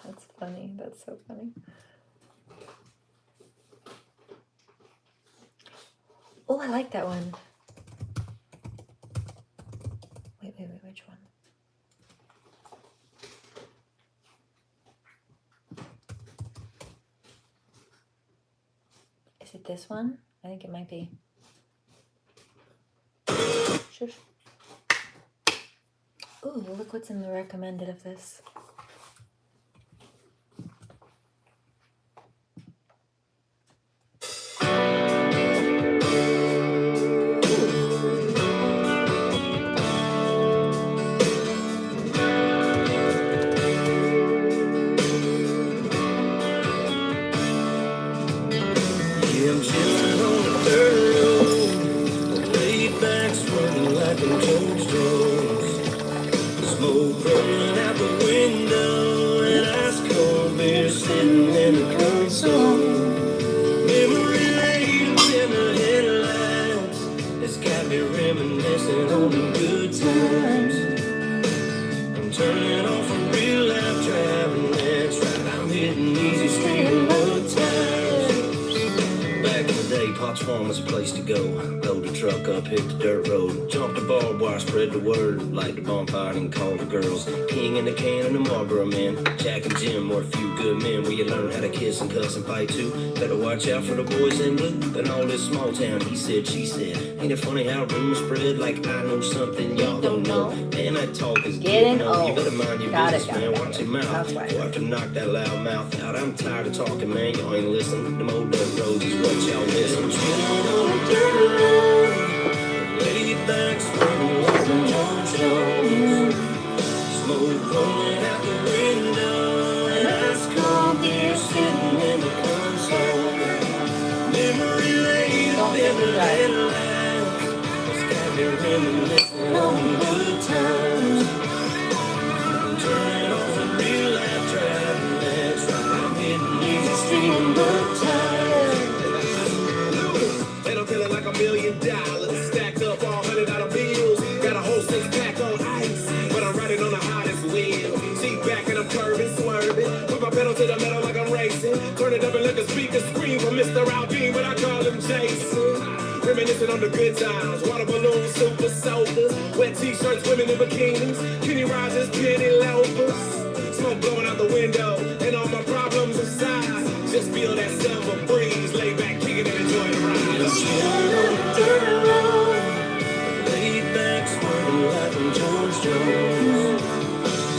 That's funny. That's so funny. Oh, I like that one. Wait, which one? Is it this one? I think it might be. Shush. Ooh, look what's in the recommended of this. Yeah, I'm chilling on the dirt road. Laid back, sweating like them toadstools. Smoke rolling out the window, and ice cold beer sitting in the console. Memory laid up in the headlights. It's got me reminiscing on the good times. I'm turning off a real life driving. That's right, I'm hitting easy street and wood tires. Back in the day, Potts Farm was a place to go. Load a truck up, hit the dirt road. Jump the barbed wire, spread the word. Light the bonfire and call the girls. King in the can and the Marlboro man. Jack and Jim were a few good men. Where you learn how to kiss and cuss and fight too. Better watch out for the boys in blue. And all this small town, he said, she said. Ain't it funny how rumors spread like I know something y'all don't know. Man, that talk is Getting old. You old. better mind your Got business, it. man. Watch your mouth. That's right. You'll have to knock that loud mouth out. I'm tired of talking, man. Y'all ain't listening. Them old dirt roads is what y'all missing. Laid back, swimming like a Jones. Smoke rolling out the window. And ice cold beer sitting in the console. Memory laid up in the headlights. It's got me reminiscing on good times. Turning off a real life driving. That's right. I'm hitting easy stream but tired. And I'm feeling like $1 million. Stacked up all $100 bills. Got a whole 6-pack on ice. But I'm riding on the hottest wheel. Seat back and I'm curving, swerving. Put my pedal to the metal like I'm racing. Turn it up and let the speaker scream for Mr. Alvin, but I call him Jason. Reminiscing on the good times. Water balloons, super soakers. Wet t-shirts, women in bikinis. Kenny Rogers, penny loafers. Smoke blowing out the window. And all my problems aside. Just feel that summer breeze. Lay back, kicking and enjoy the ride. Laid back, swerving like I'm Jones.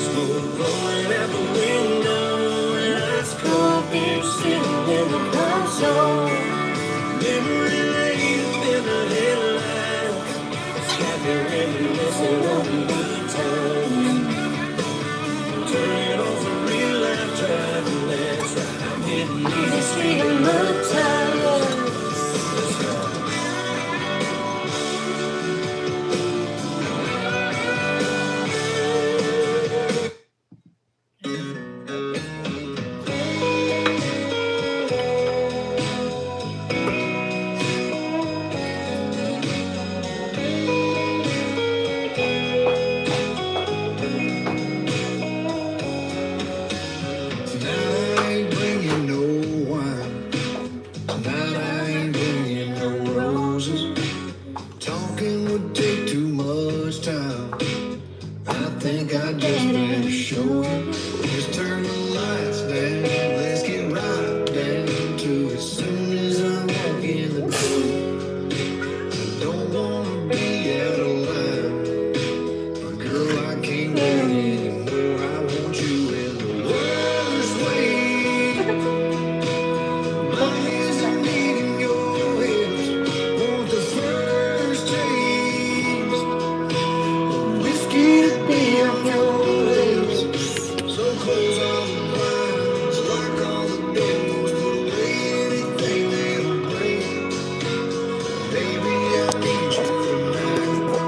Smoke blowing out the window. And ice cold beer sitting in the console. Memory laid up in the headlights. It's got me reminiscing on good times. Turning off a real life driving. That's right. I'm hitting easy street in the tires. That's right. Tonight I ain't bringing no wine. Tonight I ain't bringing no roses. Talking would take too much time. I think I just better show you. Just turn the lights down. Let's get right down to it. As soon as I walk in the door, I don't wanna be out of line. But girl, I can't wait anymore. I want you in the worst way. My hands are needing your hips. Want the first taste. Whiskey to be on your lips. So close all the blinds, lock all the doors, put away anything that'll break. Baby, I need you tonight.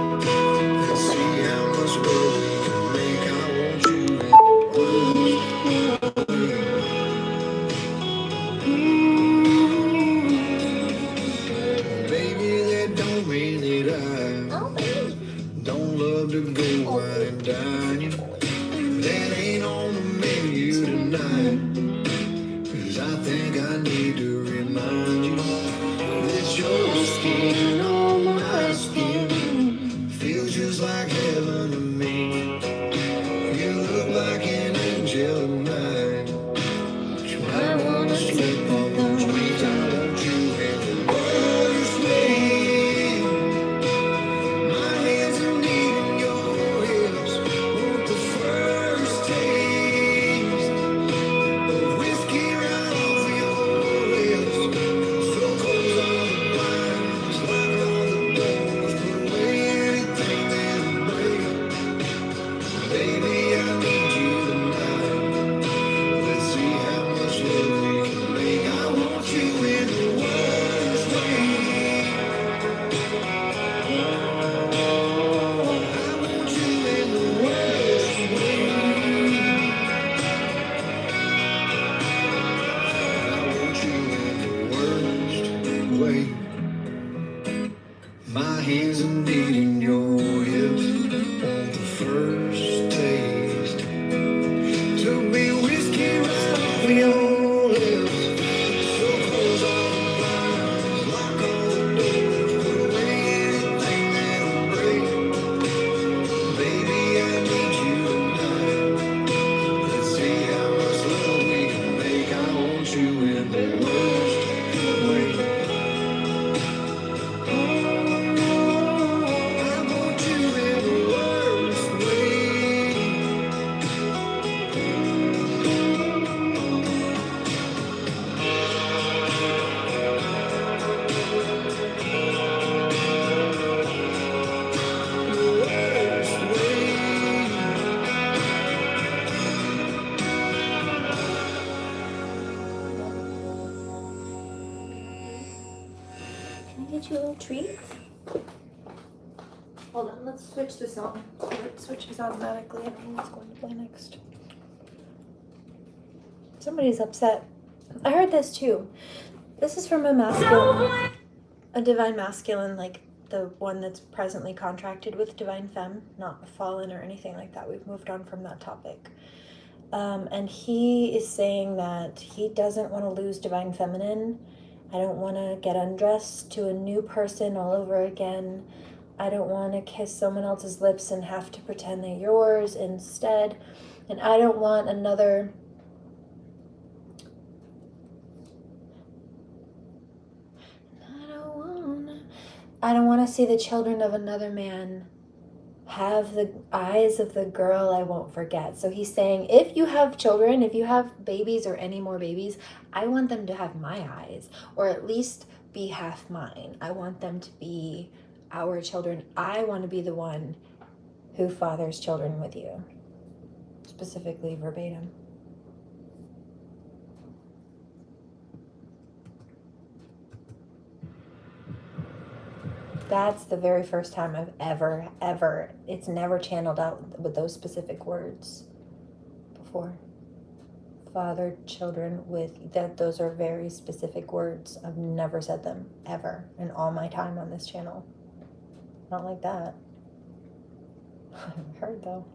Let's see how much love we can make. I want you in baby, that don't mean that I don't love to go wine and dine you. That ain't on the menu tonight. 'Cause I think I need to remind you that your skin on my skin feels just like heaven to me. You look like an angel tonight. You might wanna slip off the streets. I want you in the worst way. My hands are needing your hips. Want the first taste of whiskey right off your lips. treat. Hold on, let's switch this on. It switches automatically. I don't know what's going to play next. Somebody's upset. I heard this too. This is from a masculine, a divine masculine, like the one that's presently contracted with divine femme, not fallen or anything like that. We've moved on from that topic. And he is saying that he doesn't want to lose divine feminine. I don't want to get undressed to a new person all over again. I don't want to kiss someone else's lips and have to pretend they're yours instead. And I don't want another... I don't want to see the children of another man have the eyes of the girl I won't forget. So he's saying, if you have children, if you have babies or any more babies, I want them to have my eyes, or at least be half mine. I want them to be our children. I want to be the one who fathers children with you. Specifically verbatim. That's the very first time I've ever, it's never channeled out with those specific words before. Father, children with, that those are very specific words. I've never said them ever in all my time on this channel. Not like that. I've heard though.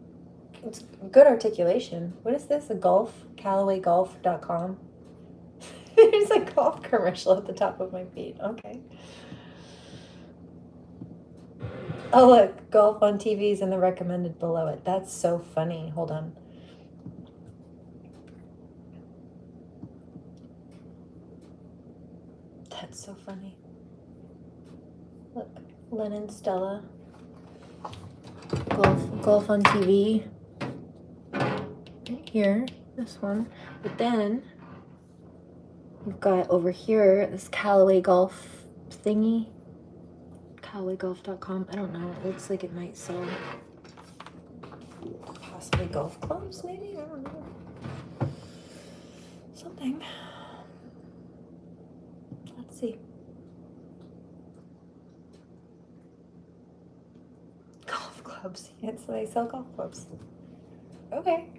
It's good articulation. What is this? A golf? CallawayGolf.com. There's a golf commercial at the top of my feed. Okay. Oh, look, golf on TV's in the recommended below it. That's so funny. Hold on. That's so funny. Look, Lennon Stella. Golf on TV. Right here, this one. But then we've got over here this Callaway Golf thingy. CallawayGolf.com. I don't know. It looks like it might sell possibly golf clubs, maybe? I don't know. Something. Let's see. Golf clubs. Yes, they sell golf clubs. Okay.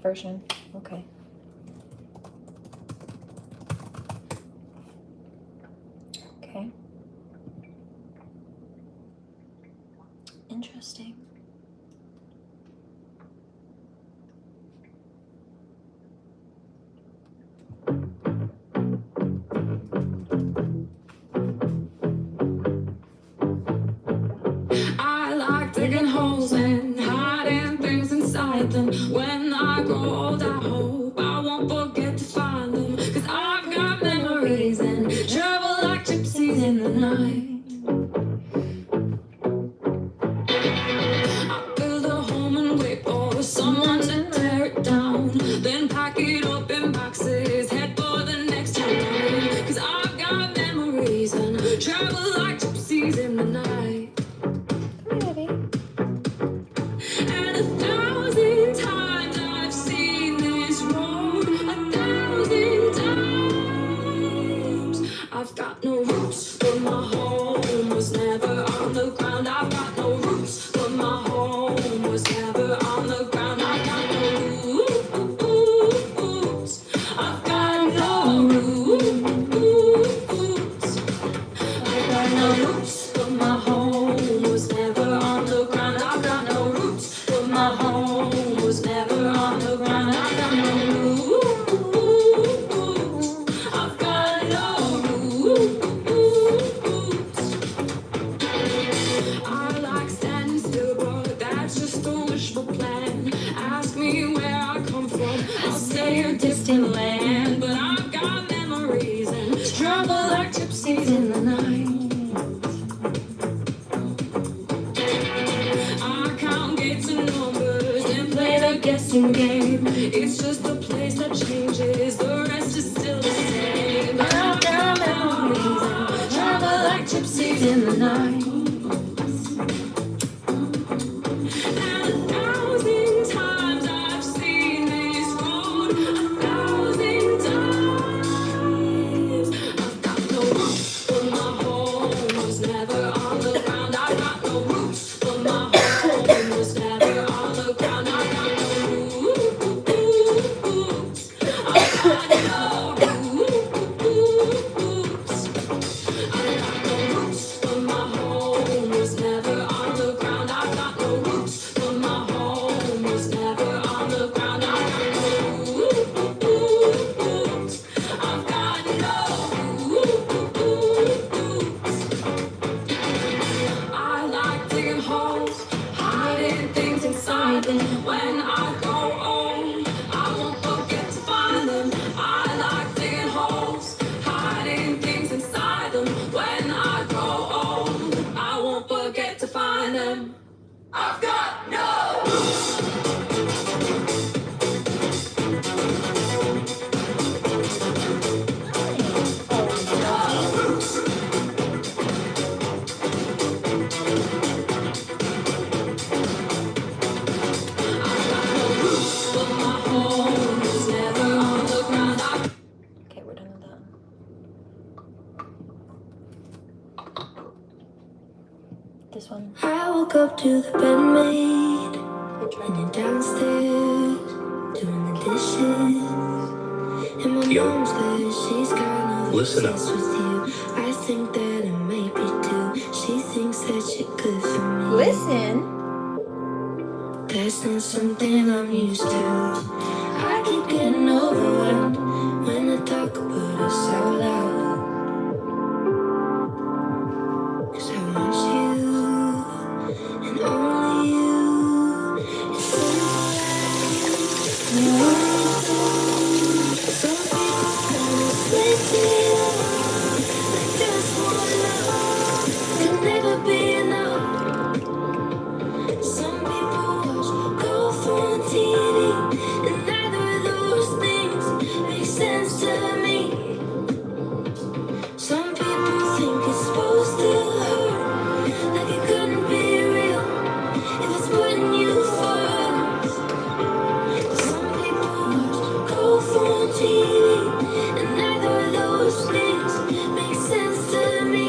version. Okay. Okay. Interesting. I like digging holes and hiding things inside them. When I grow old, I hope I won't forget to find them. 'Cause I've got memories and travel like gypsies in the night. I build a home and wait for someone to tear it down. Then pack it up in boxes, head for the next town. 'Cause I've got memories and travel like gypsies in the night. Maybe. And 1,000 times I've seen this road, 1,000 times. I've got no roots, but my home was never on the ground. I've got no roots, but my home was never on the ground. I've got no roots. I've got no roots. I've got no roots, but my home was never on the ground. I've got no roots, but my home was never on the ground. I've got no roots. I've got no roots. I like standing still, but that's just a wishful plan. Ask me where I come from, I'll say a distant land. But I've got memories and travel like gypsies in the night. I count gates and numbers and play the guessing game. It's just the place that changes, the rest is still the same. But I've got memories and travel like gypsies in the night. And 1,000 times I've seen this road, 1,000 times. I've got no roots, but my home was never on the ground. I've got no roots, but my home was never on the ground. I've got no roots. I've got no roots. I've got no roots, but my home was never on the ground. I've got no roots, but my home was never on the ground. I've got no roots. I've got no roots. I like digging holes, hiding things inside them. When I grow old, I won't forget to find them. I like digging holes, hiding things inside them. When I grow old, I won't forget to find them. I've got no roots. But my home was never on the ground. Okay, we're done with that. This one. I woke up to the bed made, and you're downstairs doing the dishes. And my mom's there, she's kind of obsessed with you. I think that it may be too. She thinks that you're good for me. Listen. That's not something I'm used to. I keep getting overwhelmed when I talk about us out loud. 'Cause I want you, and only you. It's some people wanna split it up, like just one love can never be enough. Some people watch golf on TV, and neither of those things make sense to me. Some people think it's supposed to hurt, like it couldn't be real if it's putting you first. Some people watch golf on TV, and neither of those things make sense to me.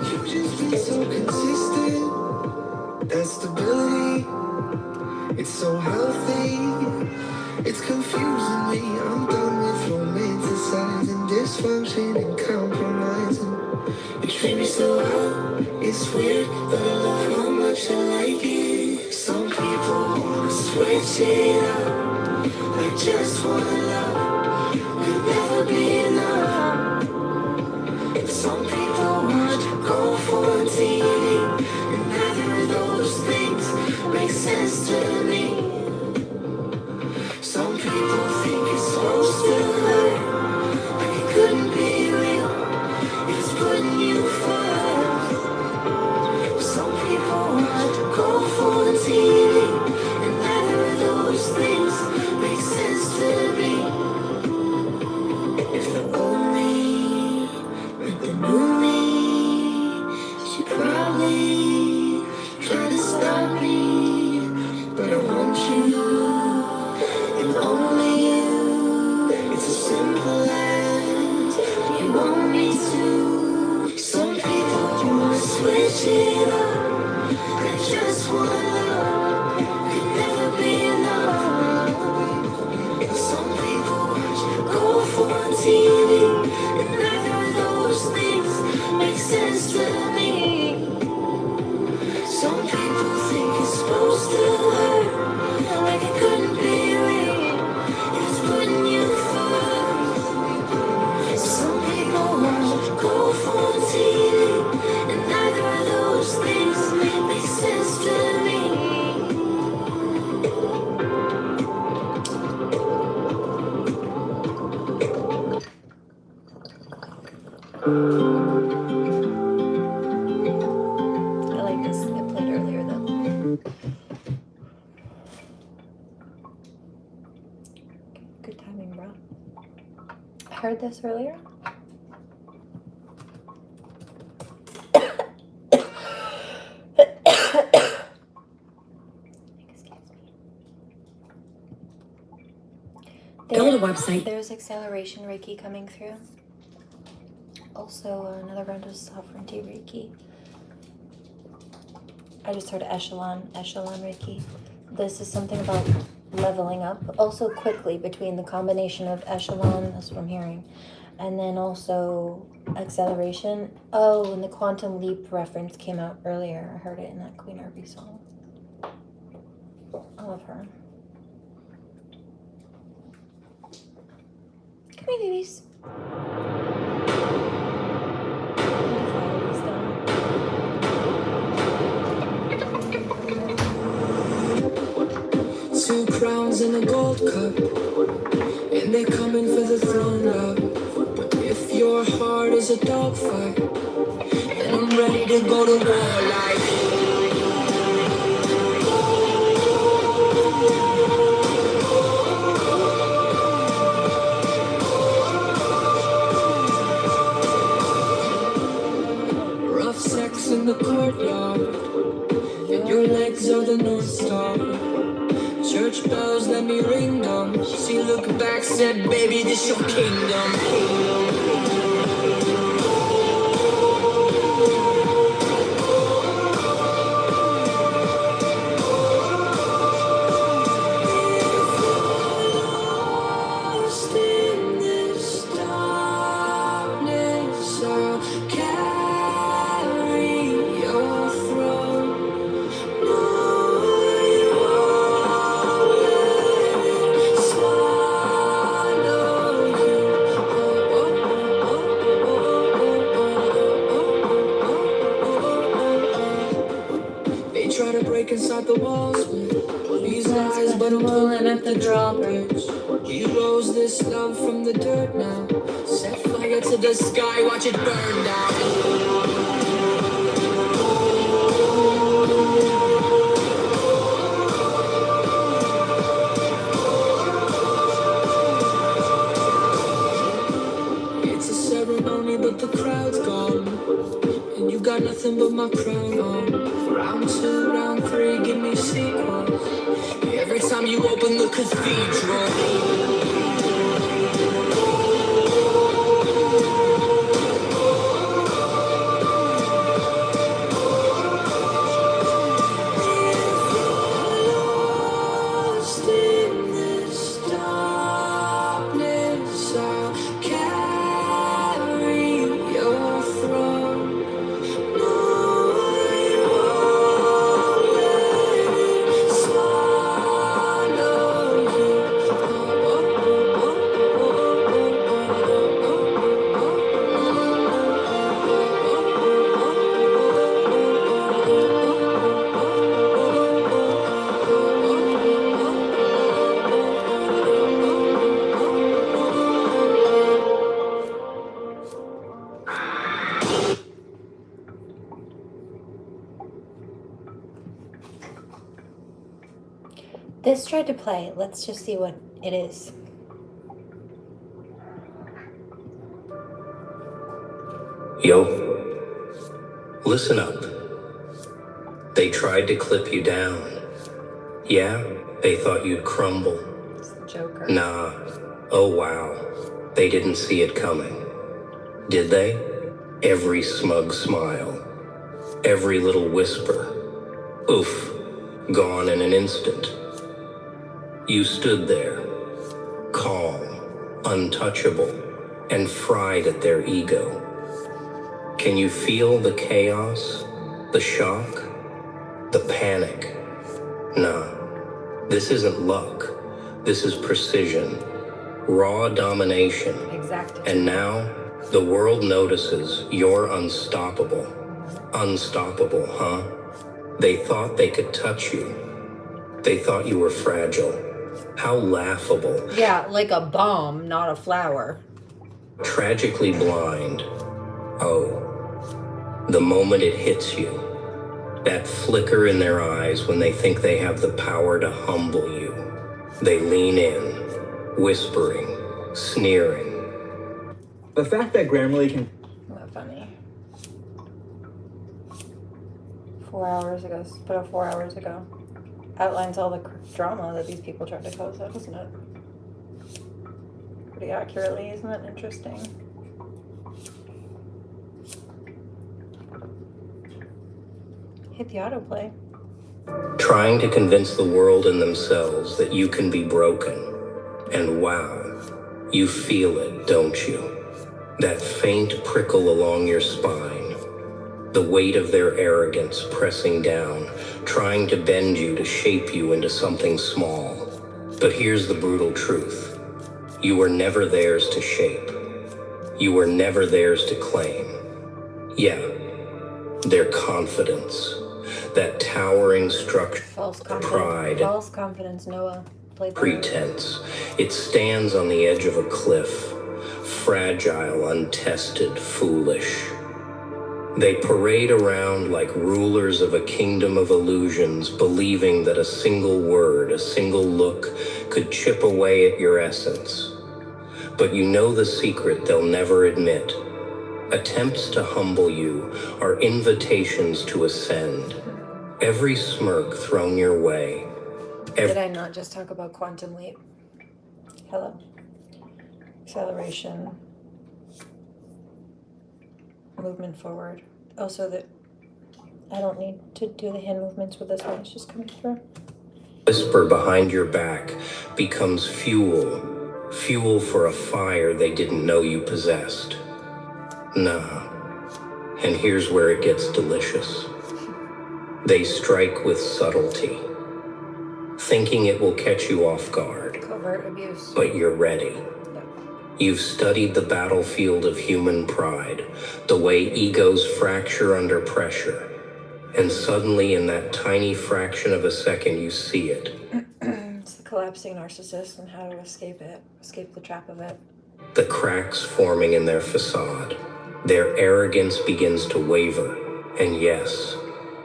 You just been so consistent. That stability, it's so healthy. dysfunction and compromising. You treat me so well, it's weird, but I love how much I like it. Some people wanna switch it up, I just wanna love, could never be enough. And some people want to go for TV, and neither of those things make sense to me. Some people think it's supposed to hurt, like it couldn't be real, it's putting you first. Some people want to go for TV, and neither of those things make sense to me. If the old me met the new me, she probably try to stop me, but I want you, and only you. It's as simple as you want me to. Some people wanna switch it up, they just wanna love, could never be enough. And some people watch go for TV, and neither of those things make sense to me. Some people think it's supposed to hurt, like it couldn't be real, it's putting you first. Some people want to go for TV, and neither of those things make sense to me. I like this. It played earlier though. Good timing, bro. I heard this earlier. Go to the website. There's acceleration Reiki coming through. Also, another round of sovereignty Reiki. I just heard echelon Reiki. This is something about leveling up. Also quickly between the combination of echelon, that's what I'm hearing, and then also acceleration. Oh, and the quantum leap reference came out earlier. I heard it in that Queen Irby song. I love her. Come here, babies. Two crowns and a gold cup, and they're coming for the throne up. If your heart is a dogfight, then I'm ready to go to war like. Rough sex in the courtyard, and your legs are the North Star. Church bells, let me ring them. She looked back, said, baby, this your kingdom. Lost in this darkness, I'll carry your throne. No, you won't let it swallow you. They try to break inside the walls with these lies, but I'm pulling at the drawbridge. Heroes this love from the dirt now. Set fire to the sky, watch it burn down. It's a ceremony, but the crowd's gone, and you got nothing but my crown on. Round 2, round 3, give me sequel. Every time you open the cathedral. Lost in this darkness, I'll carry This tried to play. Let's just see what it is. Yo, listen up. They tried to clip you down. Yeah, they thought you'd crumble. It's the Joker. Nah, oh wow, they didn't see it coming. Did they? Every smug smile, every little whisper, oof, gone in an instant. You stood there, calm, untouchable, and fried at their ego. Can you feel the chaos, the shock, the panic? Nah, this isn't luck. This is precision, raw domination. Exactly. And now, the world notices you're unstoppable. Unstoppable, huh? They thought they could touch you. They thought you were fragile. How laughable. Yeah, like a bomb, not a flower. Tragically blind. Oh, the moment it hits you. That flicker in their eyes when they think they have the power to humble you. They lean in, whispering, sneering. The fact that Grammarly can... Not funny. 4 hours ago, put up 4 hours ago. Outlines all the drama that these people tried to cause up, isn't it? Pretty accurately, isn't it interesting? Hit the autoplay. Trying to convince the world and themselves that you can be broken. And wow, you feel it, don't you? That faint prickle along your spine. The weight of their arrogance pressing down, trying to bend you, to shape you into something small. But here's the brutal truth. You were never theirs to shape. You were never theirs to claim. Yeah, their confidence. That towering structure, False confidence. pride, False confidence, Noah. Played that. pretense. It stands on the edge of a cliff, fragile, untested, foolish. They parade around like rulers of a kingdom of illusions, believing that a single word, a single look could chip away at your essence. But you know the secret they'll never admit. Attempts to humble you are invitations to ascend. Every smirk thrown your way. Did I not just talk about quantum leap? Hello. Acceleration. Movement forward. Also that I don't need to do the hand movements with this one. It's just coming through. Whisper behind your back becomes fuel. Fuel for a fire they didn't know you possessed. Nah. And here's where it gets delicious. They strike with subtlety, thinking it will catch you off guard. Covert abuse. But you're ready. No. You've studied the battlefield of human pride, the way egos fracture under pressure. And suddenly, in that tiny fraction of a second, you see it. It's the collapsing narcissist and how to escape it, escape the trap of it. The cracks forming in their facade. Their arrogance begins to waver. And yes,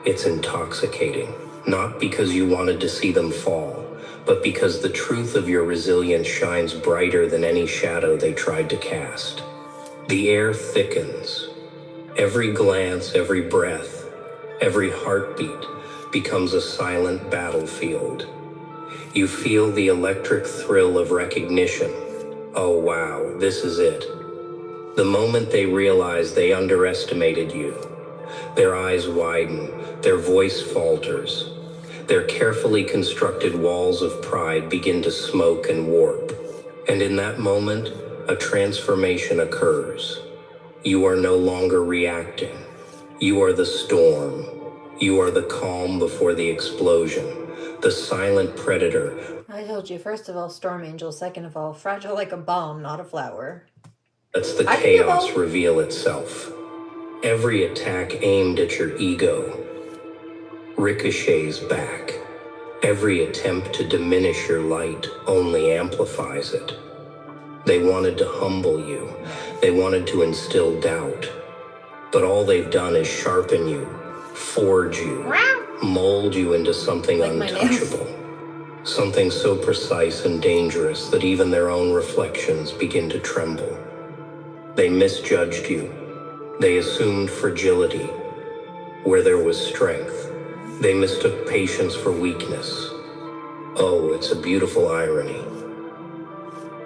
it's intoxicating. Not because you wanted to see them fall, but because the truth of your resilience shines brighter than any shadow they tried to cast. The air thickens. Every glance, every breath, every heartbeat becomes a silent battlefield. You feel the electric thrill of recognition. Oh wow, this is it. The moment they realize they underestimated you, their eyes widen, their voice falters. Their carefully constructed walls of pride begin to smoke and warp. And in that moment, a transformation occurs. You are no longer reacting. You are the storm. You are the calm before the explosion. The silent predator. I told you, first of all, storm angel. Second of all, fragile like a bomb, not a flower. Lets the chaos reveal itself. Every attack aimed at your ego ricochets back. Every attempt to diminish your light only amplifies it. They wanted to humble you. They wanted to instill doubt. But all they've done is sharpen you, forge you, mold you into something Like my nails. untouchable. Something so precise and dangerous that even their own reflections begin to tremble. They misjudged you. They assumed fragility where there was strength. They mistook patience for weakness. Oh, it's a beautiful irony.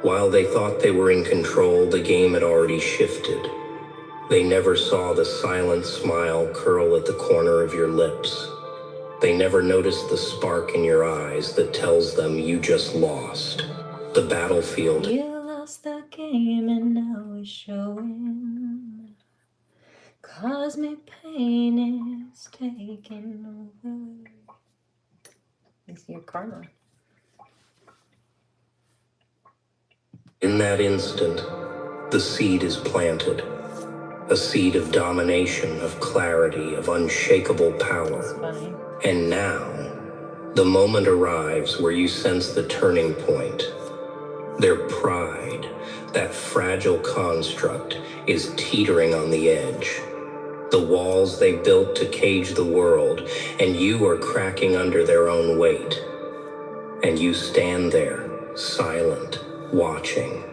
While they thought they were in control, the game had already shifted. They never saw the silent smile curl at the corner of your lips. They never noticed the spark in your eyes that tells them you just lost. The battlefield. You lost the game and now it's showing. Cosmic pain is taking over. It's your karma. In that instant, the seed is planted. A seed of domination, of clarity, of unshakable power. It's funny. And now, the moment arrives where you sense the turning point. Their pride, that fragile construct, is teetering on the edge. The walls they built to cage the world, and you are cracking under their own weight. And you stand there, silent, watching.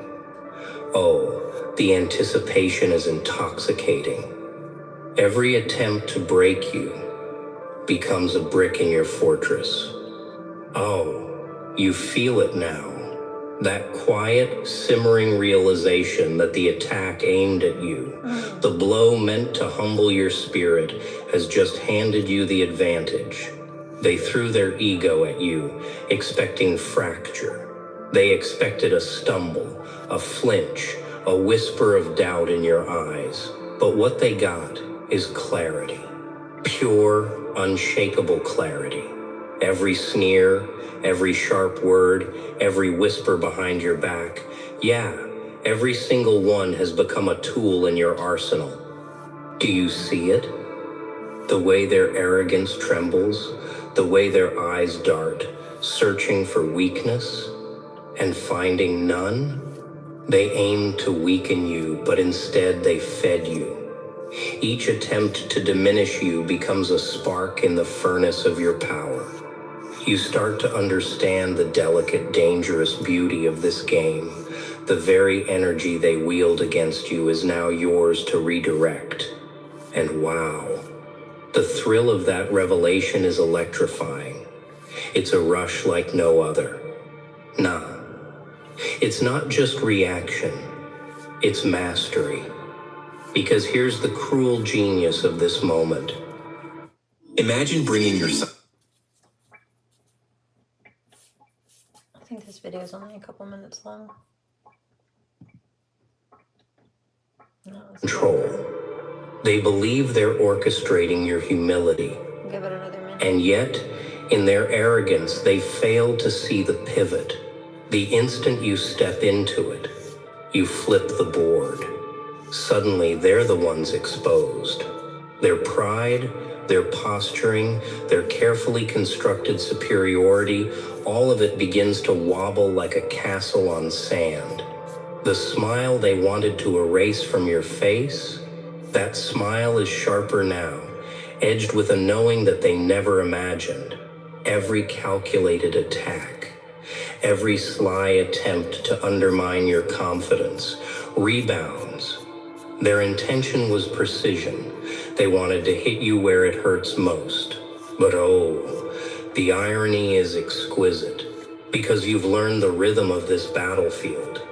Oh, the anticipation is intoxicating. Every attempt to break you becomes a brick in your fortress. Oh, you feel it now. That quiet, simmering realization that the attack aimed at you, the blow meant to humble your spirit, has just handed you the advantage. They threw their ego at you, expecting fracture. They expected a stumble, a flinch, a whisper of doubt in your eyes. But what they got is clarity. Pure, unshakable clarity. Every sneer, every sharp word, every whisper behind your back, yeah, every single one has become a tool in your arsenal. Do you see it? The way their arrogance trembles, the way their eyes dart, searching for weakness and finding none? They aimed to weaken you, but instead they fed you. Each attempt to diminish you becomes a spark in the furnace of your power. You start to understand the delicate, dangerous beauty of this game. The very energy they wield against you is now yours to redirect. And wow, the thrill of that revelation is electrifying. It's a rush like no other. Nah, it's not just reaction, it's mastery. Because here's the cruel genius of this moment. Imagine bringing yourself. I think this video is only a couple minutes long. No, Control. They believe they're orchestrating your humility. give it another minute. And yet, in their arrogance, they fail to see the pivot. The instant you step into it, you flip the board. Suddenly, they're the ones exposed. Their pride, their posturing, their carefully constructed superiority, all of it begins to wobble like a castle on sand. The smile they wanted to erase from your face, that smile is sharper now, edged with a knowing that they never imagined. Every calculated attack, every sly attempt to undermine your confidence, rebounds. Their intention was precision. They wanted to hit you where it hurts most. But oh, the irony is exquisite, because you've learned the rhythm of this battlefield.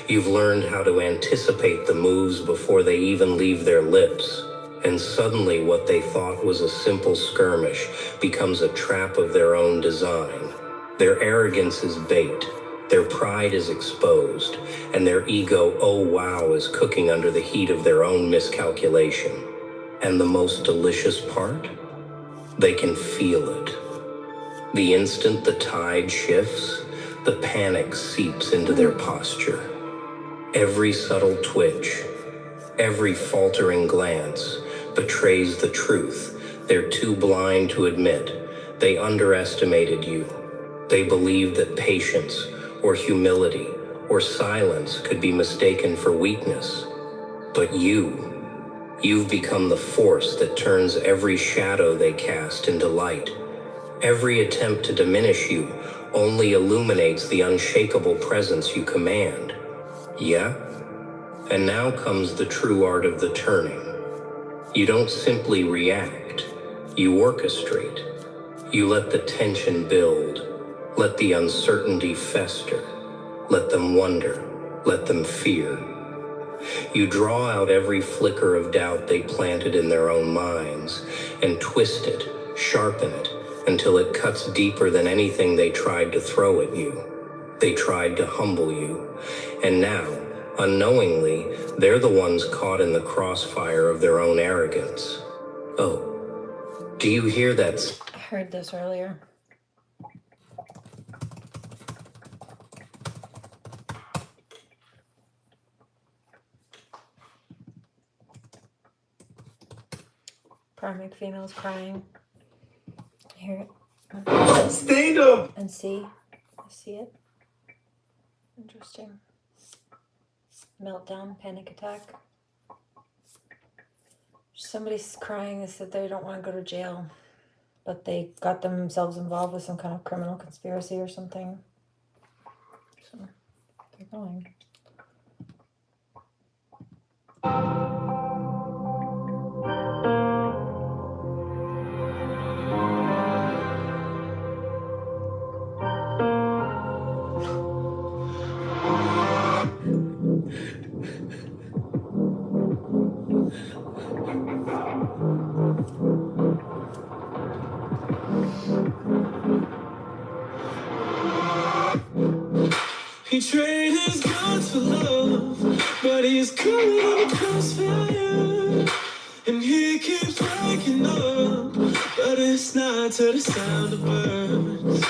You've learned how to anticipate the moves before they even leave their lips. And suddenly what they thought was a simple skirmish becomes a trap of their own design. Their arrogance is bait. Their pride is exposed, and their ego, oh wow, is cooking under the heat of their own miscalculation. And the most delicious part? They can feel it. The instant the tide shifts, the panic seeps into their posture. Every subtle twitch, every faltering glance betrays the truth. They're too blind to admit they underestimated you. They believed that patience, or humility, or silence could be mistaken for weakness. But you've become the force that turns every shadow they cast into light. Every attempt to diminish you only illuminates the unshakable presence you command. Yeah? And now comes the true art of the turning. You don't simply react, you orchestrate. You let the tension build, let the uncertainty fester, let them wonder, let them fear. You draw out every flicker of doubt they planted in their own minds and twist it, sharpen it, until it cuts deeper than anything they tried to throw at you. They tried to humble you, and now, unknowingly, they're the ones caught in the crossfire of their own arrogance. Oh, do you hear that? I heard this earlier. Karmic females crying. Hear it. Stand up! And see. See it? Interesting. Meltdown, panic attack. Somebody's crying. They said they don't want to go to jail, but they got themselves involved with some kind of criminal conspiracy or something. So they're going. He traded his guns for love, but he's coming in the crossfire. And he keeps waking up, but it's not to the sound of birds.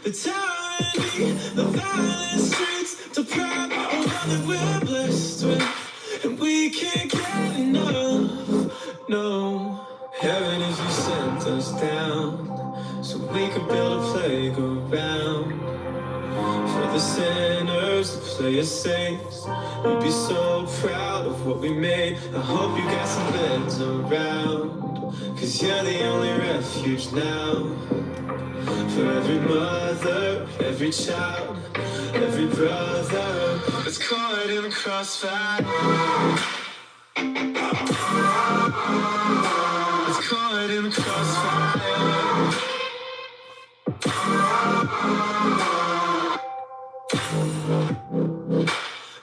The tyranny, the violent streets, the pride of all that we're blessed with. And we can't get enough, no. Heaven is you sent us down, so we could build a playground. For the sinners, the player saints, we'd be so proud of what we made. I hope you got some beds around, cause you're the only refuge now. For every mother, every child, every brother that's caught in the crossfire. That's caught in the crossfire.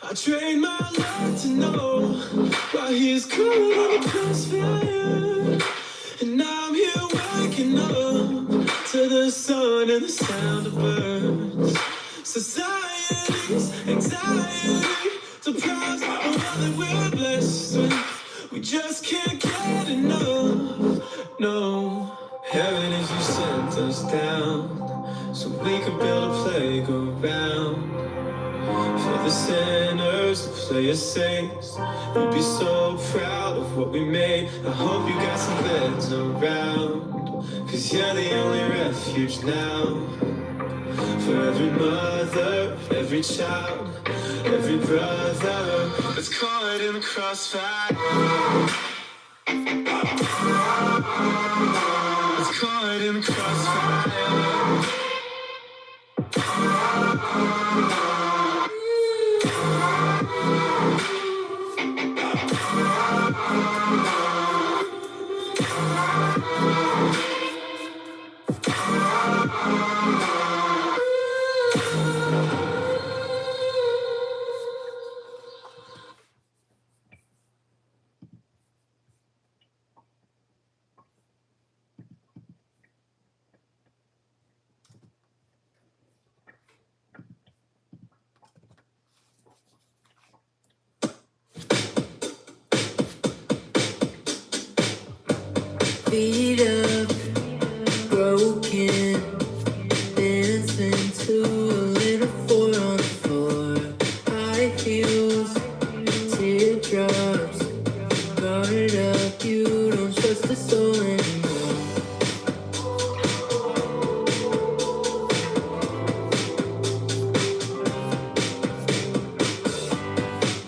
I trained my life to know why he's coming in the crossfire. And I'm here waking up to the sun and the sound of birds. Society's anxiety deprives of all that we're blessed with. We just can't get enough, no. Heaven is you sent us down, so we could build a playground. For the sinners, the player saints, we'd be so proud of what we made. I hope you got some beds around, cause you're the only refuge now. For every mother, every child, every brother that's caught in the crossfire. That's caught in the crossfire. Beat up, broken, dancing to a little four on the floor. High heels, teardrops, guard up, you don't trust the soul anymore.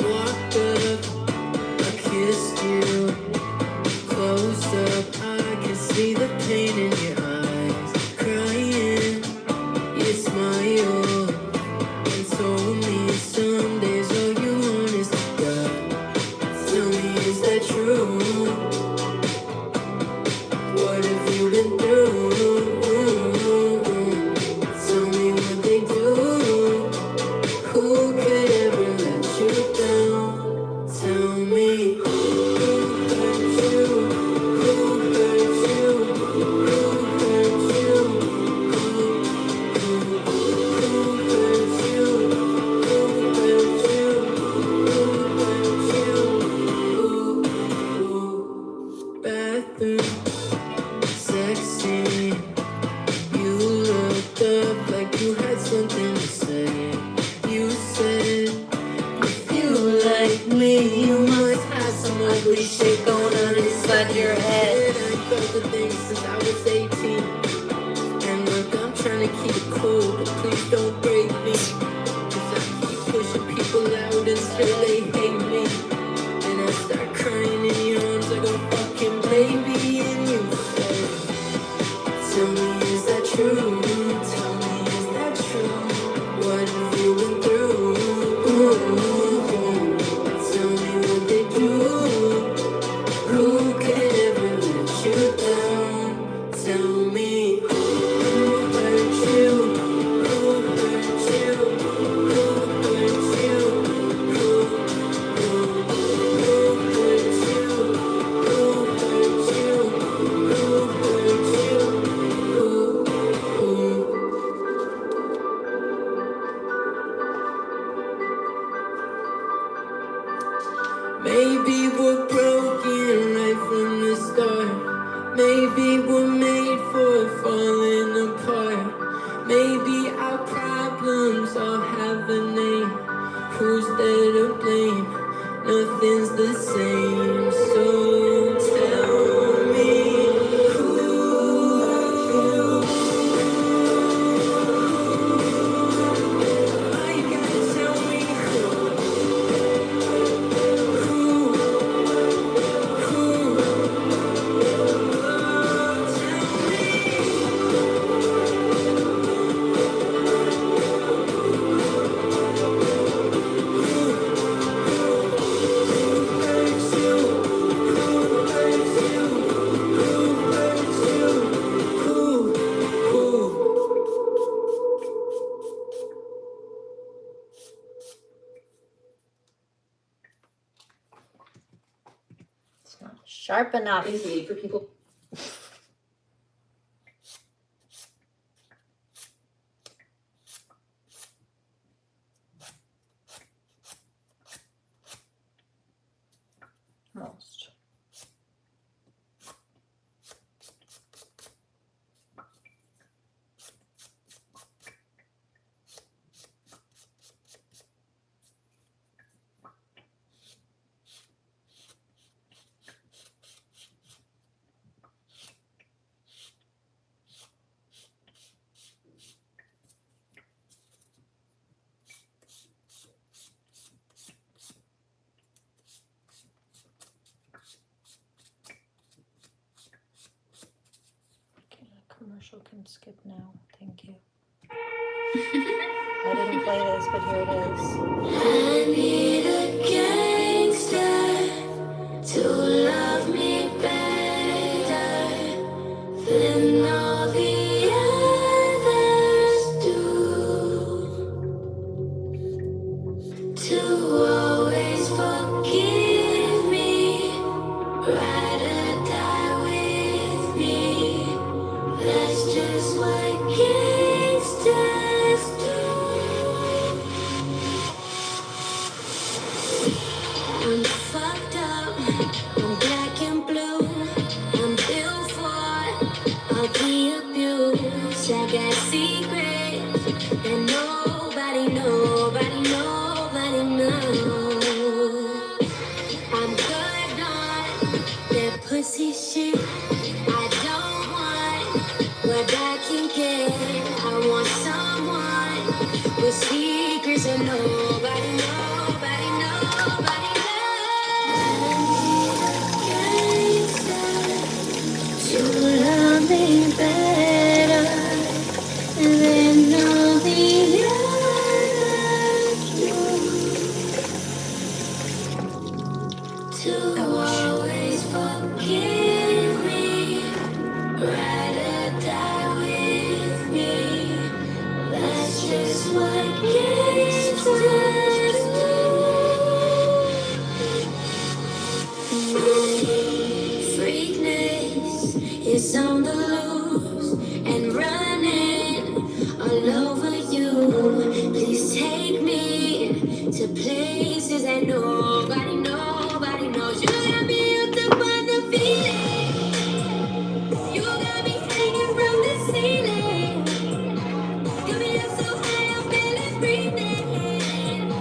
Walked up, I kissed you, closed up, I can see the pain in your eyes. Cry me. You must have some ugly shit going on inside your head. I felt the things since I was 18. And look, I'm trying to keep it cool, but please don't break me. Cause I keep pushing people out until they hate me. And I start crying in your arms like a fucking baby. And you say, tell me, is that true? Tell me, is that true? What have you been through? Tell me what they do. Who could ever let you down? Tell me who hurt you? Who hurt you? Who hurt you? Who hurt you? Who hurt you? Who hurt you? Maybe we're broken right from the start. Maybe we're made for falling apart. Maybe our problems all have a name. Who's there to blame? Nothing's the same. So tell me why you gotta tell me It's not sharp enough. is made for people. Almost. Okay, the commercial can skip now. Thank you. I didn't play this, but here it is. I need a gangster to love me better than all the others do. To always forgive me, ride or die with me. That's just what gangsters do. I'm fucked up, I'm black and blue. I'm built for all the abuse. I got secrets that nobody knows. I'm good on that pussy shit. I don't want what I can get. I want someone with secrets that nobody knows. To love me better than all the others do. To always forgive me, ride or die with me. That's just what gangsters do. Freakness is on the loose and running all over you. Please take me to places that nobody knows. You got me hooked up on the feeling. You got me hanging from the ceiling. Got me up so high, I'm barely breathing.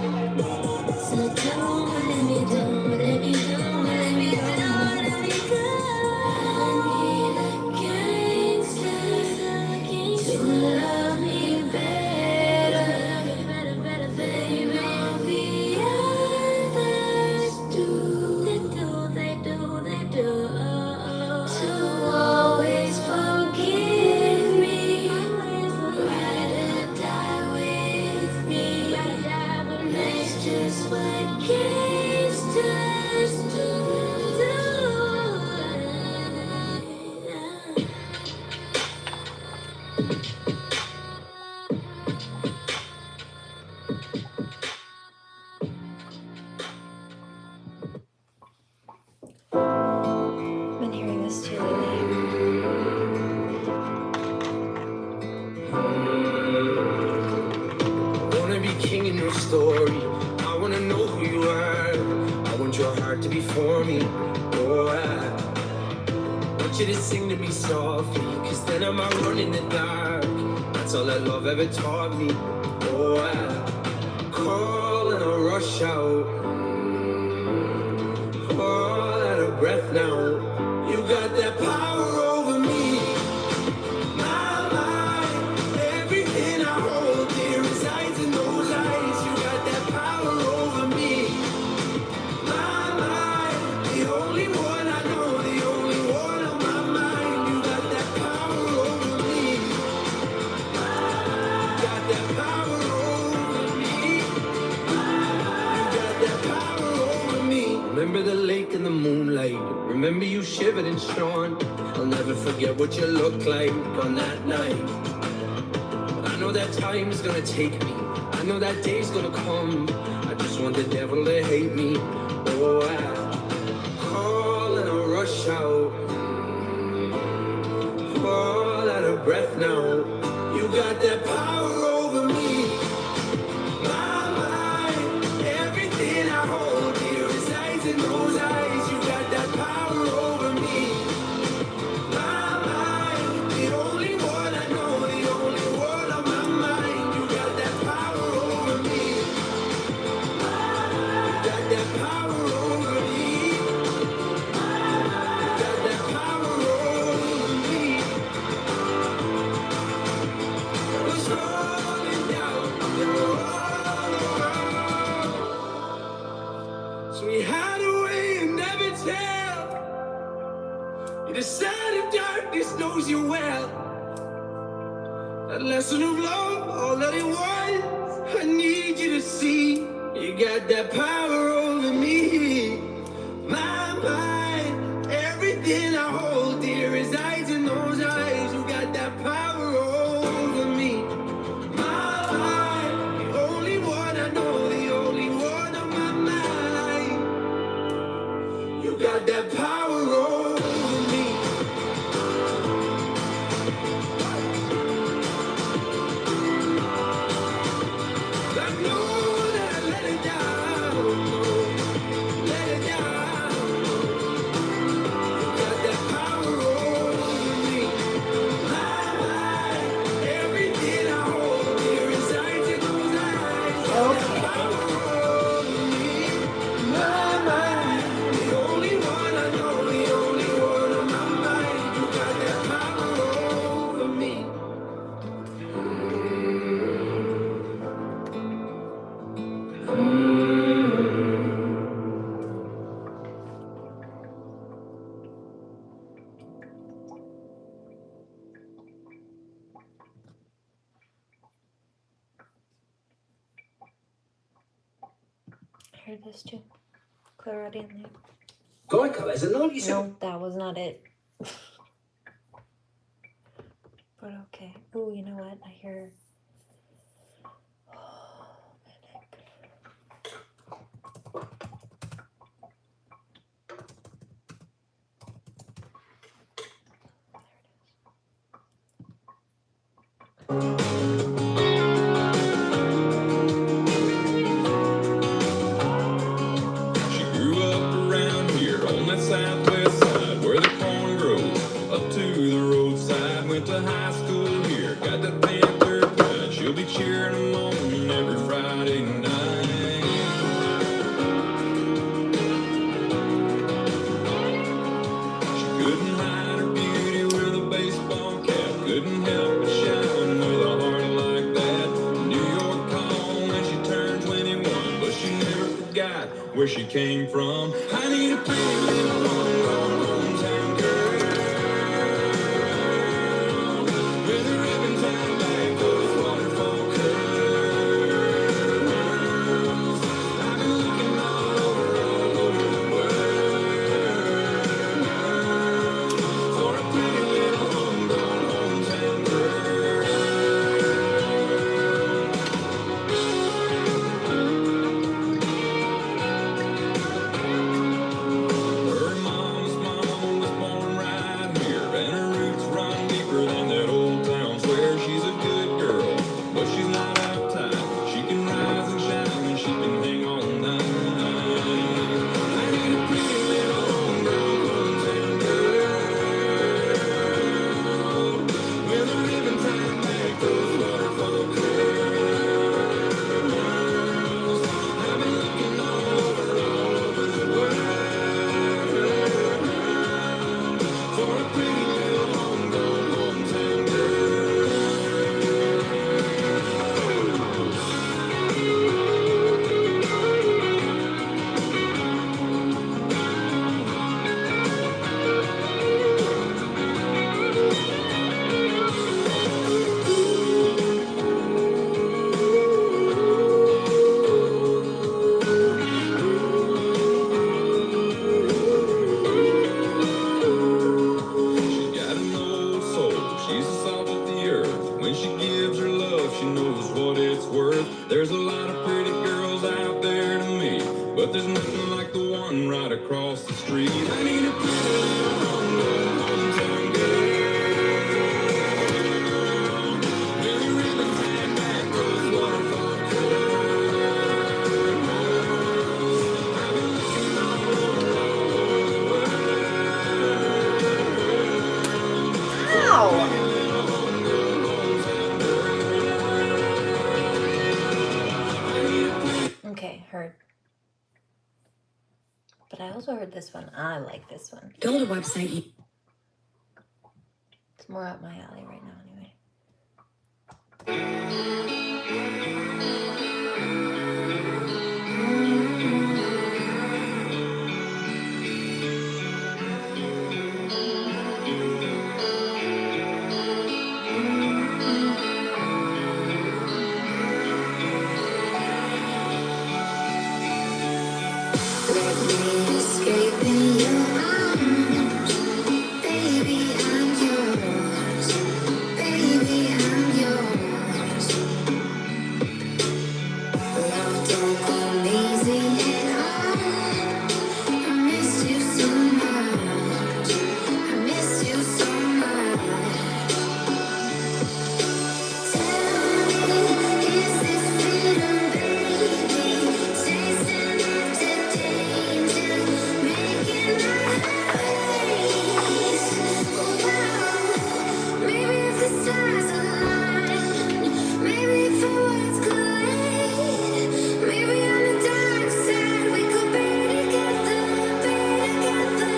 So don't let me your heart to be for me. Oh, I want you to sing to me softly, cause then I might run in the dark. That's all that love ever taught me. Oh, I call and I rush out, all out of breath now. You got that power over me. My mind, everything I hold dear resides in those eyes. You got that power over me. My mind, the only one I know, the only one on my mind. You got that power over me. You got that power over me. You got that power over me. Remember the lake and the moonlight. Remember you shivered and shone. I'll never forget what you looked like on that night. I know that time is gonna take me. I know that day's gonna come. I just want the devil to hate me. Oh, I call and I rush out, fall out of breath now. You got that power over me. My mind, everything I hold dear resides in those eyes. You got that power over me. My mind, the only one I know, the only one on my mind. You got that power over me. You got that power over me. You got that power over me. Was rolling down, they were all around. So we hide away and never tell. The side of darkness knows you well. That lesson of love, all that it was, I need you to see. You got that power over me. My mind, everything I hold dear resides in those eyes. You got that power over me. My mind, the only one I know, the only one on my mind. You got that power over me. I know that I let it down, let it down. You got that power over me. My mind, everything I hold dear resides in those eyes. You got that power over me. My mind, the only one I know, the only one on my mind. You got that power over me. I heard this too. Clarity in there. Geico has a 97. No, that was not it. But okay. Oh, you know what? I hear. She grew up around here on that southwest side where the corn grows up to the roadside. Went to high school here, got that Panther pride. She'll be cheering them on every Friday night. She couldn't hide her beauty with a baseball cap, couldn't help but shine with a heart like that. New York called when she turned 21, but she never forgot where she came from. I need a pretty little hometown girl with a ribbon tied back, those waterfall curls. I've been looking all over the world for a pretty little hometown girl. Her mama's across the street. I need a pretty little hometown girl. Maybe ribbon tan back, rose waterfall Ow! Okay, heard. But I also heard this one. I like this one. Go to the website. It's more up my alley right now, anyway. Let me escape in your arms. Baby, I'm yours. Baby, I'm yours. Love don't come easy at all. I miss you so much. I miss you so much. Tell me, is this freedom, baby? Chasing after danger, making highways. Maybe if the stars align, maybe if our worlds collide, maybe on the dark side we could be together, be together.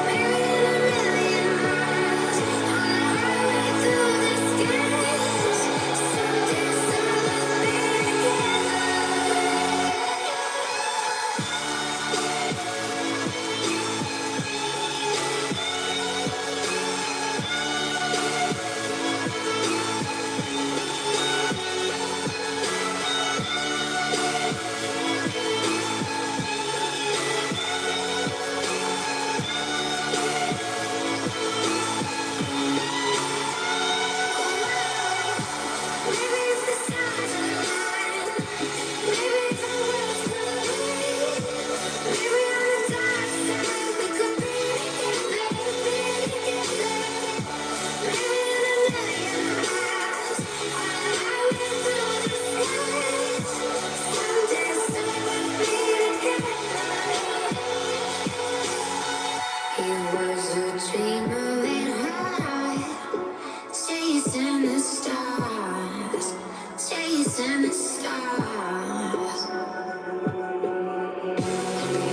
Maybe in a million miles, on a highway through the skies, someday, we'll be Maybe if the stars align, maybe if our worlds collide, maybe on the dark side we could be together, be together. Maybe in a million miles, on a highway through the skies, someday, we'll be together. He was a dreamer at heart, chasing the stars, chasing the stars.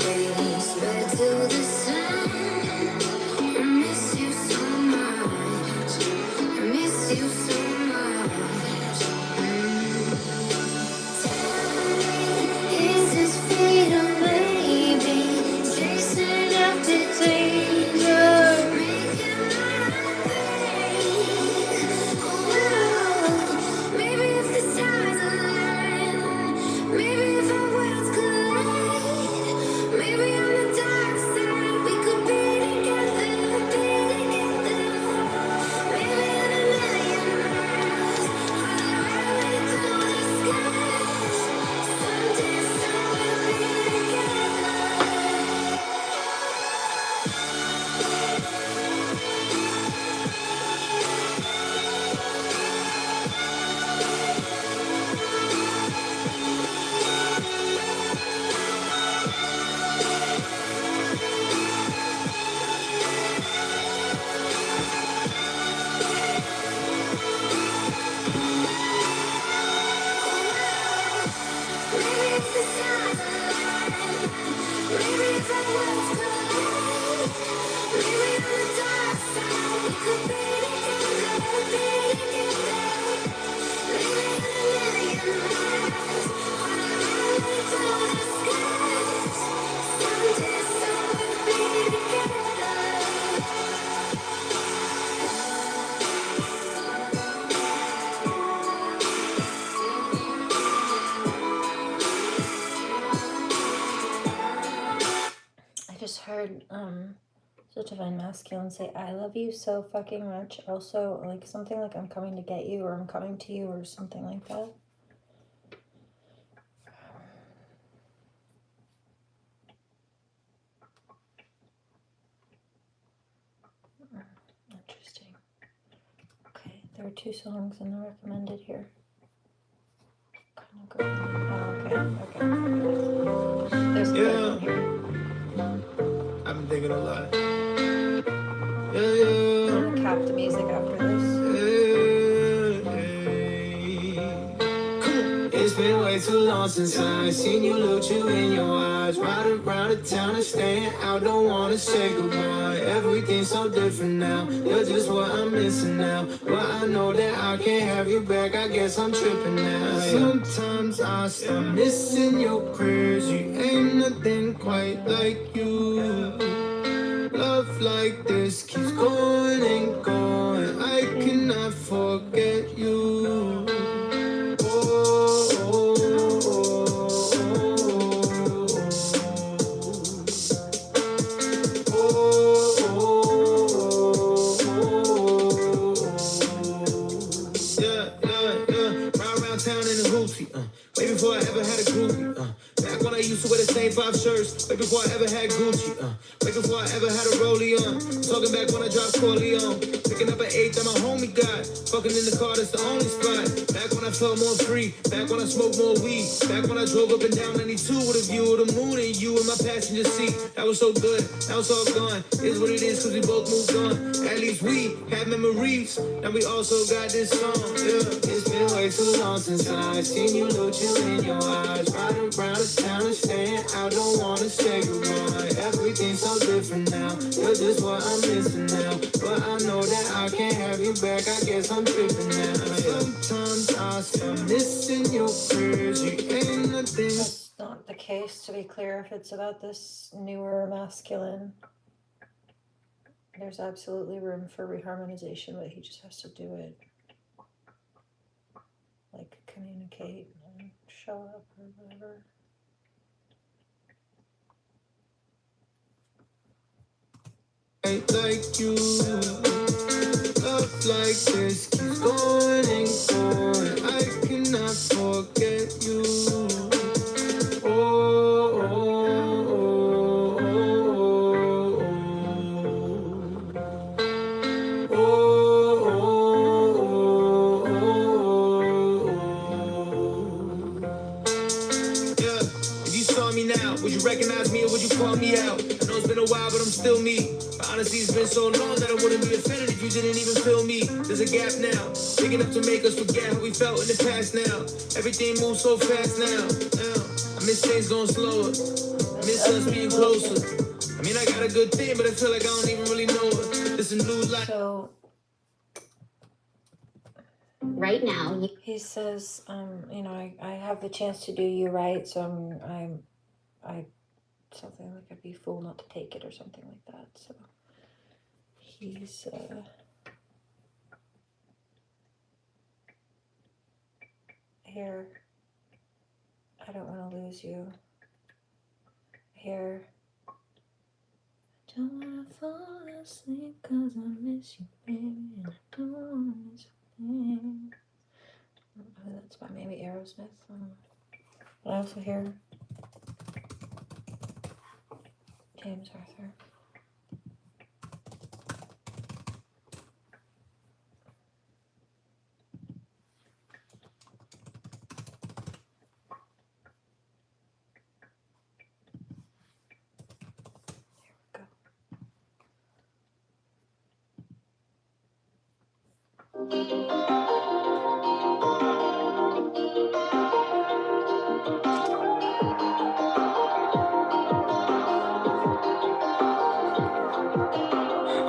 Wings spread to the sun. I miss you so much. I miss you so much. Tell me, is this freedom, baby? Chasing after danger, making my maybe if the stars align, maybe if our worlds collide, maybe on the dark side we could be together, be together. Maybe in a million miles, on a highway through the skies, someday, we'll be together. Maybe if the stars align, maybe if our worlds collide, maybe on the dark side we could be together, be together. Maybe in a million miles, on a highway through the skies, someday, we'll be together. I just heard the Divine Masculine say, I love you so fucking much. Also, like something like I'm coming to get you or I'm coming to you or something like that. There are 2 songs in the recommended here. Kind of going. Oh, okay. There's a third one here. I've been thinking a lot. I'm gonna cap the music after this. It's been way too long since I seen you, look you in your eyes. Ride around the town and staying out, don't wanna say goodbye. Everything's so different now, you're just what I'm missing now. But I know that I can't have you back, I guess I'm tripping now. Sometimes I start missing your prayers, you ain't nothing quite like you. Love like this keeps going and going, I cannot forget you. Way before I ever had a groupie, back when I used to wear the same 5 shirts. Way before I ever had Gucci, way before I ever had a rollie on. Talking back when I dropped Corleone. Picking up an 8 that my homie got. Fucking in the car, that's the only spot. Back when I felt more free. Back when I smoked more weed. Back when I drove up and down 92 with a view of the moon and you in my passenger seat. That was so good, now it's all gone. Is what it is cause we both moved on. At least we have memories. Now we also got this song, yeah. It's been way too long since I seen you, look you in your eyes. Riding around the town and staying out, don't wanna say goodbye. Everything's so different now, you're just what I'm missing now. But I know that I can't have you back, I guess I'm tripping now. Sometimes I start missing your prayers, you ain't nothing. That's not the case, to be clear. If it's about this newer masculine, there's absolutely room for reharmonization, but he just has to do it. Like communicate and show up or whatever. Like you, love like this keeps going and going, I cannot forget you. Would you recognize me or would you call me out? I know it's been a while, but I'm still me. But honestly, it's been so long that I wouldn't be offended if you didn't even feel me. There's a gap now, big enough to make us forget how we felt in the past now. Everything moves so fast now. I miss things going slower. I miss us being closer. I mean, I got a good thing, but I feel like I don't even really know it. This is new life. So Right now, he says, you know, I have the chance to do you right, so I something like I'd be a fool not to take it or something like that. So he's here. I don't want to lose you. Here. Don't want to fall asleep cause I miss you, baby, and I don't want to miss a thing. Oh, that's by maybe Aerosmith. But I also hear James Arthur.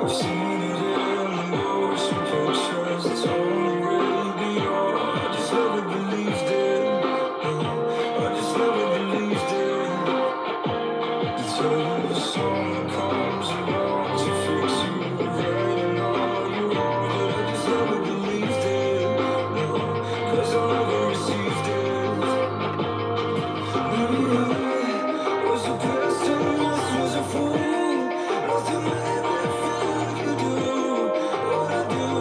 I've seen it in the motion pictures. It's already beyond. I just never believed it. No, I just never believed it. To tell you the song that comes along to fix you right and all you want. But I just never believed it. No, cause I never received it. Was a pessimist, was a fool. Nothing made me feel like you do. What I do,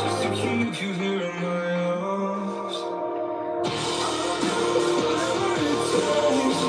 just to keep you here in my arms. I'll do whatever it takes.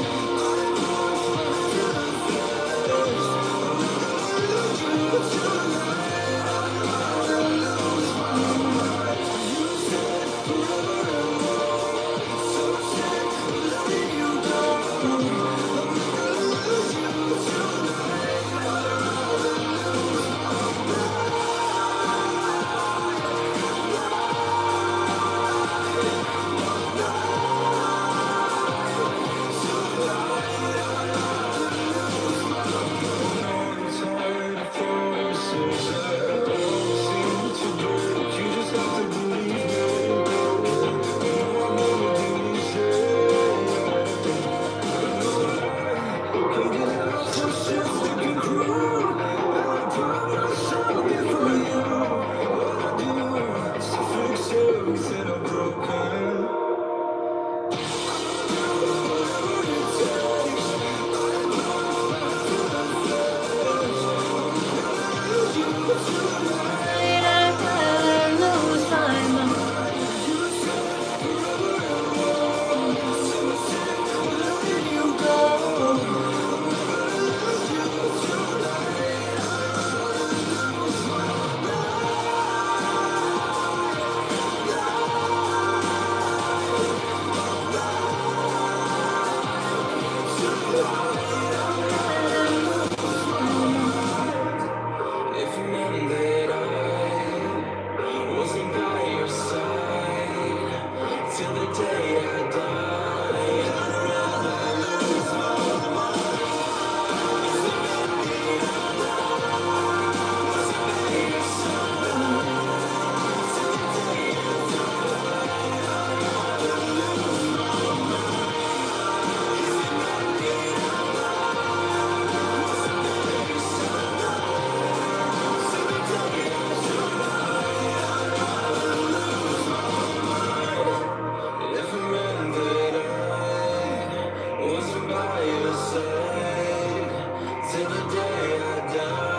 till the day I die.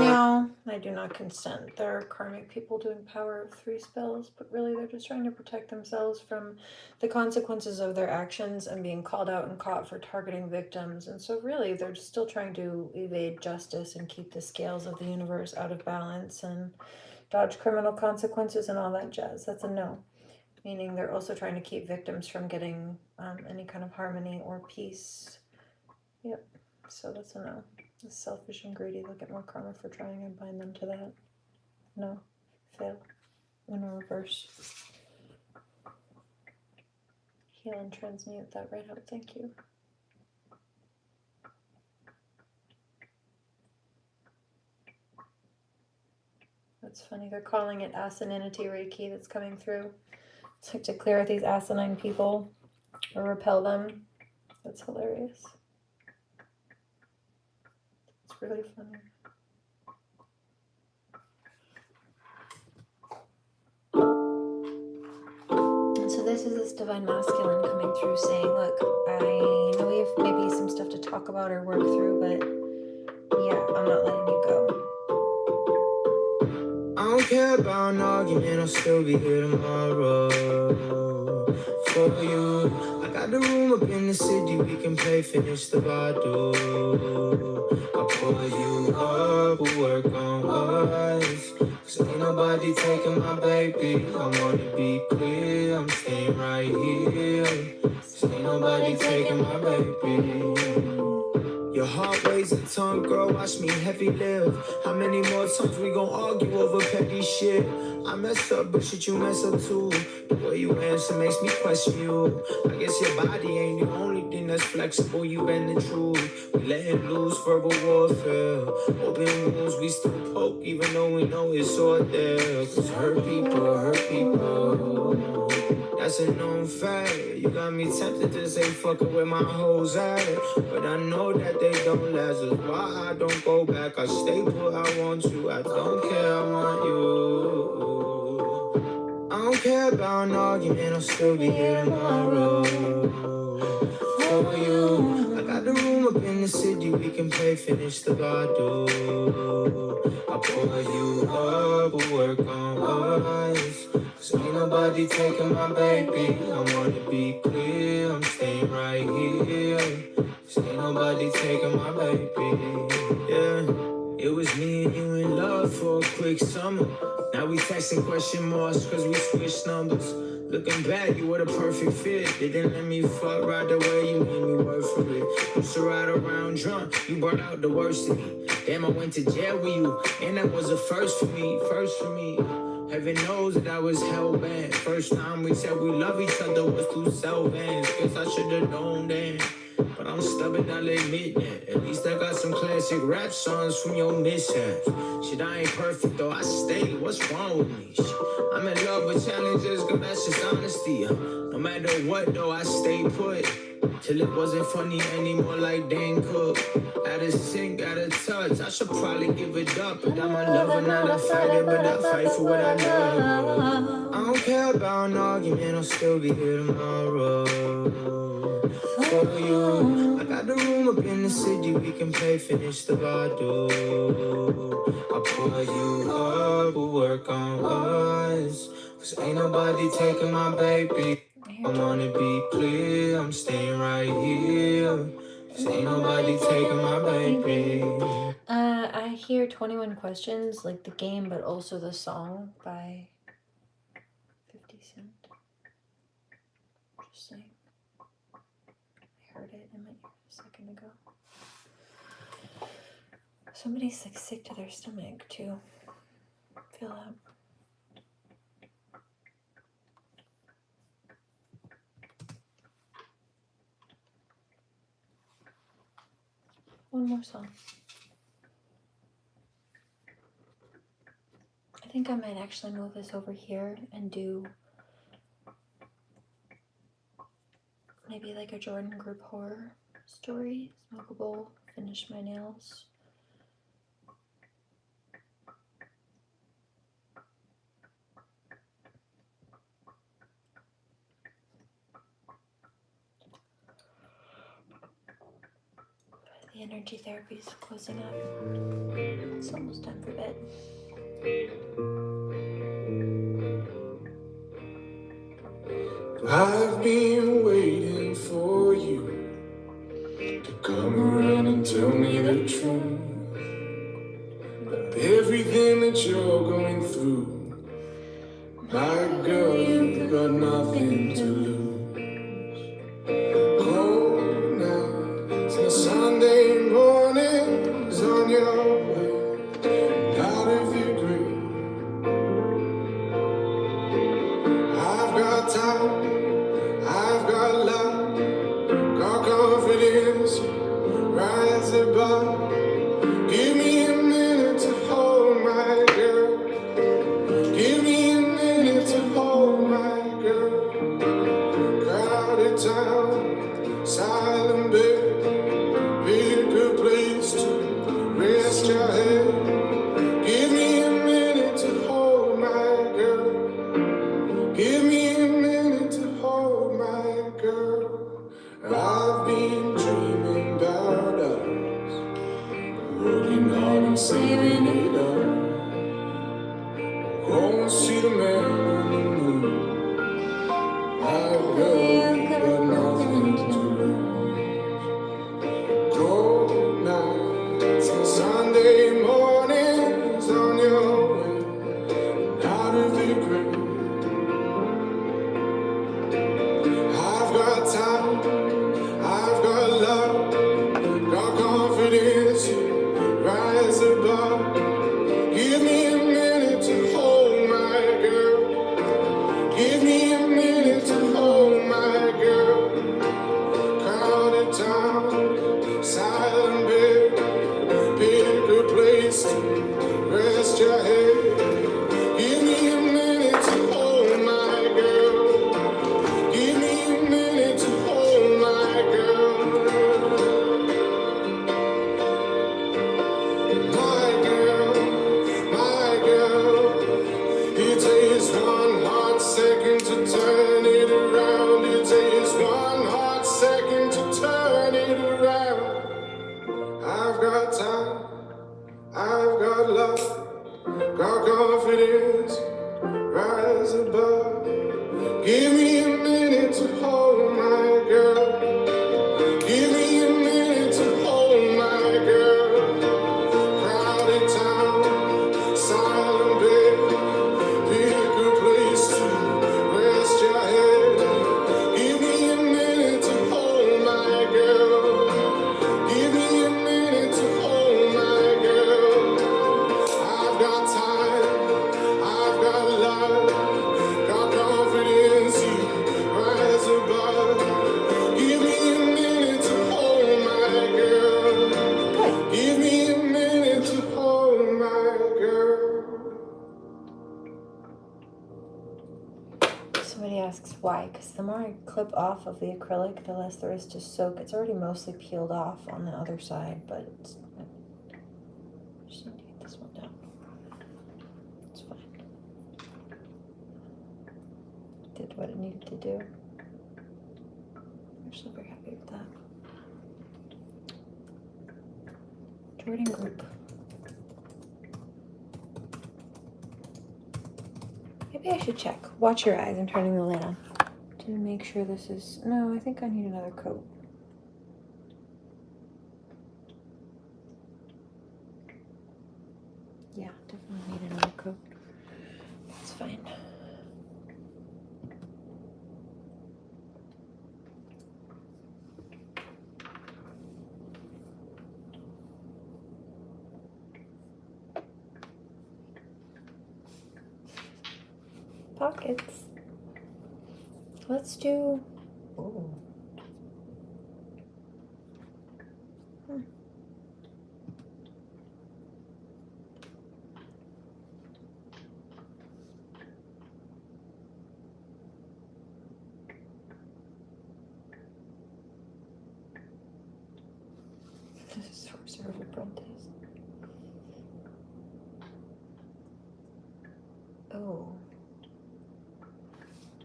No, I do not consent. There are karmic people doing power of 3 spells, but really they're just trying to protect themselves from the consequences of their actions and being called out and caught for targeting victims. And so really they're just still trying to evade justice and keep the scales of the universe out of balance and dodge criminal consequences and all that jazz. That's a no. Meaning they're also trying to keep victims from getting any kind of harmony or peace. Yep, so that's a no. It's selfish and greedy. They'll get more karma for trying and bind them to that. No, fail. In a reverse. Heal and transmute that right out. Thank you. That's funny. They're calling it asininity Reiki that's coming through. It's like to clear out these asinine people or repel them. That's hilarious. It's really funny. And so this is this divine masculine coming through saying, look, I know we have maybe some stuff to talk about or work through, but yeah, I'm not letting you go. I don't care about an argument, I'll still be here tomorrow for you. I got the room up in the city, we can play finish the bottle. I'll pull you up, we'll work on us. Cause ain't nobody taking my baby. I wanna be clear, I'm staying right here. Cause ain't nobody taking my baby. Your heart weighs a ton, girl, watch me heavy live. How many more times we gon' argue over petty shit? I mess up, but shit, you mess up too. The way you answer makes me question you. I guess your body ain't the only thing that's flexible, you been the truth. We letting loose verbal warfare. Open wounds, we still poke, even though we know it's all there. Cause hurt people. That's a known fact. You got me tempted to say fucking where my hoes at. But I know that they don't last. That's why I don't go back. I stay put, I want you. I don't care, I want you. I don't care about an argument, I'll still be here tomorrow for you. I got the room up in the city, we can play finish the bottle. I'll pull you up, we'll work on us. Cause ain't nobody taking my baby. I wanna be clear, I'm staying right here. Cause ain't nobody taking my baby. Yeah, it was me and you in love for a quick summer. Now we texting question marks cause we switched numbers. Looking back, you were the perfect fit. Didn't let me fuck right away, you made me work for it. Used to ride around drunk, you brought out the worst in me. Damn, I went to jail with you, and that was a first for me. Heaven knows that I was hell-bent. First time we said we love each other was through cell vans. Guess I should've known then. But I'm stubborn, I'll admit that. At least I got some classic rap songs from your mishaps. Shit, I ain't perfect though, I stay. What's wrong with me? Shit, I'm in love with challenges, girl, that's just honesty. No matter what though, I stay put. Till it wasn't funny anymore like Dan Cook. Out of sync, out of touch, I should probably give it up. But I'm a lover, not a fighter, but I fight for what I love. I don't care about an argument, I'll still be here tomorrow for you. I got the room up in the city, we can play finish the bottle. I'll pull you up, we'll work on us. Cause ain't nobody taking my baby. I wanna be clear, I'm staying right here. Cause ain't nobody taking my baby. I hear 21 Questions, like the game, but also the song by 50 Cent. Just saying. I heard it in my ear a second ago. Somebody's like sick to their stomach too. Feel that. One more song. I think I might actually move this over here and do maybe like a Jordan group horror story. Smoke a bowl, finish my nails. The energy therapy is closing up. It's almost time for bed. I've been waiting for you to come around and tell me the truth. Everything that you're going through, my girl, you got nothing to lose. Cold nights and Sunday mornings on your way out of your grave. I've got time, I've got love, got confidence, rise above. Give me a minute to hold my girl. Give me a minute to hold my girl. Crowded town, silent bed, pick a place to rest your head. Give me a minute to hold my girl. Give me a minute to hold my girl. I've been dreaming about us, working hard and saving it up. Go and see the man on the moon. My girl, you got nothing to lose. Cold nights and Sunday mornings on your way out of the grave. I've got time, I've got love, got confidence, rise above. Give me a minute to hold my girl. Give me a minute to hold my girl. Crowded town, silent bed, pick a place to rest your head. Give me a minute to hold my girl. Give me a minute to hold my girl. My girl, my girl. It takes one hot second to turn it around. It takes one hot second to turn it around. I've got time, I've got love, got confidence, rise above. Give me a minute to hold my girl. Give me a minute to hold my girl. Crowded town, silent bed, pick a place to rest your head. Give me a minute to hold my girl. Give me a minute to hold my girl. I've got time, I've got love, got confidence, you rise above. Give me a minute to hold my girl. Give me a minute to hold my girl. Somebody asks why, because the more I clip off of the acrylic, the less there is to soak. It's already mostly peeled off on the other side, but it's, I just need to get this one down. It's fine. Did what it needed to do. I'm super happy with that. Jordan Group. Maybe I should check. Watch your eyes. I'm turning the lid on to make sure this is. No, I think I need another coat. Yeah, definitely need another coat. That's fine. Pockets. Let's do. Ooh. This is for Serve Apprentice. Oh.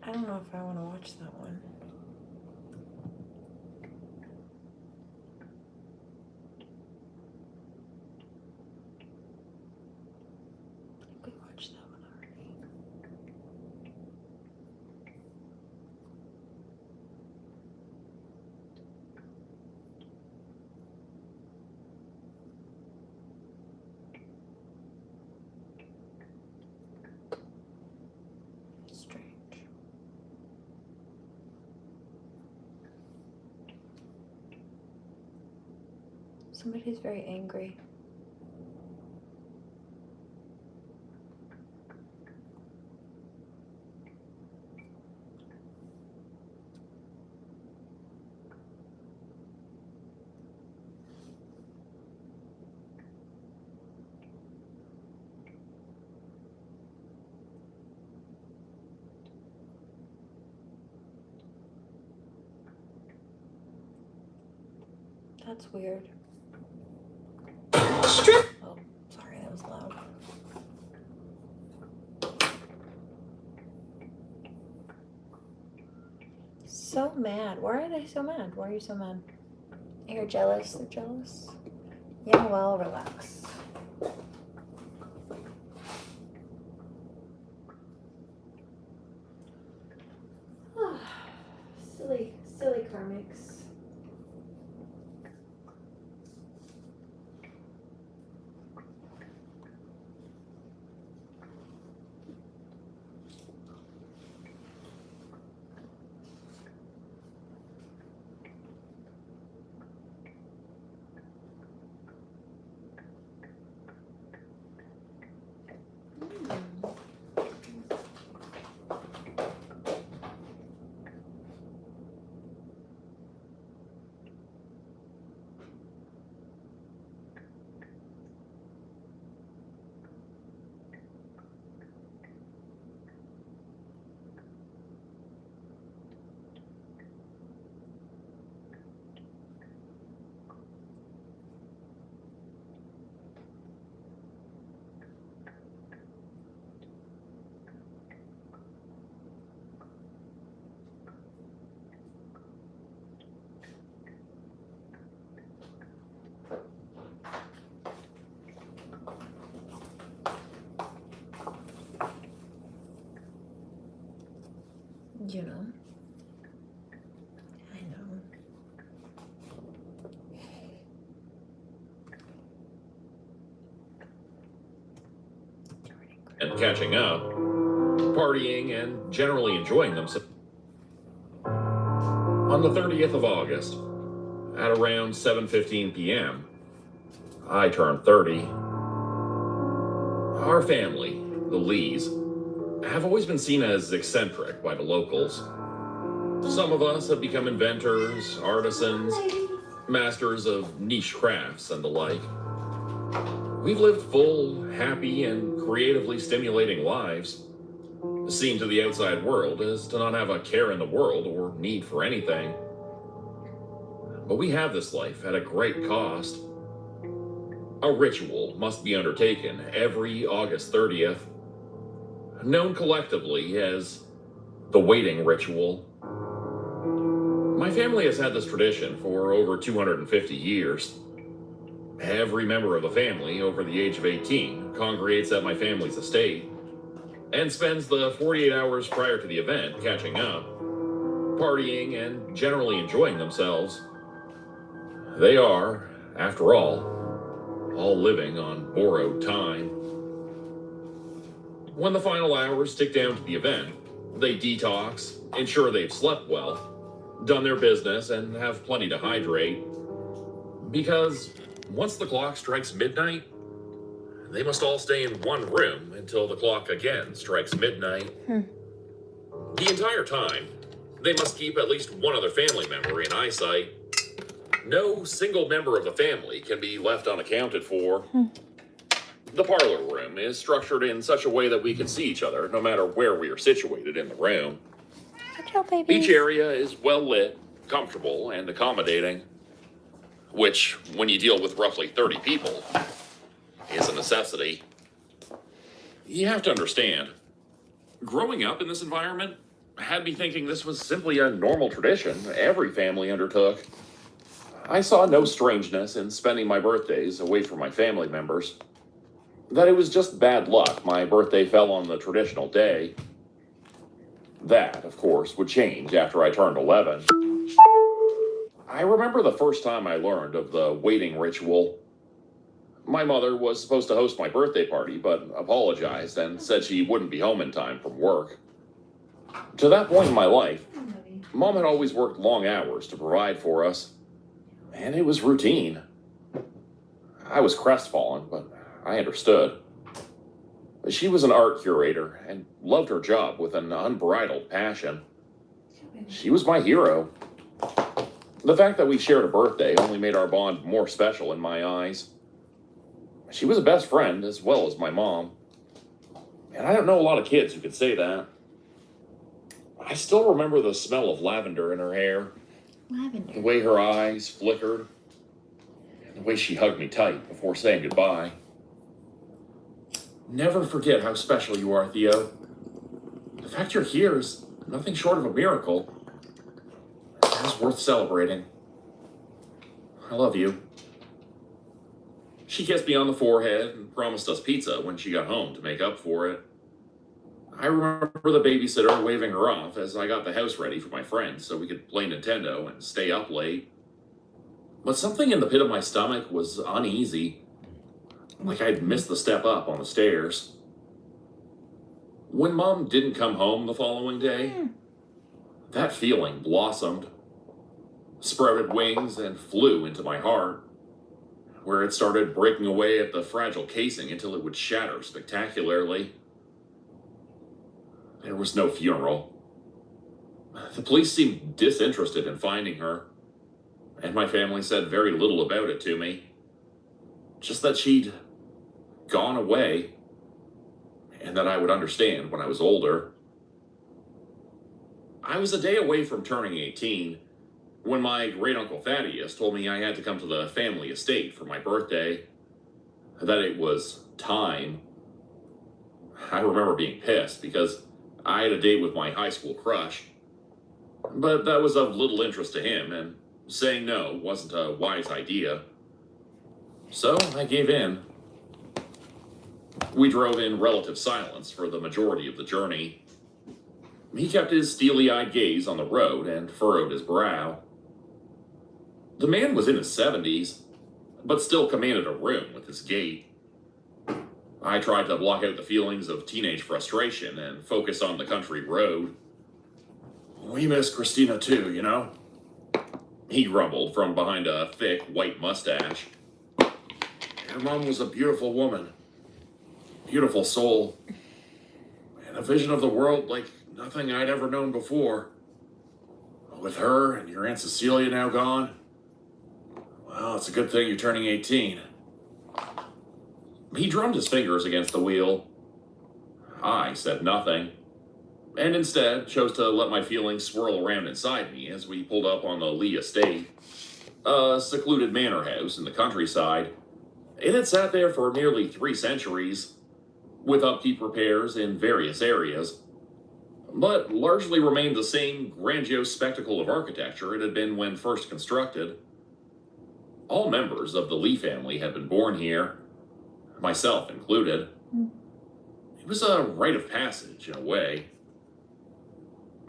I don't know if I want to watch that one. Somebody's very angry. That's weird. Oh, sorry, that was loud. So mad. Why are they so mad? Why are you so mad? You're jealous. They're jealous. Yeah, well, relax. Silly karmics. You know. I know. And catching up, partying, and generally enjoying themselves. On the 30th of August, at around 7:15 p.m., I turned 30. Our family, the Lees, have always been seen as eccentric by the locals. Some of us have become inventors, artisans, masters of niche crafts, and the like. We've lived full, happy, and creatively stimulating lives. Seen to the outside world as to not have a care in the world or need for anything. But we have this life at a great cost. A ritual must be undertaken every August 30th, known collectively as the waiting ritual. My family has had this tradition for over 250 years. Every member of the family over the age of 18 congregates at my family's estate and spends the 48 hours prior to the event catching up, partying, and generally enjoying themselves. They are, after all living on borrowed time. When the final hours tick down to the event, they detox, ensure they've slept well, done their business, and have plenty to hydrate. Because once the clock strikes midnight, they must all stay in one room until the clock again strikes midnight. The entire time, they must keep at least one other family member in eyesight. No single member of the family can be left unaccounted for. The parlor room is structured in such a way that we can see each other no matter where we are situated in the room. Each area is well lit, comfortable, and accommodating, which, when you deal with roughly 30 people, is a necessity. You have to understand, growing up in this environment had me thinking this was simply a normal tradition every family undertook. I saw no strangeness in spending my birthdays away from my family members. That it was just bad luck my birthday fell on the traditional day. That, of course, would change after I turned 11. I remember the first time I learned of the waiting ritual. My mother was supposed to host my birthday party, but apologized and said she wouldn't be home in time from work. To that point in my life, Mom had always worked long hours to provide for us, and it was routine. I was crestfallen, but I understood. She was an art curator and loved her job with an unbridled passion. She was my hero. The fact that we shared a birthday only made our bond more special in my eyes. She was a best friend as well as my mom. And I don't know a lot of kids who could say that. I still remember the smell of lavender in her hair. Lavender. The way her eyes flickered. And the way she hugged me tight before saying goodbye. Never forget how special you are, Theo. The fact you're here is nothing short of a miracle. It's worth celebrating. I love you. She kissed me on the forehead and promised us pizza when she got home to make up for it. I remember the babysitter waving her off as I got the house ready for my friends so we could play Nintendo and stay up late. But something in the pit of my stomach was uneasy, like I'd missed the step up on the stairs. When Mom didn't come home the following day, that feeling blossomed, sprouted wings, and flew into my heart, where it started breaking away at the fragile casing until it would shatter spectacularly. There was no funeral. The police seemed disinterested in finding her, and my family said very little about it to me. Just that she'd gone away, and that I would understand when I was older. I was a day away from turning 18 when my great-uncle Thaddeus told me I had to come to the family estate for my birthday, that it was time. I remember being pissed because I had a date with my high school crush, but that was of little interest to him, and saying no wasn't a wise idea. So I gave in. We drove in relative silence for the majority of the journey. He kept his steely-eyed gaze on the road and furrowed his brow. The man was in his 70s, but still commanded a room with his gait. I tried to block out the feelings of teenage frustration and focus on the country road. We miss Christina too, you know? He grumbled from behind a thick white mustache. Her mom was a beautiful woman. Beautiful soul. And a vision of the world like nothing I'd ever known before. With her and your Aunt Cecilia now gone, well, it's a good thing you're turning 18. He drummed his fingers against the wheel. I said nothing, and instead chose to let my feelings swirl around inside me as we pulled up on the Lee Estate, a secluded manor house in the countryside. It had sat there for nearly 3 centuries, with upkeep repairs in various areas, but largely remained the same grandiose spectacle of architecture it had been when first constructed. All members of the Lee family had been born here, myself included. It was a rite of passage, in a way.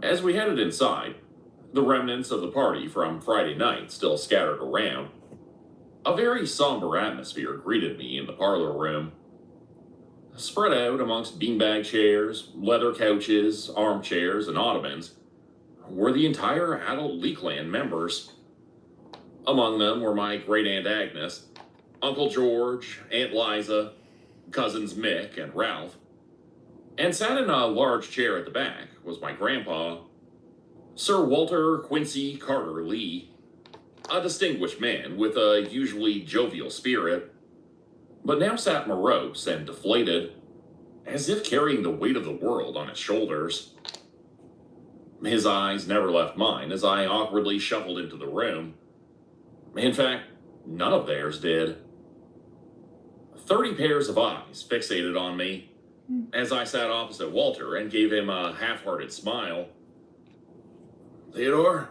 As we headed inside, the remnants of the party from Friday night still scattered around. A very somber atmosphere greeted me in the parlor room. Spread out amongst beanbag chairs, leather couches, armchairs, and ottomans were the entire adult Lee clan members. Among them were my great Aunt Agnes, Uncle George, Aunt Liza, cousins Mick and Ralph, and sat in a large chair at the back was my grandpa, Sir Walter Quincy Carter Lee, a distinguished man with a usually jovial spirit, but now sat morose and deflated, as if carrying the weight of the world on his shoulders. His eyes never left mine as I awkwardly shuffled into the room. In fact, none of theirs did. 30 pairs of eyes fixated on me as I sat opposite Walter and gave him a half-hearted smile. Theodore,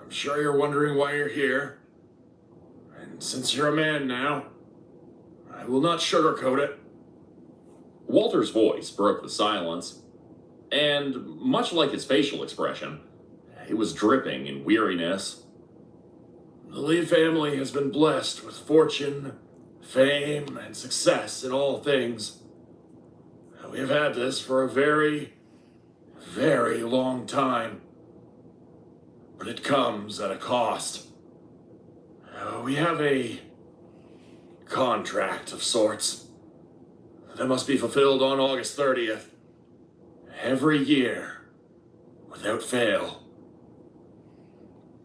I'm sure you're wondering why you're here. And since you're a man now, I will not sugarcoat it. Walter's voice broke the silence, and much like his facial expression, it was dripping in weariness. The Lee family has been blessed with fortune, fame, and success in all things. We have had this for a very, very long time, but it comes at a cost. We have a contract of sorts that must be fulfilled on August 30th. Every year, without fail.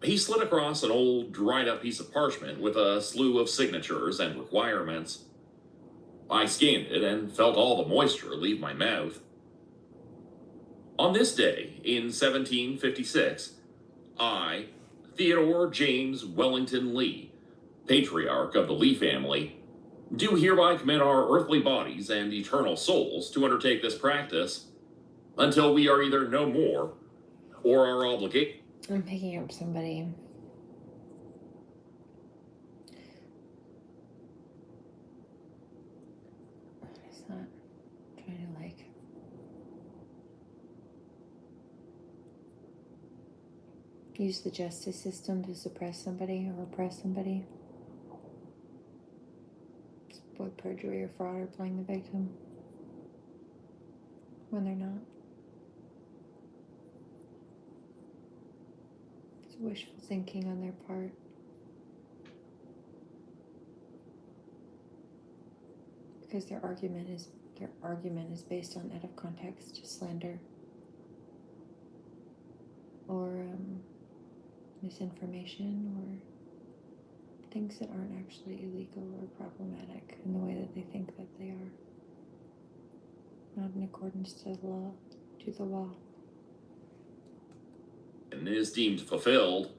He slid across an old, dried-up piece of parchment with a slew of signatures and requirements. I scanned it and felt all the moisture leave my mouth. On this day, in 1756, I, Theodore James Wellington Lee, patriarch of the Lee family, do hereby commit our earthly bodies and eternal souls to undertake this practice until we are either no more or are obligated. I'm picking up somebody. It's not trying to like. Use the justice system to suppress somebody or oppress somebody. Avoid perjury or fraud or playing the victim when they're not. It's wishful thinking on their part. Because their argument is based on out of context slander or misinformation or things that aren't actually illegal or problematic in the way that they think that they are, not in accordance to the law. And is deemed fulfilled.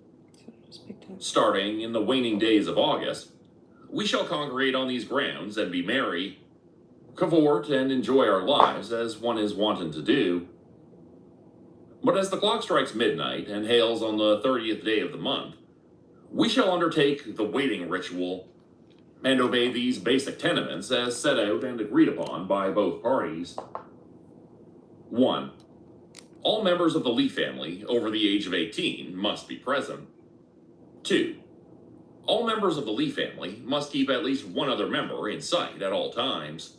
Starting in the waning days of August, we shall congregate on these grounds and be merry, cavort and enjoy our lives as one is wanton to do. But as the clock strikes midnight and hails on the 30th day of the month, we shall undertake the waiting ritual and obey these basic tenements as set out and agreed upon by both parties. 1. All members of the Lee family over the age of 18 must be present. 2. All members of the Lee family must keep at least one other member in sight at all times.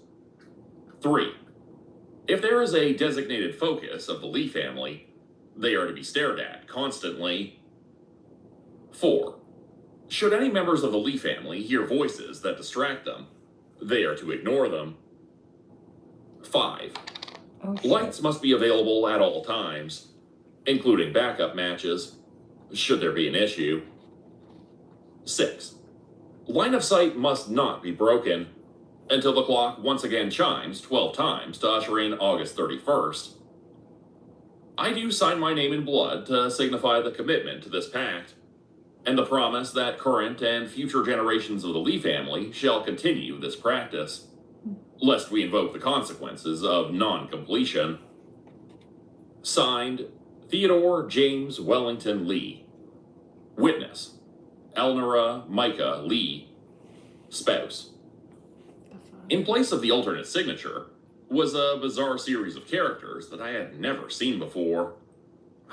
3. If there is a designated focus of the Lee family, they are to be stared at constantly. 4. Should any members of the Lee family hear voices that distract them, they are to ignore them. 5. Lights must be available at all times, including backup matches, should there be an issue. 6. Line of sight must not be broken until the clock once again chimes 12 times to usher in August 31st. I do sign my name in blood to signify the commitment to this pact, and the promise that current and future generations of the Lee family shall continue this practice, lest we invoke the consequences of non-completion. Signed, Theodore James Wellington Lee. Witness, Elnora Micah Lee, spouse. In place of the alternate signature was a bizarre series of characters that I had never seen before.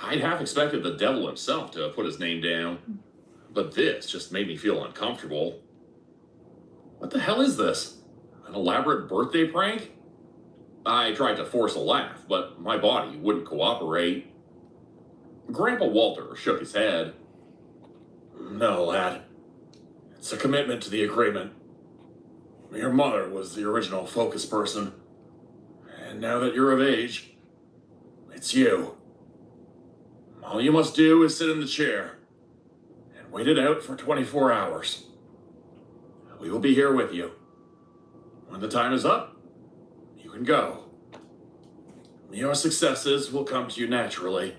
I'd half expected the devil himself to put his name down, but this just made me feel uncomfortable. What the hell is this? An elaborate birthday prank? I tried to force a laugh, but my body wouldn't cooperate. Grandpa Walter shook his head. No, lad. It's a commitment to the agreement. Your mother was the original focus person. And now that you're of age, it's you. All you must do is sit in the chair and wait it out for 24 hours. We will be here with you. When the time is up, you can go. Your successes will come to you naturally,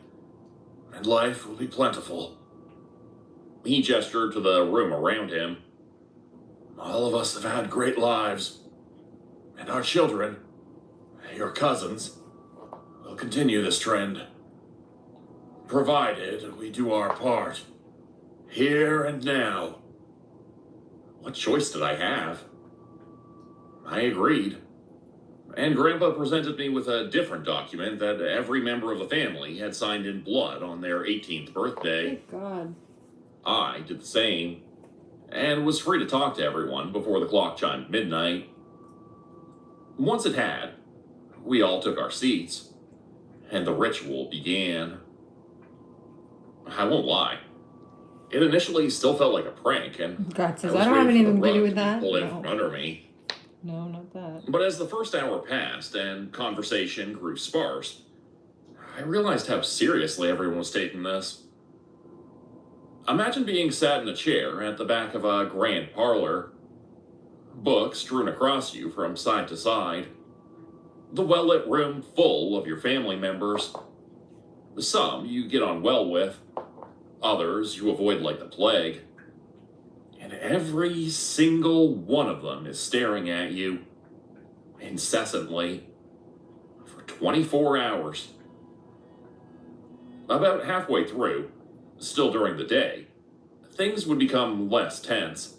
and life will be plentiful. He gestured to the room around him. All of us have had great lives, and our children, your cousins, will continue this trend, provided we do our part, here and now. What choice did I have? I agreed, and Grandpa presented me with a different document that every member of the family had signed in blood on their 18th birthday. Thank God. I did the same, and was free to talk to everyone before the clock chimed midnight. Once it had, we all took our seats, and the ritual began. I won't lie, It initially still felt like a prank, and God says, was I don't have waiting for anything the to do rug with be that. pulled out No. from under me. No, not that. But as the first hour passed and conversation grew sparse, I realized how seriously everyone was taking this. Imagine being sat in a chair at the back of a grand parlor, books strewn across you from side to side, the well-lit room full of your family members. Some you get on well with, others you avoid like the plague. And every single one of them is staring at you incessantly for 24 hours. About halfway through, still during the day, things would become less tense.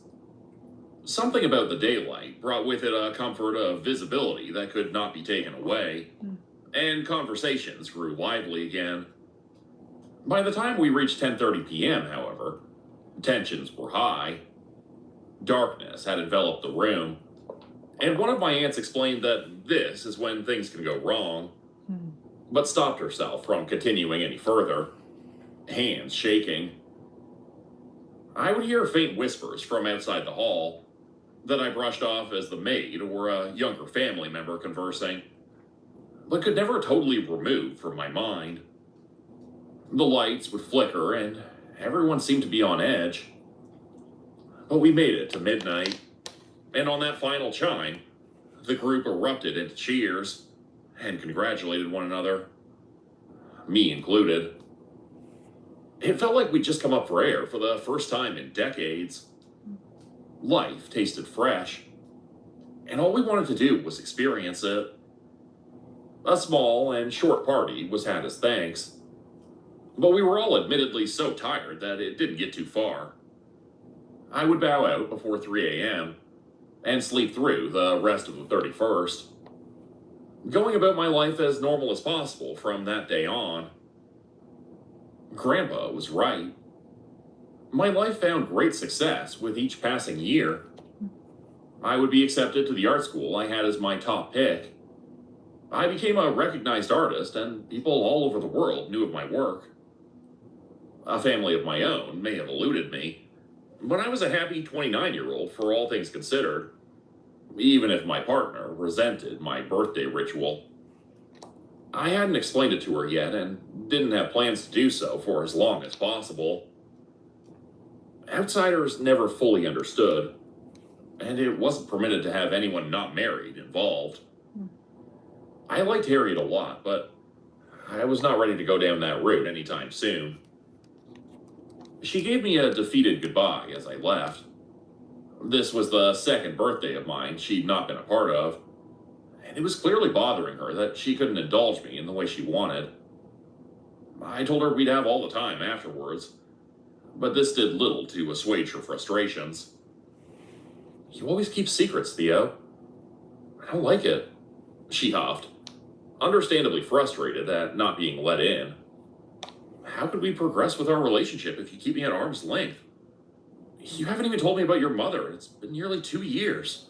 Something about the daylight brought with it a comfort of visibility that could not be taken away, and conversations grew lively again. By the time we reached 10:30 p.m., however, tensions were high. Darkness had enveloped the room, and one of my aunts explained that this is when things can go wrong, but stopped herself from continuing any further, hands shaking. I would hear faint whispers from outside the hall that I brushed off as the maid or a younger family member conversing, but could never totally remove from my mind. The lights would flicker and everyone seemed to be on edge. But we made it to midnight, and on that final chime, the group erupted into cheers and congratulated one another, me included. It felt like we'd just come up for air for the first time in decades. Life tasted fresh, and all we wanted to do was experience it. A small and short party was had as thanks, but we were all admittedly so tired that it didn't get too far. I would bow out before 3 a.m. and sleep through the rest of the 31st, going about my life as normal as possible from that day on. Grandpa was right. My life found great success with each passing year. I would be accepted to the art school I had as my top pick. I became a recognized artist, and people all over the world knew of my work. A family of my own may have eluded me, but I was a happy 29-year-old for all things considered, even if my partner resented my birthday ritual. I hadn't explained it to her yet and didn't have plans to do so for as long as possible. Outsiders never fully understood, and it wasn't permitted to have anyone not married involved. I liked Harriet a lot, but I was not ready to go down that route anytime soon. She gave me a defeated goodbye as I left. This was the second birthday of mine she'd not been a part of, and it was clearly bothering her that she couldn't indulge me in the way she wanted. I told her we'd have all the time afterwards, but this did little to assuage her frustrations. You always keep secrets, Theo. I don't like it, she huffed, understandably frustrated at not being let in. How could we progress with our relationship if you keep me at arm's length? You haven't even told me about your mother. It's been nearly 2 years.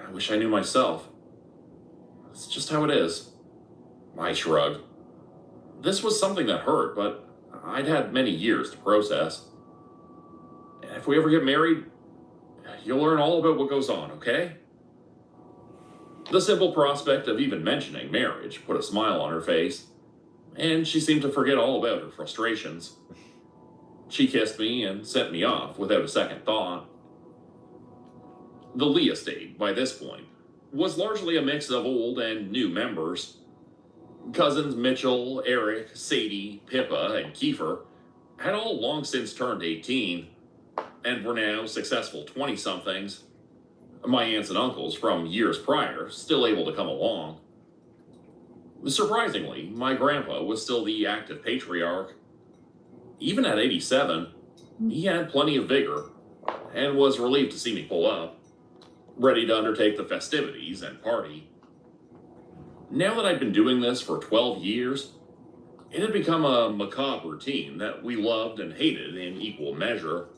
I wish I knew myself. It's just how it is. I shrugged. This was something that hurt, but I'd had many years to process. And if we ever get married, you'll learn all about what goes on, okay? The simple prospect of even mentioning marriage put a smile on her face, and she seemed to forget all about her frustrations. She kissed me and sent me off without a second thought. The Lee estate, by this point, was largely a mix of old and new members. Cousins Mitchell, Eric, Sadie, Pippa, and Kiefer had all long since turned 18, and were now successful 20-somethings. My aunts and uncles from years prior still able to come along. Surprisingly, my grandpa was still the active patriarch. Even at 87, he had plenty of vigor, and was relieved to see me pull up, ready to undertake the festivities and party. Now that I'd been doing this for 12 years, it had become a macabre routine that we loved and hated in equal measure.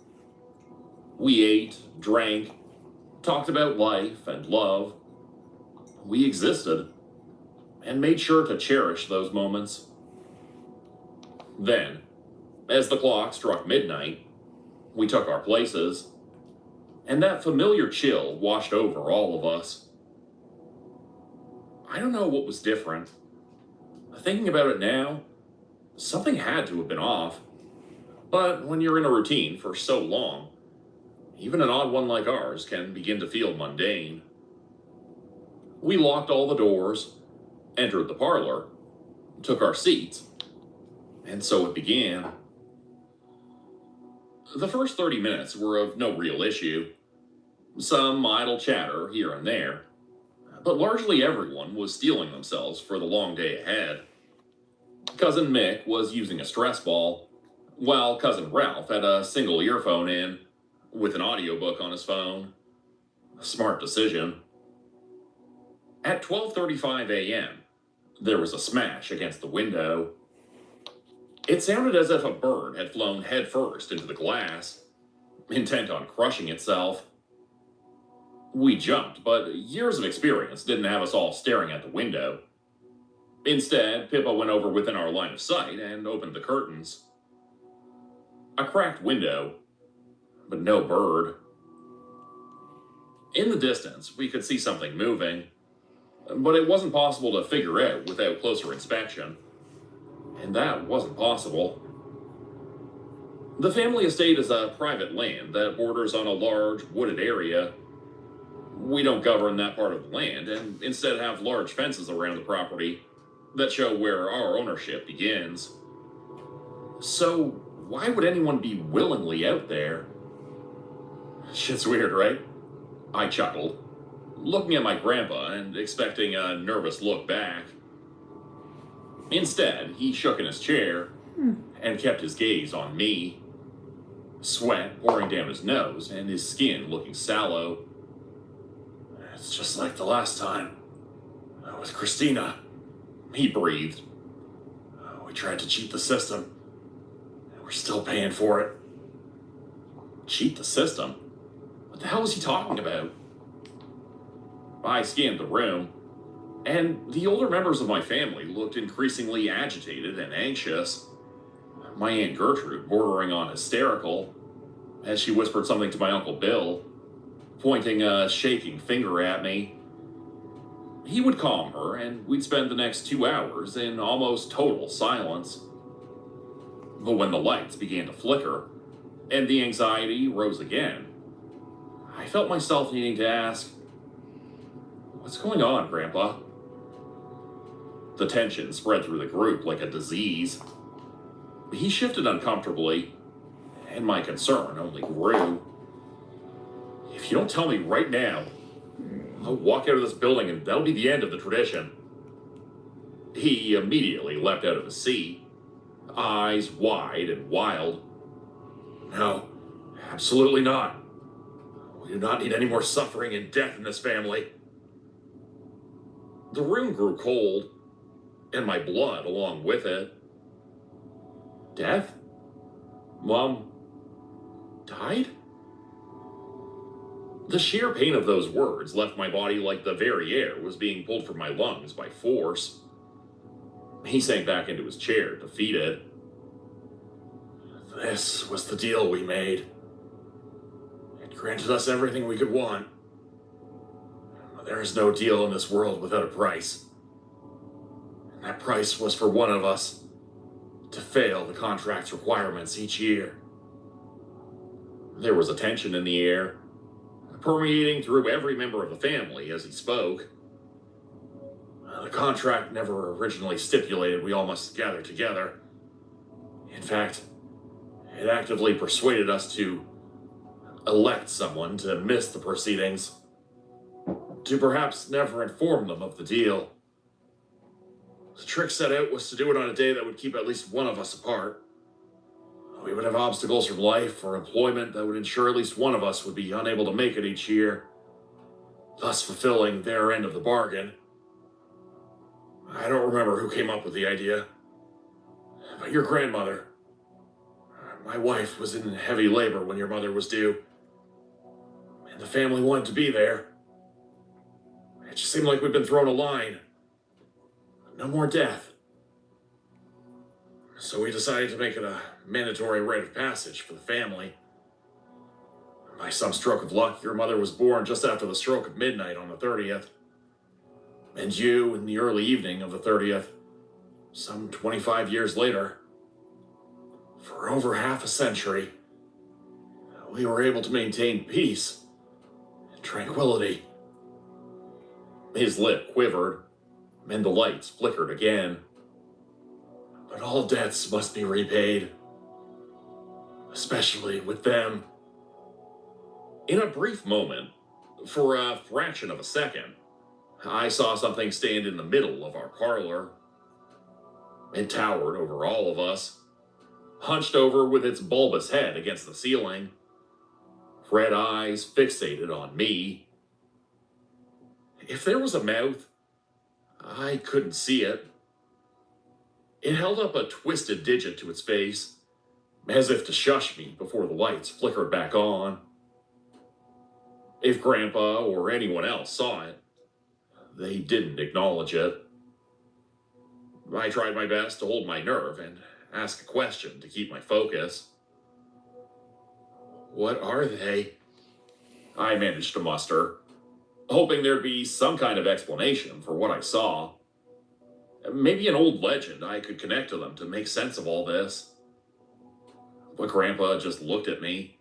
We ate, drank, talked about life and love. We existed, and made sure to cherish those moments. Then, As the clock struck midnight, we took our places, and that familiar chill washed over all of us. I don't know what was different. Thinking about it now, something had to have been off. But when you're in a routine for so long, even an odd one like ours can begin to feel mundane. We locked all the doors, entered the parlor, took our seats, and so it began. The first 30 minutes were of no real issue. Some idle chatter here and there, but largely everyone was steeling themselves for the long day ahead. Cousin Mick was using a stress ball, while Cousin Ralph had a single earphone in, with an audiobook on his phone. A smart decision. At 12:35 a.m., there was a smash against the window. It sounded as if a bird had flown headfirst into the glass, intent on crushing itself. We jumped, but years of experience didn't have us all staring at the window. Instead, Pippa went over within our line of sight and opened the curtains. A cracked window, but no bird. In the distance, we could see something moving, but it wasn't possible to figure out without closer inspection. And that wasn't possible. The family estate is a private land that borders on a large wooded area. We don't govern that part of the land and instead have large fences around the property that show where our ownership begins. So why would anyone be willingly out there? Shit's weird, right? I chuckled, looking at my grandpa and expecting a nervous look back. Instead, he shook in his chair and kept his gaze on me. Sweat pouring down his nose and his skin looking sallow. It's just like the last time. With Christina, he breathed. We tried to cheat the system. And we're still paying for it. Cheat the system? What the hell was he talking about? I scanned the room, and the older members of my family looked increasingly agitated and anxious. My Aunt Gertrude bordering on hysterical, as she whispered something to my Uncle Bill, pointing a shaking finger at me. He would calm her, and we'd spend the next 2 hours in almost total silence. But when the lights began to flicker, and the anxiety rose again, I felt myself needing to ask, "What's going on, Grandpa?" The tension spread through the group like a disease. He shifted uncomfortably, and my concern only grew. If you don't tell me right now, I'll walk out of this building and that'll be the end of the tradition. He immediately leapt out of his seat, eyes wide and wild. No, absolutely not. We do not need any more suffering and death in this family. The room grew cold, and my blood along with it. Death? Mom died? The sheer pain of those words left my body like the very air was being pulled from my lungs by force. He sank back into his chair, defeated. This was the deal we made. It granted us everything we could want. But there is no deal in this world without a price. And that price was for one of us to fail the contract's requirements each year. There was a tension in the air, permeating through every member of the family as he spoke. The contract never originally stipulated we all must gather together. In fact, it actively persuaded us to elect someone to miss the proceedings, to perhaps never inform them of the deal. The trick set out was to do it on a day that would keep at least one of us apart. We would have obstacles from life or employment that would ensure at least one of us would be unable to make it each year, thus fulfilling their end of the bargain. I don't remember who came up with the idea, but your grandmother. My wife was in heavy labor when your mother was due, and the family wanted to be there. It just seemed like we'd been thrown a line. No more death. So we decided to make it a mandatory rite of passage for the family. By some stroke of luck, your mother was born just after the stroke of midnight on the 30th. And you in the early evening of the 30th, some 25 years later. For over half a century, we were able to maintain peace and tranquility. His lip quivered, and the lights flickered again. But all debts must be repaid, especially with them. In a brief moment, for a fraction of a second, I saw something stand in the middle of our parlor. It towered over all of us, hunched over with its bulbous head against the ceiling, red eyes fixated on me. If there was a mouth, I couldn't see it. It held up a twisted digit to its face, as if to shush me before the lights flickered back on. If Grandpa or anyone else saw it, they didn't acknowledge it. I tried my best to hold my nerve and ask a question to keep my focus. What are they? I managed to muster, hoping there'd be some kind of explanation for what I saw. Maybe an old legend I could connect to them to make sense of all this. But Grandpa just looked at me,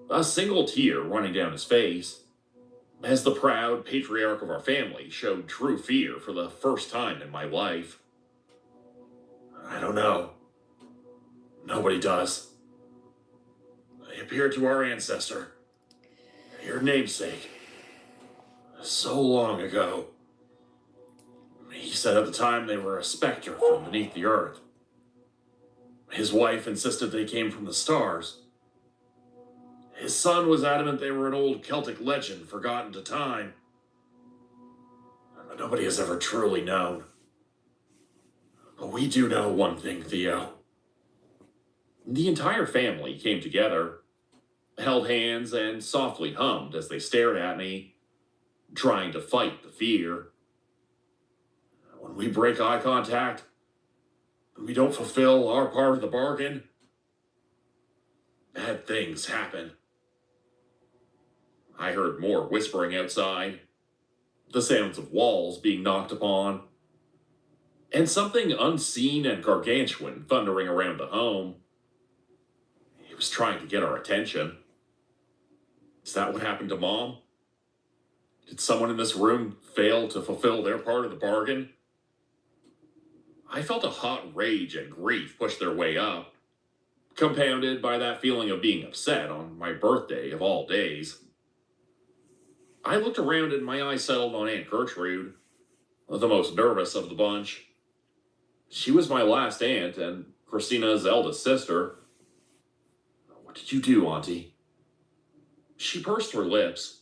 a single tear running down his face, as the proud patriarch of our family showed true fear for the first time in my life. I don't know. Nobody does. They appeared to our ancestor, your namesake, so long ago. He said at the time they were a specter from beneath the earth. His wife insisted they came from the stars. His son was adamant they were an old Celtic legend forgotten to time. But nobody has ever truly known. But we do know one thing, Theo. The entire family came together, held hands, and softly hummed as they stared at me, trying to fight the fear. When we break eye contact, when we don't fulfill our part of the bargain, bad things happen. I heard more whispering outside, the sounds of walls being knocked upon, and something unseen and gargantuan thundering around the home. He was trying to get our attention. Is that what happened to Mom? Did someone in this room fail to fulfill their part of the bargain? I felt a hot rage and grief push their way up, compounded by that feeling of being upset on my birthday of all days. I looked around and my eyes settled on Aunt Gertrude, the most nervous of the bunch. She was my last aunt and Christina's eldest sister. What did you do, Auntie? She pursed her lips,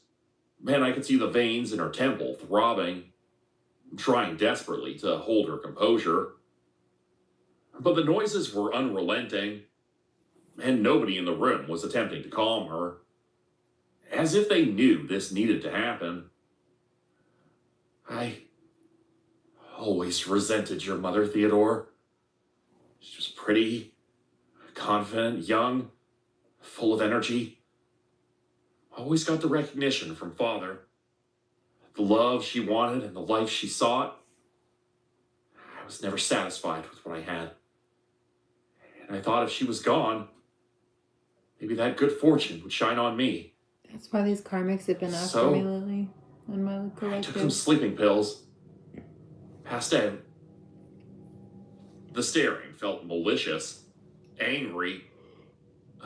and I could see the veins in her temple throbbing, trying desperately to hold her composure. But the noises were unrelenting, and nobody in the room was attempting to calm her, as if they knew this needed to happen. I always resented your mother, Theodore. She was pretty, confident, young, full of energy. Always got the recognition from Father. The love she wanted and the life she sought. I was never satisfied with what I had. And I thought if she was gone, maybe that good fortune would shine on me. That's why these karmics have been after So, me lately. On my I took collective. some sleeping pills. Passed out. The staring felt malicious, angry,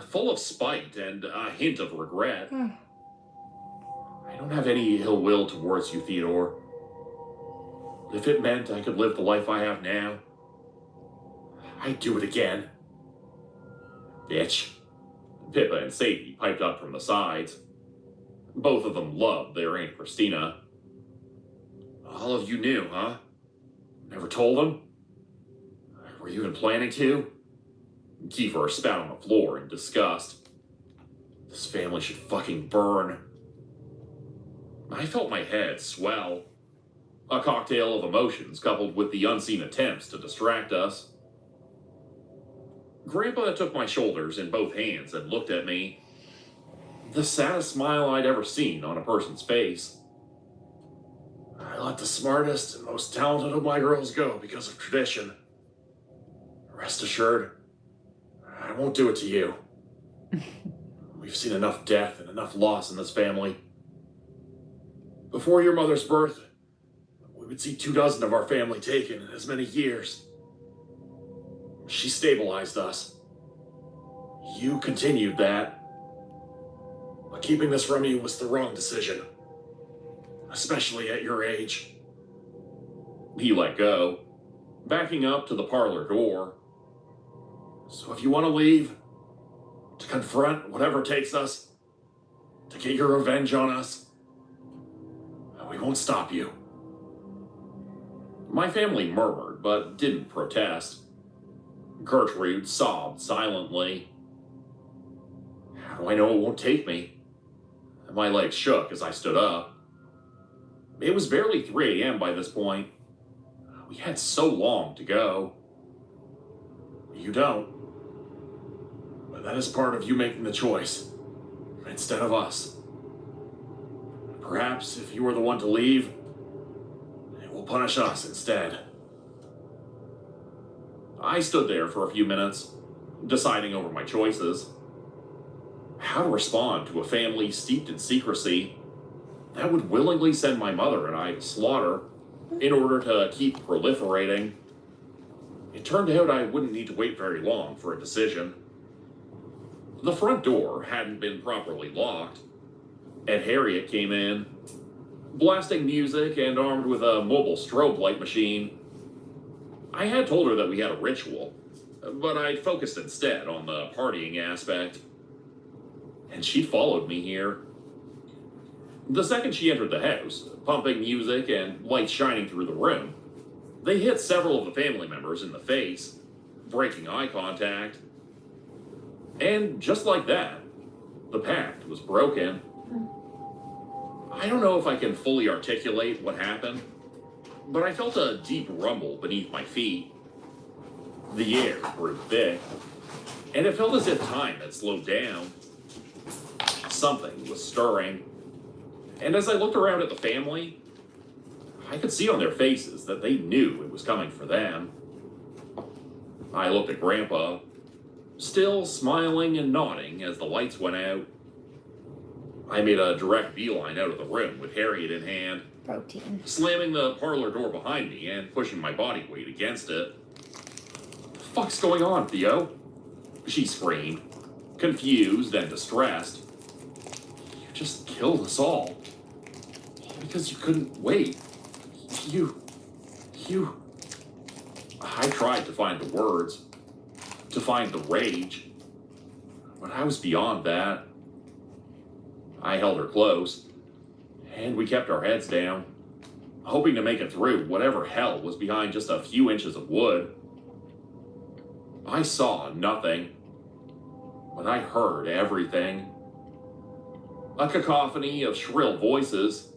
full of spite and a hint of regret. I don't have any ill will towards you, Theodore. If it meant I could live the life I have now, I'd do it again. Bitch. Pippa and Sadie piped up from the sides. Both of them loved their Aunt Christina. All of you knew, huh? Never told them? Were you even planning to? Kiefer spat on the floor in disgust. This family should fucking burn. I felt my head swell. A cocktail of emotions coupled with the unseen attempts to distract us. Grandpa took my shoulders in both hands and looked at me. The saddest smile I'd ever seen on a person's face. I let the smartest and most talented of my girls go because of tradition. Rest assured, I won't do it to you. We've seen enough death and enough loss in this family. Before your mother's birth, we would see 24 of our family taken in as many years. She stabilized us. You continued that. But keeping this from you was the wrong decision. Especially at your age. He let go, backing up to the parlor door. So if you want to leave, to confront whatever takes us, to get your revenge on us, we won't stop you. My family murmured, but didn't protest. Gertrude sobbed silently. How do I know it won't take me? My legs shook as I stood up. It was barely 3 a.m. by this point. We had so long to go. You don't. But that is part of you making the choice, instead of us. Perhaps if you were the one to leave, it will punish us instead. I stood there for a few minutes, deciding over my choices. How to respond to a family steeped in secrecy that would willingly send my mother and I to slaughter in order to keep proliferating. It turned out I wouldn't need to wait very long for a decision. The front door hadn't been properly locked, and Harriet came in, blasting music and armed with a mobile strobe light machine. I had told her that we had a ritual, but I'd focused instead on the partying aspect. And she followed me here. The second she entered the house, pumping music and lights shining through the room, they hit several of the family members in the face, breaking eye contact. And just like that, the pact was broken. I don't know if I can fully articulate what happened, but I felt a deep rumble beneath my feet. The air grew thick, and it felt as if time had slowed down. Something was stirring, and as I looked around at the family, I could see on their faces that they knew it was coming for them. I looked at Grandpa, still smiling and nodding as the lights went out. I made a direct beeline out of the room with Harriet in hand, Protein. slamming the parlor door behind me and pushing my body weight against it. "The fuck's going on, Theo?" she screamed, confused and distressed. "You just killed us all because you couldn't wait. You... I tried to find the words, to find the rage, but I was beyond that. I held her close, and we kept our heads down, hoping to make it through whatever hell was behind just a few inches of wood. I saw nothing, but I heard everything. A cacophony of shrill voices,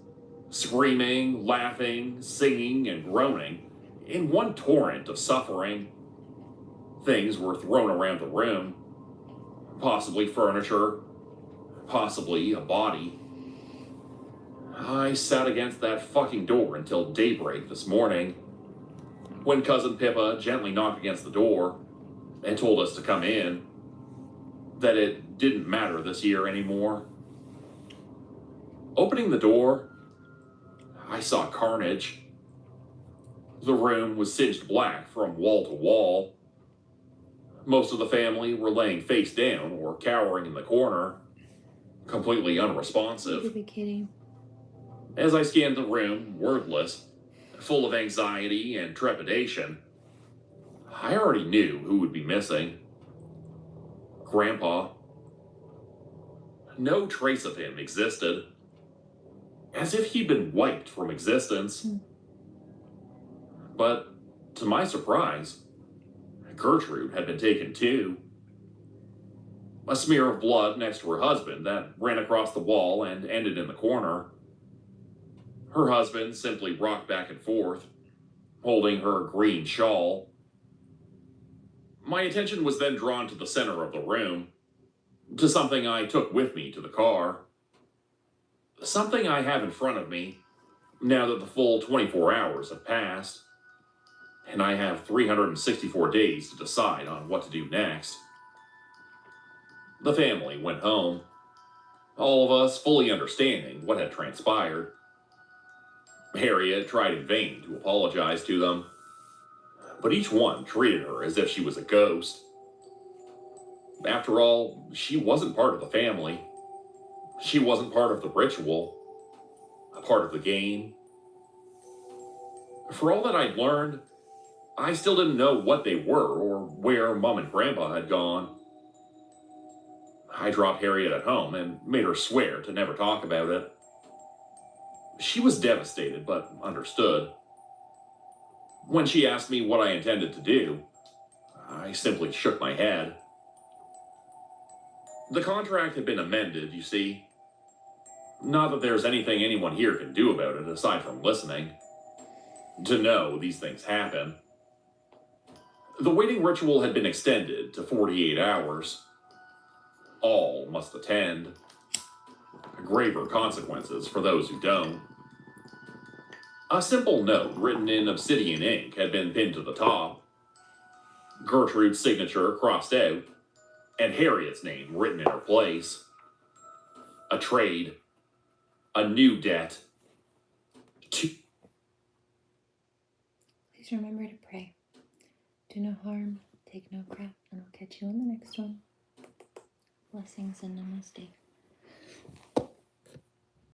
screaming, laughing, singing, and groaning in one torrent of suffering. Things were thrown around the room, possibly furniture, possibly a body. I sat against that fucking door until daybreak this morning, when Cousin Pippa gently knocked against the door and told us to come in, that it didn't matter this year anymore. Opening the door, I saw carnage. The room was singed black from wall to wall. Most of the family were laying face down or cowering in the corner, completely unresponsive. You could be kidding. As I scanned the room, wordless, full of anxiety and trepidation, I already knew who would be missing. Grandpa. No trace of him existed, as if he'd been wiped from existence. But, to my surprise, Gertrude had been taken too. A smear of blood next to her husband that ran across the wall and ended in the corner. Her husband simply rocked back and forth, holding her green shawl. My attention was then drawn to the center of the room, to something I took with me to the car. Something I have in front of me, now that the full 24 hours have passed, and I have 364 days to decide on what to do next. The family went home, all of us fully understanding what had transpired. Harriet tried in vain to apologize to them, but each one treated her as if she was a ghost. After all, she wasn't part of the family. She wasn't part of the ritual, a part of the game. For all that I'd learned, I still didn't know what they were or where Mom and Grandpa had gone. I dropped Harriet at home and made her swear to never talk about it. She was devastated, but understood. When she asked me what I intended to do, I simply shook my head. The contract had been amended, you see. Not that there's anything anyone here can do about it aside from listening. To know these things happen. The waiting ritual had been extended to 48 hours. All must attend. Graver consequences for those who don't. A simple note written in obsidian ink had been pinned to the top. Gertrude's signature crossed out, and Harriet's name written in her place. A trade. A new debt. Please remember to pray. Do no harm, take no crap, and I'll catch you in the next one. Blessings and namaste.